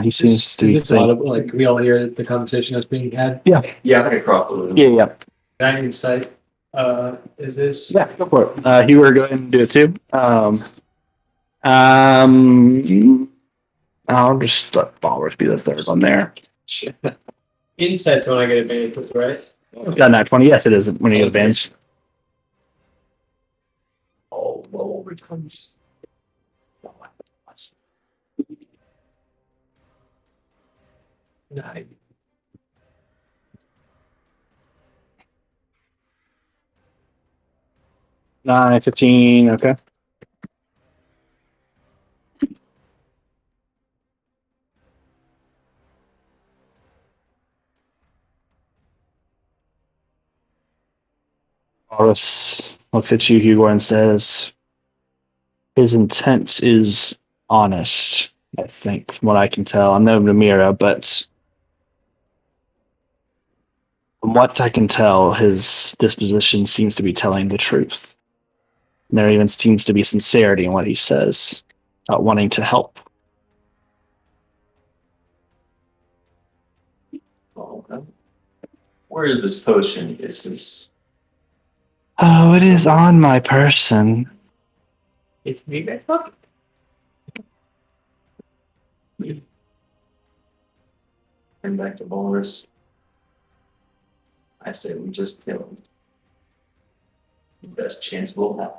He seems to be Is this audible? Like, can we all hear the conversation that's being had? Yeah, I think across the room. Yeah. Can I insight? Is this? Yeah, go for it. You were going to do it too. I'll just let followers be the third one there. Insight's when I get advantage, right? Got that 20. Yes, it is when you get advantage. Oh, well, becomes. 9. Nine, 15. Okay. Horus looks at you, Hugo, and says, his intent is honest, I think, from what I can tell. I'm no Namira, but from what I can tell, his disposition seems to be telling the truth. And there even seems to be sincerity in what he says about wanting to help. Oh, okay. Where is this potion? Is this? Oh, it is on my person. It's me, that fuck. Turn back to Boris. I say we just kill him. The best chance we'll have.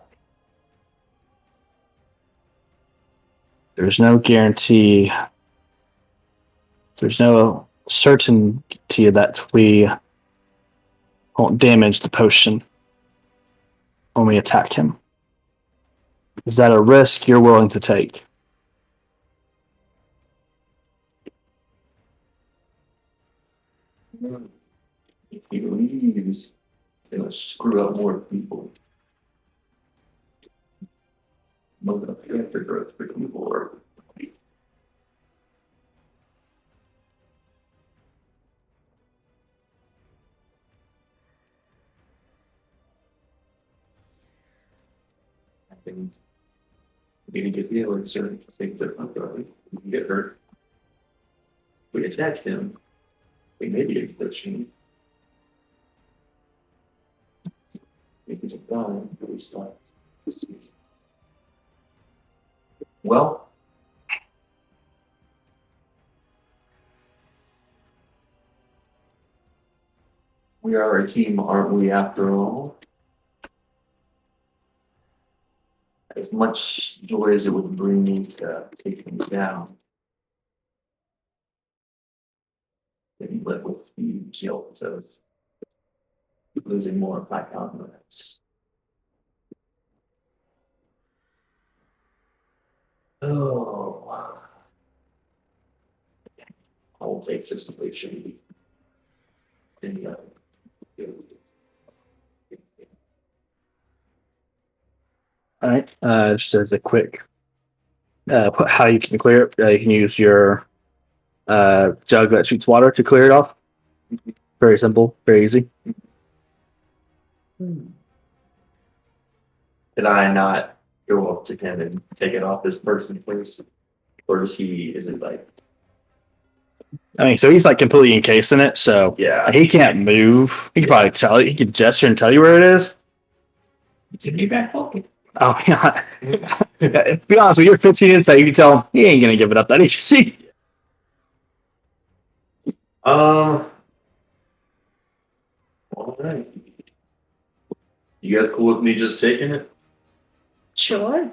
There's no guarantee. There's no certainty that we won't damage the potion when we attack him. Is that a risk you're willing to take? If he leaves, they'll screw up more people. Look up character growth for people or I think we need to get the alert certain things that we can get hurt. If we attack him, we may be glitching. If he's gone, we stop. Well, We are a team, aren't we, after all? As much joy as it would bring me to take things down. Maybe live with the guilt of losing more of my confidence. Oh. I will take this situation. All right. Just as a quick, how you can clear it. You can use your jug that shoots water to clear it off. Very simple, very easy. Did I not go up to him and take it off his person, please? Or is it like, I mean, so he's like completely encased in it, so yeah, he can't move. He can probably tell you. He can gesture and tell you where it is. It's in your back pocket. Oh, yeah. To be honest, with you, you're 15 inside. You can tell him he ain't gonna give it up that easy. all right. You guys cool with me just taking it? Sure.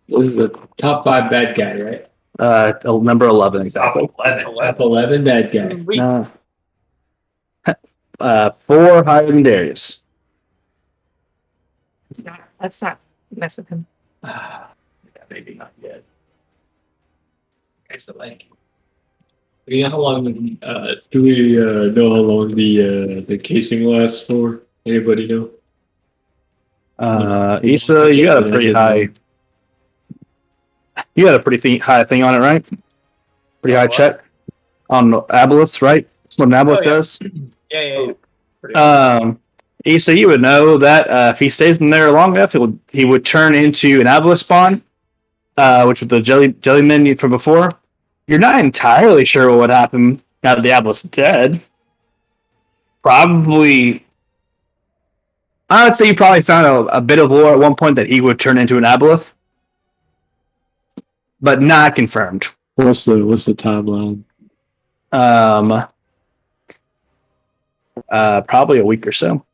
This is the top 5 bad guy, right? Number 11 exactly. Top 11. Top 11 bad guy. No. 4 higher than Darius. Let's not mess with him. Yeah, maybe not yet. Guys, but like, you know how long? Do we know how long the casing lasts for? Anybody know? Issa, you got a pretty high. You got a pretty high thing on it, right? Pretty high What? check on Aboleth, right? That's what an Aboleth Oh, yeah. does. Yeah. Pretty much. Issa, you would know that if he stays in there long enough, he would turn into an Aboleth spawn, which was the jellyman from before. You're not entirely sure what would happen now that the Aboleth's dead. Probably, I would say you probably found a bit of lore at one point that he would turn into an Aboleth, but not confirmed. What's the timeline? Probably a week or so.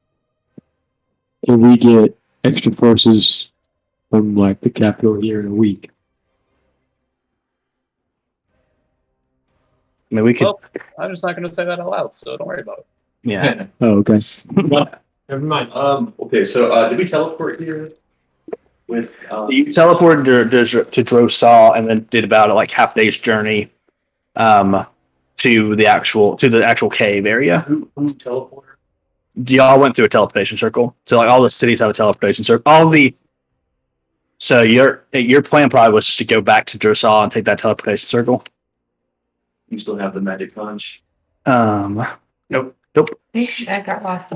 Can we get extra forces from like the capital here in a week? I mean, we could. Well, I'm just not going to say that out loud, so don't worry about it. Yeah. Oh, okay. Never mind. Okay, so did we teleport here? With You teleported to Drosal and then did about like half day's journey, to the actual cave area. who teleported? Y'all went through a teleportation circle. So like all the cities have a teleportation circle. So your plan probably was just to go back to Drosal and take that teleportation circle. You still have the magic punch. Nope. I got lost.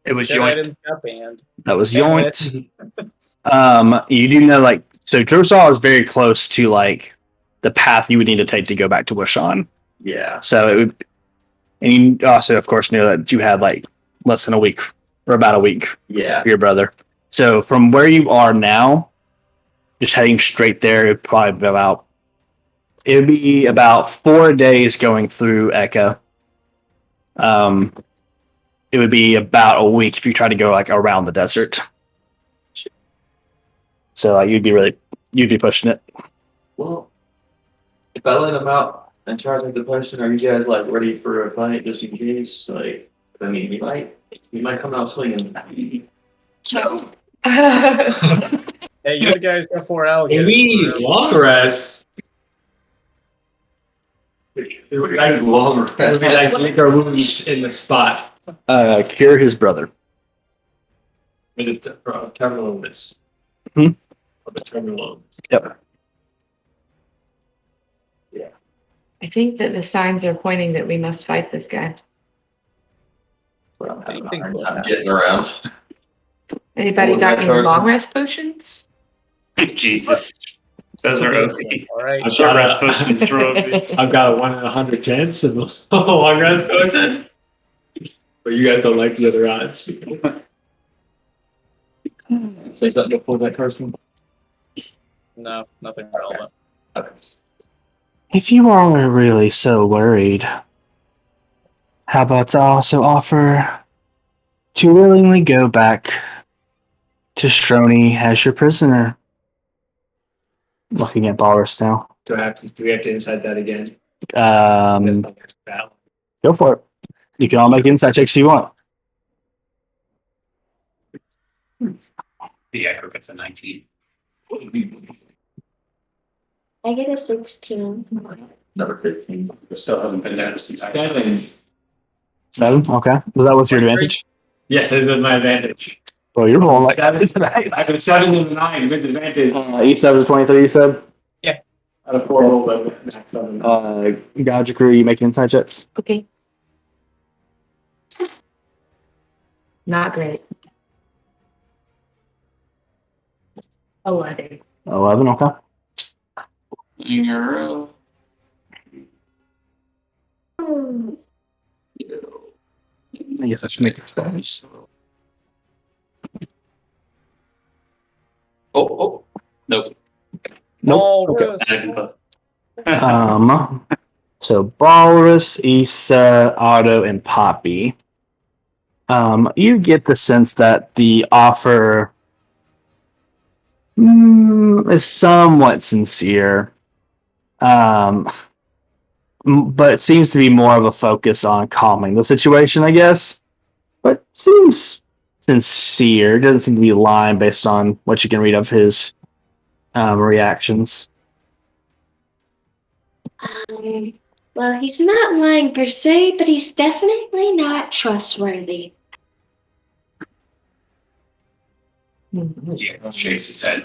It was Jedi joint. didn't got banned. That was Damn Yoint. You do know like so Drosal is very close to like the path you would need to take to go back to Wishan. Yeah. So it would, and you also, of course, knew that you had like less than a week or about a week Yeah. for your brother. So from where you are now, just heading straight there, it'd be about 4 days going through Eka. It would be about a week if you try to go like around the desert. So like, you'd be pushing it. Well, if I let him out and charge the question, are you guys like ready for a fight just in case? Like, I mean, he might come out swinging. So. Hey, you guys got 4 alligators. Maybe long rest. It would be like long rest. It would be like lick our wounds in the spot. Cure his brother. With the terminal illness. Hmm? Of the terminal illness. Yep. I think that the signs are pointing that we must fight this guy. But I'm having a Anything hard for time that. getting around. Anybody was got that, any Carson? long rest potions? Jesus. Those are OP. All right. I've Short got rest a- potions throw OP. I've got a 1 in 100 chance of a long rest potion. But you guys don't like the other odds. Say something before that, Carson. No, nothing relevant. If you are really so worried, How about to also offer to willingly go back to Stroni as your prisoner? Looking at Ballers now. Do we have to inside that again? Go for it. You can all make insight checks you want. The aggregate's a 19. I get a 16. Number 15. It still hasn't been there since I. 7? Okay. Was that what's your advantage? Yes, this is my advantage. Well, you're rolling like I got a 7 and a 9 with advantage. each 7 is 23, you said? Out of 4 rolls, I went max 7. Gouge crew, you make inside checks? Okay. Not great. 11. 11, okay. You're, I guess I should make it twice. oh, nope. Nope. Okay. Walrus. I didn't put- So Walrus, Issa, Otto, and Poppy. You get the sense that the offer is somewhat sincere. But it seems to be more of a focus on calming the situation, I guess. But seems sincere. Doesn't seem to be lying based on what you can read of his reactions. Well, he's not lying per se, but he's definitely not trustworthy. Yeah, shakes its head.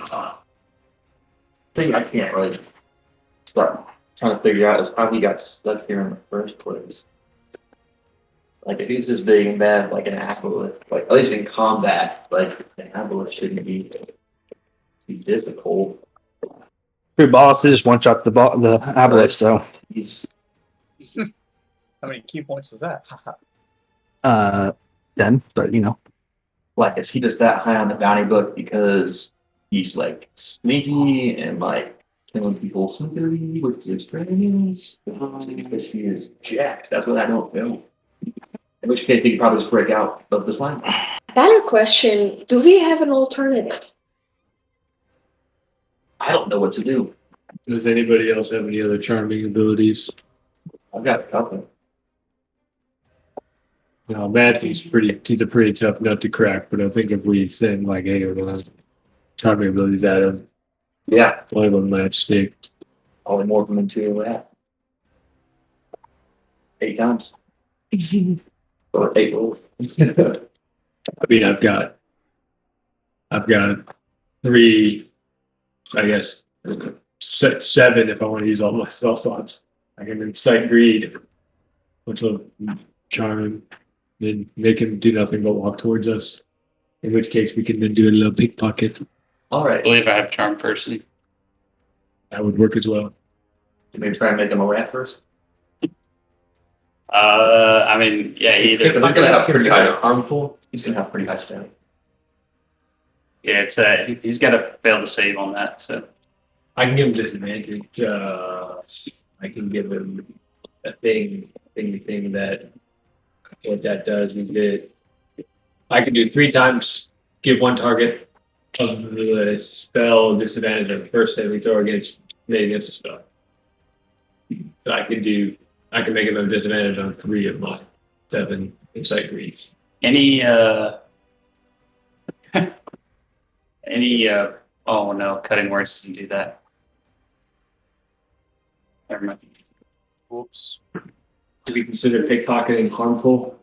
Thing I can't really start trying to figure out is how he got stuck here in the first place. Like if he's this big and bad, like an aboleth, like at least in combat, like an aboleth shouldn't be too difficult. Your boss just one shot the aboleth, so He's How many key points was that? 10, but you know. like, is he just that high on the bounty book because he's like sneaky and like killing people simply with his friends? Because he is jacked. That's what I don't feel. In which case, he could probably just break out of this line. Better question, do we have an alternative? I don't know what to do. Does anybody else have any other charming abilities? I've got a couple. No, Matthew's he's a pretty tough nut to crack, but I think if we send like 8 or 9 charming abilities at him, Yeah, one of them might stick. only more from into that. 8 times. Or 8 rolls. I mean, I've got 3, I guess, 7 if I want to use all my spell slots. I can incite greed, which will charm him, then make him do nothing but walk towards us. In which case, we can then do a little pickpocket. All I right. believe I have charm person. That would work as well. Maybe try and make him a rat first. I mean, yeah, He's either. gonna have pretty high harmful. He's gonna have pretty high stamina. Yeah, it's he's got to fail to save on that. So I can give him disadvantage. I can give him a thing that what that does is that I can do 3 times, give one target of the spell disadvantage on the first saving throw against made against the spell. So I can make him have disadvantage on 3 of my 7 insight reads. any oh no, cutting words doesn't do that. Never mind. Whoops. Do we consider pickpocketing harmful,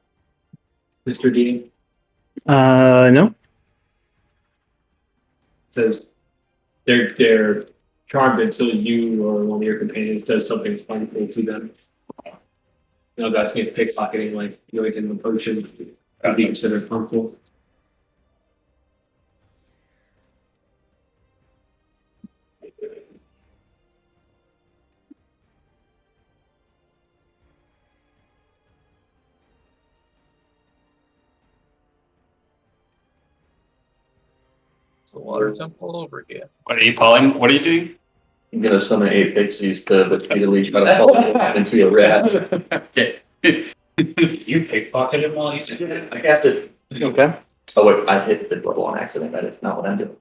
Mr. Dean? No. Says they're charmed until you or one of your companions does something harmful to them. I was asking if pickpocketing, like yoinking the potion, would be considered harmful. It's the water temple all over again. What are you pulling? What are you doing? I'm gonna summon 8 pixies to repeatedly try to follow him into a rat. Okay. You pickpocketed him while he's in it? I cast it. Okay. Oh wait, I hit the bubble on accident. That is not what I'm doing.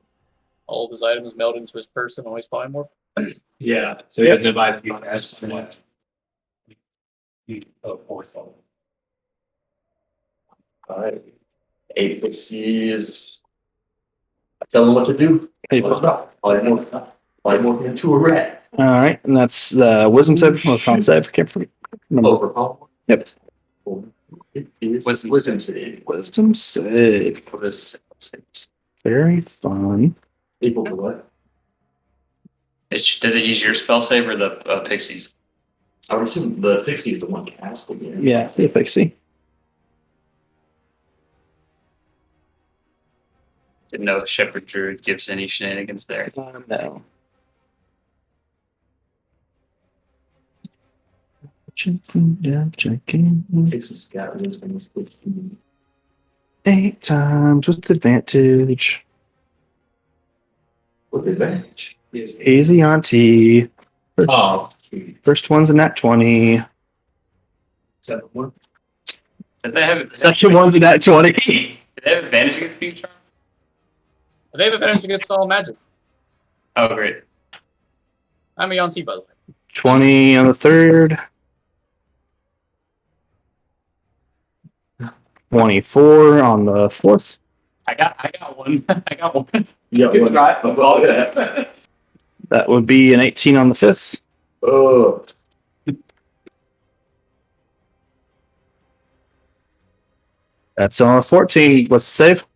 All of his items meld into his person, always polymorph. Yeah. So he Yep. doesn't buy the cash. Oh, fourth level. Alright. 8 pixies. I tell them what to do. Hey, Let us know. Polymorph into a rat. all right, and that's the wisdom save or con save. Can't remember. Over polymorph. Yep. It is Wisdom wisdom save. Wisdom save. What is it? Very fun. Equal to what? Does it use your spell save or the pixies? I would assume the pixie is the one casting it. Yeah, see if I see. Didn't know if Shepherd Druid gives any shenanigans there. No. Checking down, checking. Pixie's got wisdom 15. 8 times with advantage. With advantage. Easy on T. First, Oh, first one's a nat 20. 7-1. Did they have Second one's a nat 20. Did they have advantage against Beach Charm? They have advantage against all magic. Oh, great. I'm a Yonti, by the way. 20 on the third. 24 on the fourth. I got one. I got one. Yeah, Good try. Oh, yeah. That would be an 18 on the fifth. Oh. That's on a 14. What's the save?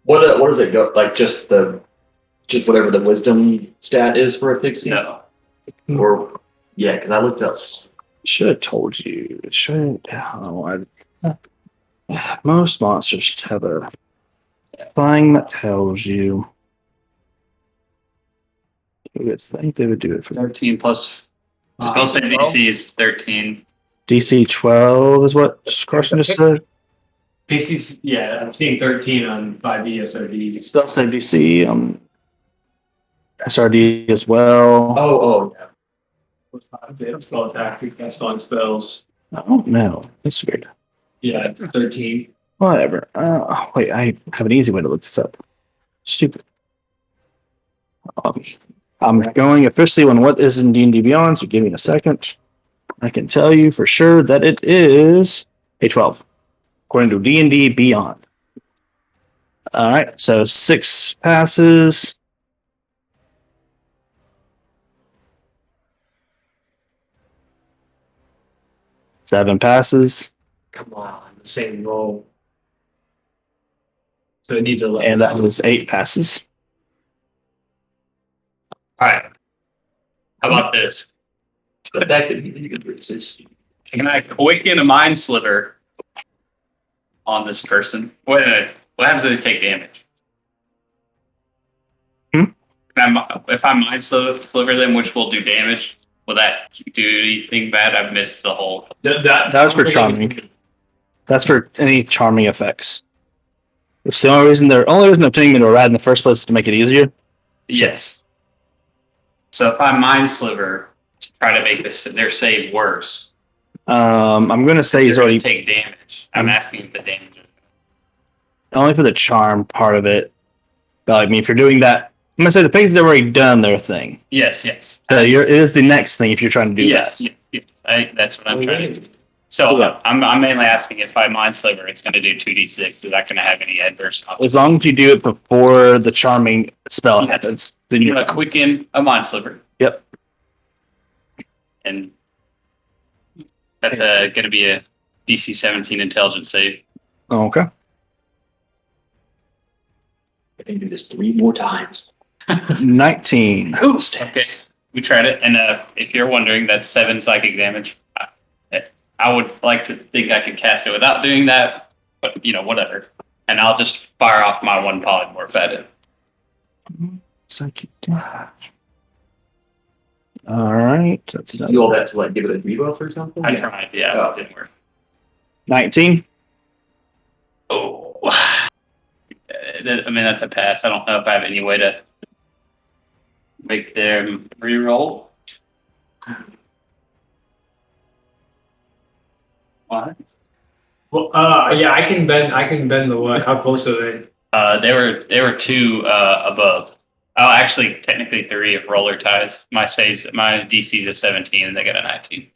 What does it go like? Just whatever the wisdom stat is for a pixie. No. Or yeah, because I looked up. Should have told you. Should. Oh, most monsters have a thing that tells you. I think they would do it for 13 plus. Spell save DC is 13. DC 12 is what Carson just said. Pixies, yeah, I'm seeing 13 on 5e SRD. Spell save DC SRD as well. Oh, yeah. Spell attack, cast spelling spells. I don't know. That's weird. Yeah, 13. Whatever. Wait, I have an easy way to look this up. Stupid. I'm going officially on what is in D&D Beyond, so give me a second. I can tell you for sure that it is a 12, according to D&D Beyond. All right, so 6 passes. Seven passes, Come on, the same roll. So it needs 11. and that was 8 passes. All right. How about this? But that could mean that you could resist. Can I quicken a mind sliver on this person? Wait a minute. What happens if they take damage? If I mind sliver them, which will do damage, will that do anything bad? I've missed the whole. That was for charming. That's for any charming effects. It's the only reason I'm turning into a rat in the first place is to make it easier. Yes. So if I mind sliver to try to make their save worse, I'm going to say he's they're gonna already take damage. I'm asking if the damage. only for the charm part of it. But I mean, if you're doing that, I'm going to say the pigs have already done their thing. Yes. It is the next thing if you're trying to do that. Yes. That's what I'm trying to do. So Yeah. I'm mainly asking if I mind sliver, it's going to do 2d6. Is that going to have any adverse consequences? As long as you do it before the charming spell Yes. happens, then I'm you're going to quicken a mind sliver. Yep. And that's going to be a DC 17 intelligence save. Okay. I can do this 3 more times. 19. Okay, we tried it, and if you're wondering, that's 7 psychic damage. I would like to think I could cast it without doing that, but whatever. And I'll just fire off my 1 polymorph at it. Psychic damage. All right. That's Did you do all that to like give it a debuff or something? I tried, yeah, Oh. it didn't work. 19. Oh, I mean that's a pass. I don't know if I have any way to make them re-roll. What? Well, yeah, I can bend the what? How close are they? They were two above. Oh, actually, technically three if roller ties. My DC's a 17 and they got a 19.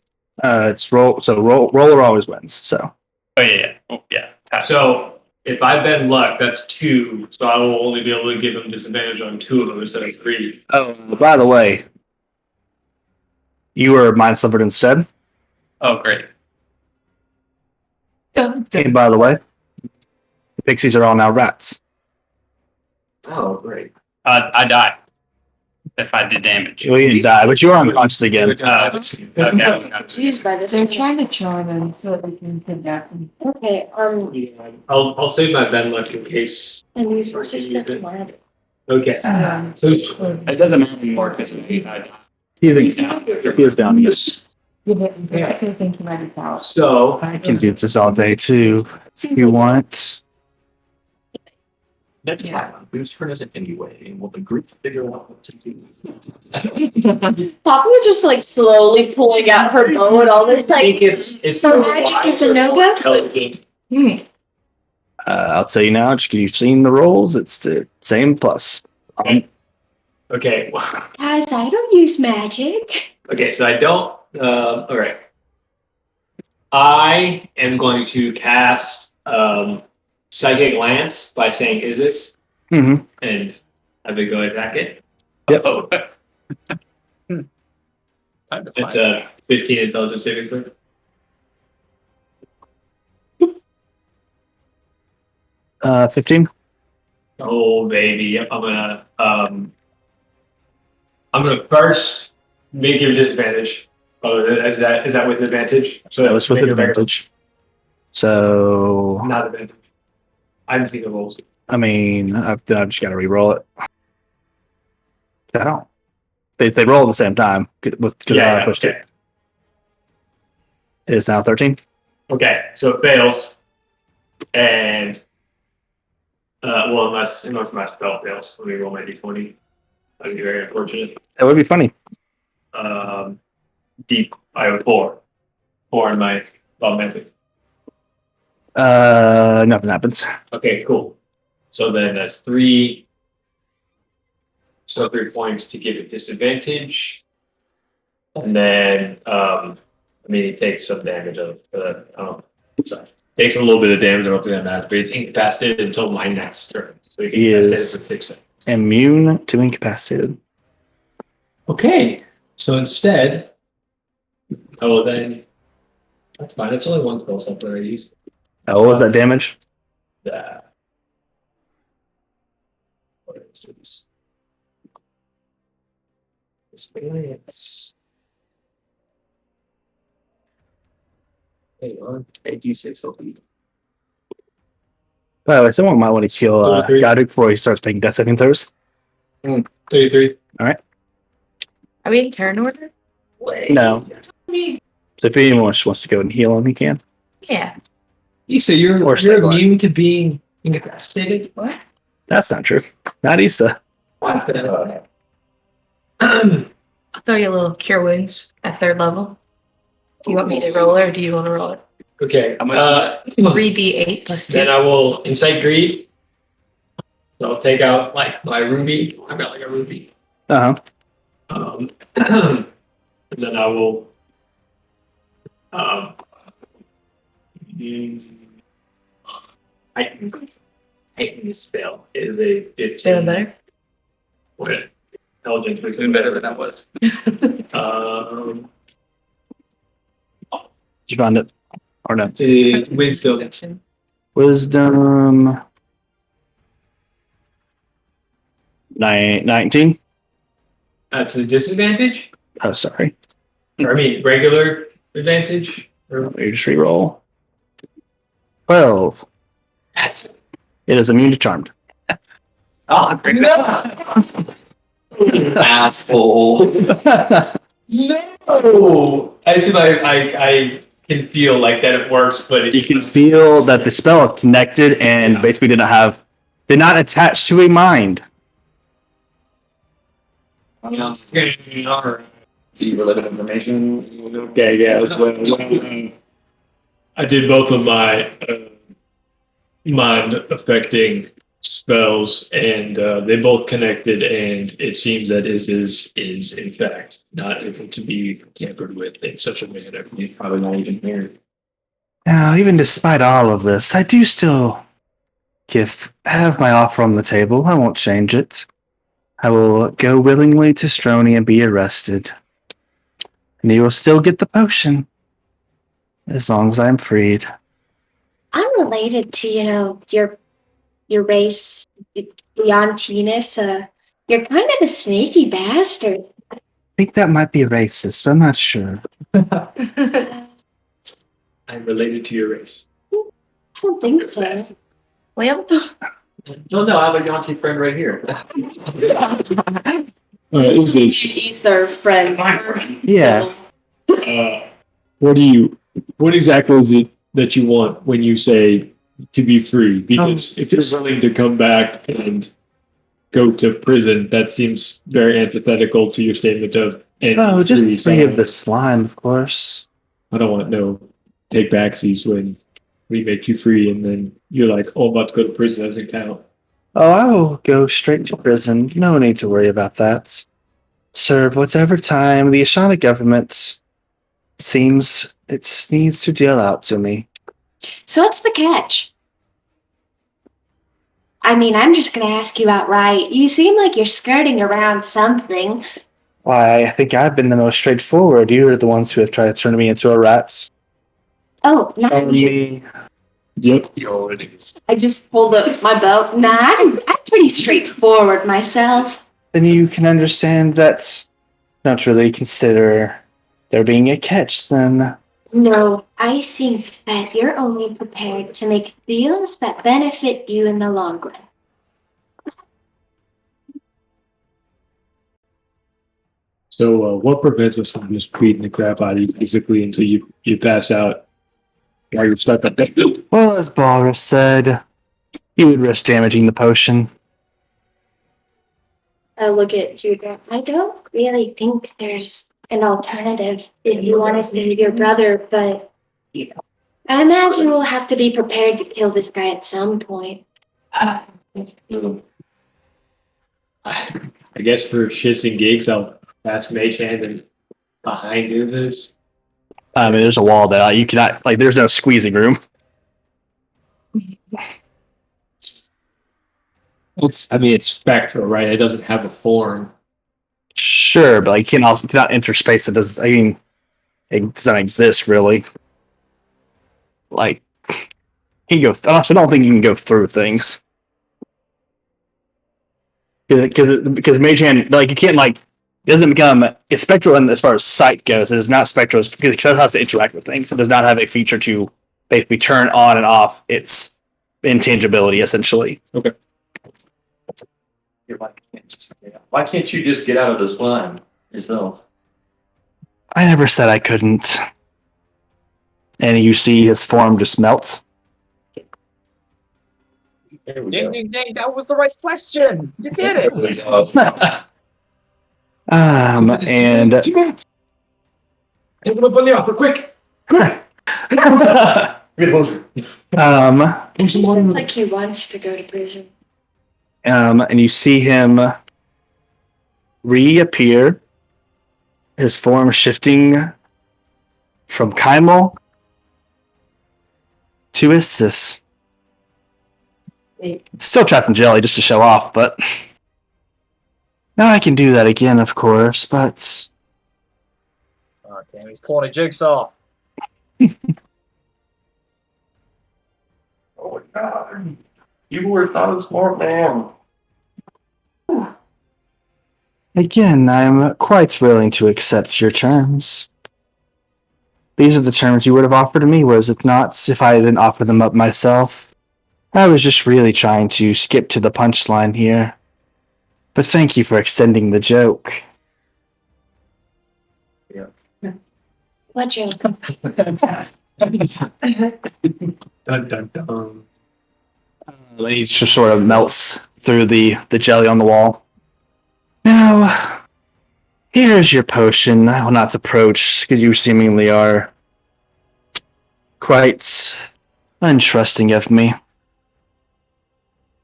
It's roll. So roller always wins. So Oh yeah. Oh, yeah. Tie. So if I bend luck, that's 2. So I will only be able to give them disadvantage on 2 of them instead of 3. oh, by the way, you were mind slivered instead. Oh great. Dun, dun. And by the way, the pixies are all now rats. Oh, great. I die if I did damage. You didn't die, but you are unconscious again. Okay. Confused by this. They're trying to charm him so that they can kidnap him. Okay, I'll save my bend luck in case. and these versus the Okay. So It doesn't matter anymore because He is down. Yes. Yeah, so I think he might have out. so I can do this all day too, if you want. Next time, whose turn is it anyway? And will the group figure out what to do? Poppy was just like slowly pulling out her bow and all this like. it's So magic is a no-go? I'll tell you now. Just 'cause you've seen the rolls, it's the same plus. Okay. Guys, I don't use magic. Okay, so I don't. All right. I am going to cast Psychic Lance by saying "Is this?" Mm-hmm. and have it go attack it. Yep. Oh, Time to It's find a 15 intelligence saving throw. 15. Oh baby, yep. I'm gonna first make your disadvantage. Oh, is that with advantage? So That was with make it bigger. advantage. So, Not advantage. I haven't seen the rolls. I mean, I've just got to re-roll it. I don't. They roll at the same time because I pushed okay. it. It is now 13. Okay, so it fails, and well, unless my spell fails, let me roll my d20. That'd be very unfortunate. That would be funny. Deep. I have 4 in my augmented. Nothing happens. Okay, cool. So then that's 3. So 3 points to give it disadvantage, and then he takes some damage of sorry. Takes a little bit of damage. I don't think that matters, but he's incapacitated until my next turn. So he's He incapacitated is- for 6 seconds. Immune to incapacitated. Okay, so instead, then that's fine. It's only 1 spell slot that I use. What was that damage? What is this? Experience. Hang on, a d6 LP. By the way, someone might want to kill 33. Godric before he starts making death saving throws. 33. Are we in turn order? No. So if anyone wants to go and heal him, he can. Yeah. You say you're Or stabilized. immune to being incapacitated? What? That's not true. Not Issa. What the? I'll throw you a little cure wounds at 3rd level. Do you want me to roll it or do you want to roll it? Okay. How much 3d8 plus 2. Then I will incite greed. So I'll take out like my ruby. I've got like a ruby. Uh huh. And then I will heighten this spell is a 15. Feeling better? Okay. Intelligence was Doing better than I was. Did you find it? Or no? Is wisdom. Wisdom. 19. That's a disadvantage. Oh, sorry. Or I mean regular advantage. Or Let me just re-roll. 12. It is immune to charmed. Oh, great. Asshole. no. Actually, I can feel like that it works, but You can feel that the spell connected and basically did not attach to a mind. See relevant information. Yeah, yeah. I did both of my mind affecting spells, and they both connected. And it seems that is in fact not able to be tampered with in such a manner. He's probably not even here. Now, even despite all of this, I do still have my offer on the table. I won't change it. I will go willingly to Strony and be arrested. And you will still get the potion. As long as I'm freed. Unrelated to, your race, Leontinus, you're kind of a sneaky bastard. I think that might be racist, but I'm not sure. I'm related to your race. I don't think so. Well, No, I have a Yanti friend right here. All right, who's this? He's our friend. Yes. What exactly is it that you want when you say to be free? Because if you're willing to come back and go to prison, that seems very antithetical to your statement of. Oh, just free, free so of the slime, of course. I don't want no take backsies when we make you free and then you're like, oh, I'm about to go to prison, doesn't count. Oh, I will go straight to prison. No need to worry about that. Serve whatever time the Ashana government seems it needs to deal out to me. So what's the catch? I mean, I'm just going to ask you outright. You seem like you're skirting around something. Why, I think I've been the most straightforward. You are the ones who have tried to turn me into a rat. Oh, not you. Me. Yep, you already. I just pulled up my belt. Nah, I'm pretty straightforward myself. Then you can understand that not really consider there being a catch, then. No, I think that you're only prepared to make deals that benefit you in the long run. So what prevents us from just beating the crap out of you basically until you pass out while you're stuck up there? Well, as Balrus said, you would risk damaging the potion. I look at Hugo. I don't really think there's an alternative if you want to save your brother, but I imagine we'll have to be prepared to kill this guy at some point. I guess for shits and gigs, I'll pass Mage Hand and behind is. I mean, there's a wall there. You cannot, there's no squeezing room. It's spectral, right? It doesn't have a form. Sure, but you cannot enter space that does. I mean, it doesn't exist really. He can go. I don't think you can go through things because Mage Hand, you can't it doesn't become. It's spectral as far as sight goes. It is not spectral because it has to interact with things. It does not have a feature to basically turn on and off its intangibility. Essentially, Okay. Why can't you just get out of the slime yourself? I never said I couldn't. And you see his form just melt. There we Ding, go. ding, ding. That was the right question. You did it. And Take him up on the upper, quick! Get closer. He seems like he wants to go to prison. And you see him reappear, his form shifting from Kymel to Istis. Still trapped in jelly just to show off, but now I can do that again, of course, but Oh, damn, he's pulling a jigsaw. Oh, God. You were not a smart man. again, I'm quite willing to accept your terms. These are the terms you would have offered to me, was it not, if I didn't offer them up myself? I was just really trying to skip to the punchline here. But thank you for extending the joke. What joke? Dun, dun, dun. And he just sort of melts through the jelly on the wall. Now, here's your potion. I will not approach, because you seemingly are quite untrusting of me.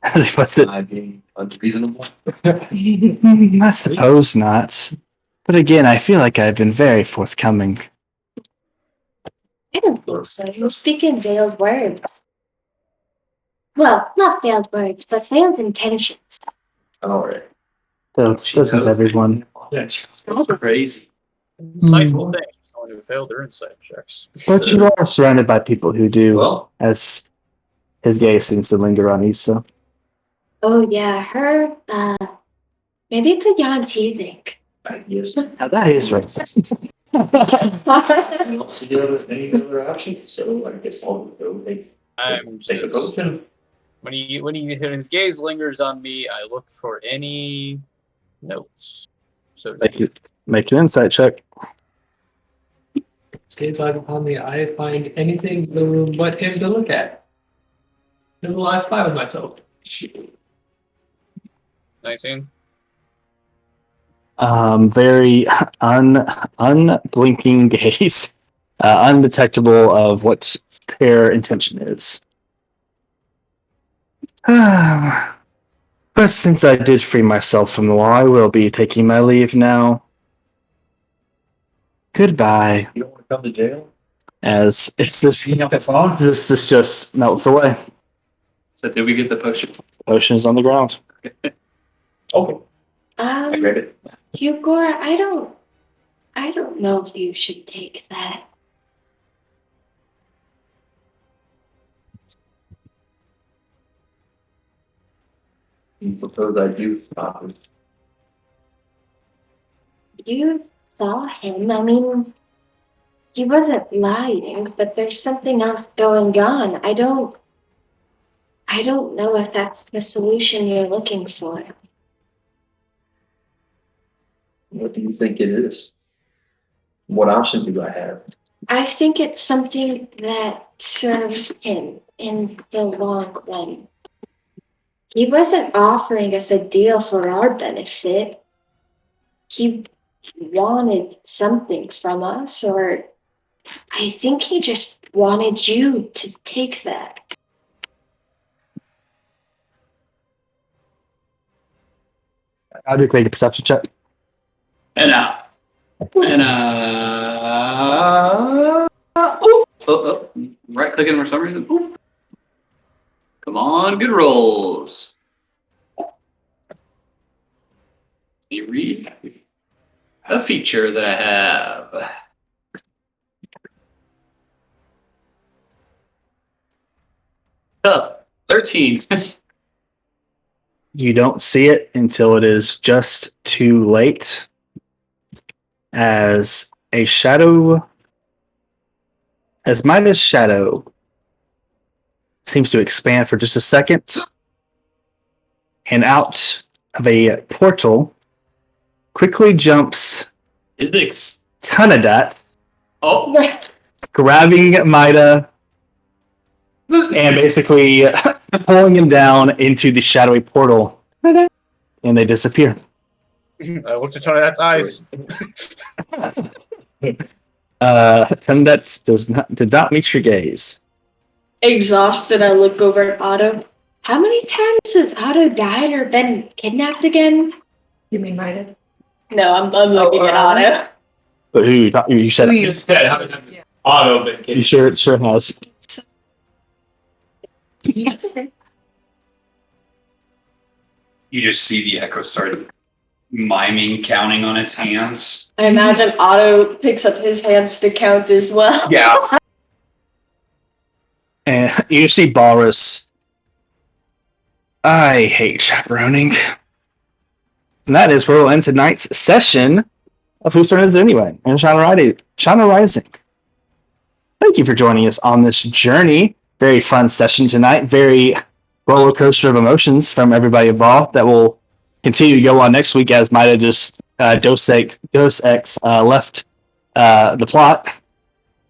As he puts it. Am I being unreasonable? I suppose not. But again, I feel like I've been very forthcoming. I don't think so. You speak in veiled words. Well, not veiled words, but veiled intentions. All right. So doesn't everyone? Yeah, that's crazy. Insightful things. Someone who failed their insight checks. But you are surrounded by people who do, Well, as his gaze seems to linger on Issa. Oh yeah, her, maybe it's a Yanti thing. I guess. Now that is racist. I don't see any other option, so I guess I'll go I'm take a vote just, then. when his gaze lingers on me, I look for any notes. So to speak. Make an insight check. Skates on me, I find anything but him to look at. Little I spy with myself. 19. Very unblinking gaze, undetectable of what their intention is. But since I did free myself from the law, I will be taking my leave now. Goodbye. You don't want to come to jail? As it's this, Up the phone? this just melts away. So did we get the potion? Ocean is on the ground. Okay. I read it. Hugor, I don't know if you should take that. You suppose I do stop it. You saw him. I mean, he wasn't lying, but there's something else going on. I don't know if that's the solution you're looking for. What do you think it is? What option do I have? I think it's something that serves him in the long run. He wasn't offering us a deal for our benefit. He wanted something from us, or I think he just wanted you to take that. I'll do make a perception check. And right clicking for some reason. Ooh. Come on, good rolls. You read a feature that I have. Oh, 13. You don't see it until it is just too late. As a shadow, as Mitah's shadow seems to expand for just a second, and out of a portal quickly jumps Is it? Tanadat, Oh, grabbing Mitah and basically pulling him down into the shadowy portal, and they disappear. I looked at Tony, that's eyes. Tanadat did not meet your gaze. Exhausted, I look over at Otto. How many times has Otto died or been kidnapped again? You mean Mitah? No, I'm looking at Otto. But who you said? Who you- Auto, but You sure it sure has. you just see the echo start miming, counting on its hands. I imagine Otto picks up his hands to count as well. Yeah. And you see Balrus. I hate chaperoning. And that is where we'll end tonight's session of Whose Turn Is It Anyway? And Ashana Rising. Thank you for joining us on this journey. Very fun session tonight. Very roller coaster of emotions from everybody involved that will continue to go on next week as Mitah just Dos Ex left the plot.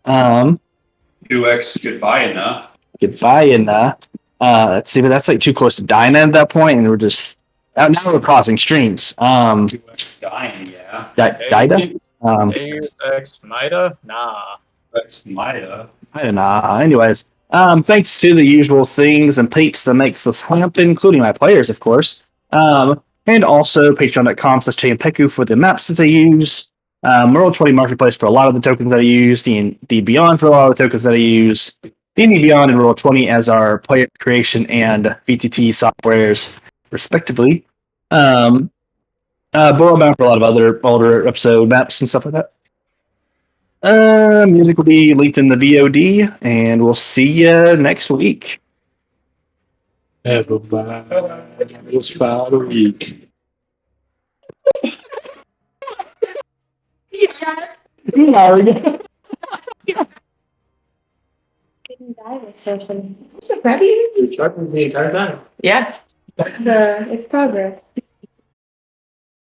2x goodbye enough. Goodbye, and let's see, but that's like too close to Dinah at that point, and we're just now we're crossing streams. 2x dying, yeah. Dinah? Deus Ex Mitah? Nah. That's Mitah. I don't know. Anyways, thanks to the usual things and peeps that makes this happen, including my players, of course. And also patreon.com/champeku for the maps that they use. Roll20 Marketplace for a lot of the tokens that I use. D&D Beyond for a lot of the tokens that I use. D&D Beyond and Roll20 as our player creation and VTT softwares, respectively. Borrowbound for a lot of other older episode maps and stuff like that. Music will be linked in the VOD, and we'll see you next week. Have a marvelous final week. Couldn't die with something. Is it ready? You're sharpening the entire time. Yeah. It's progress.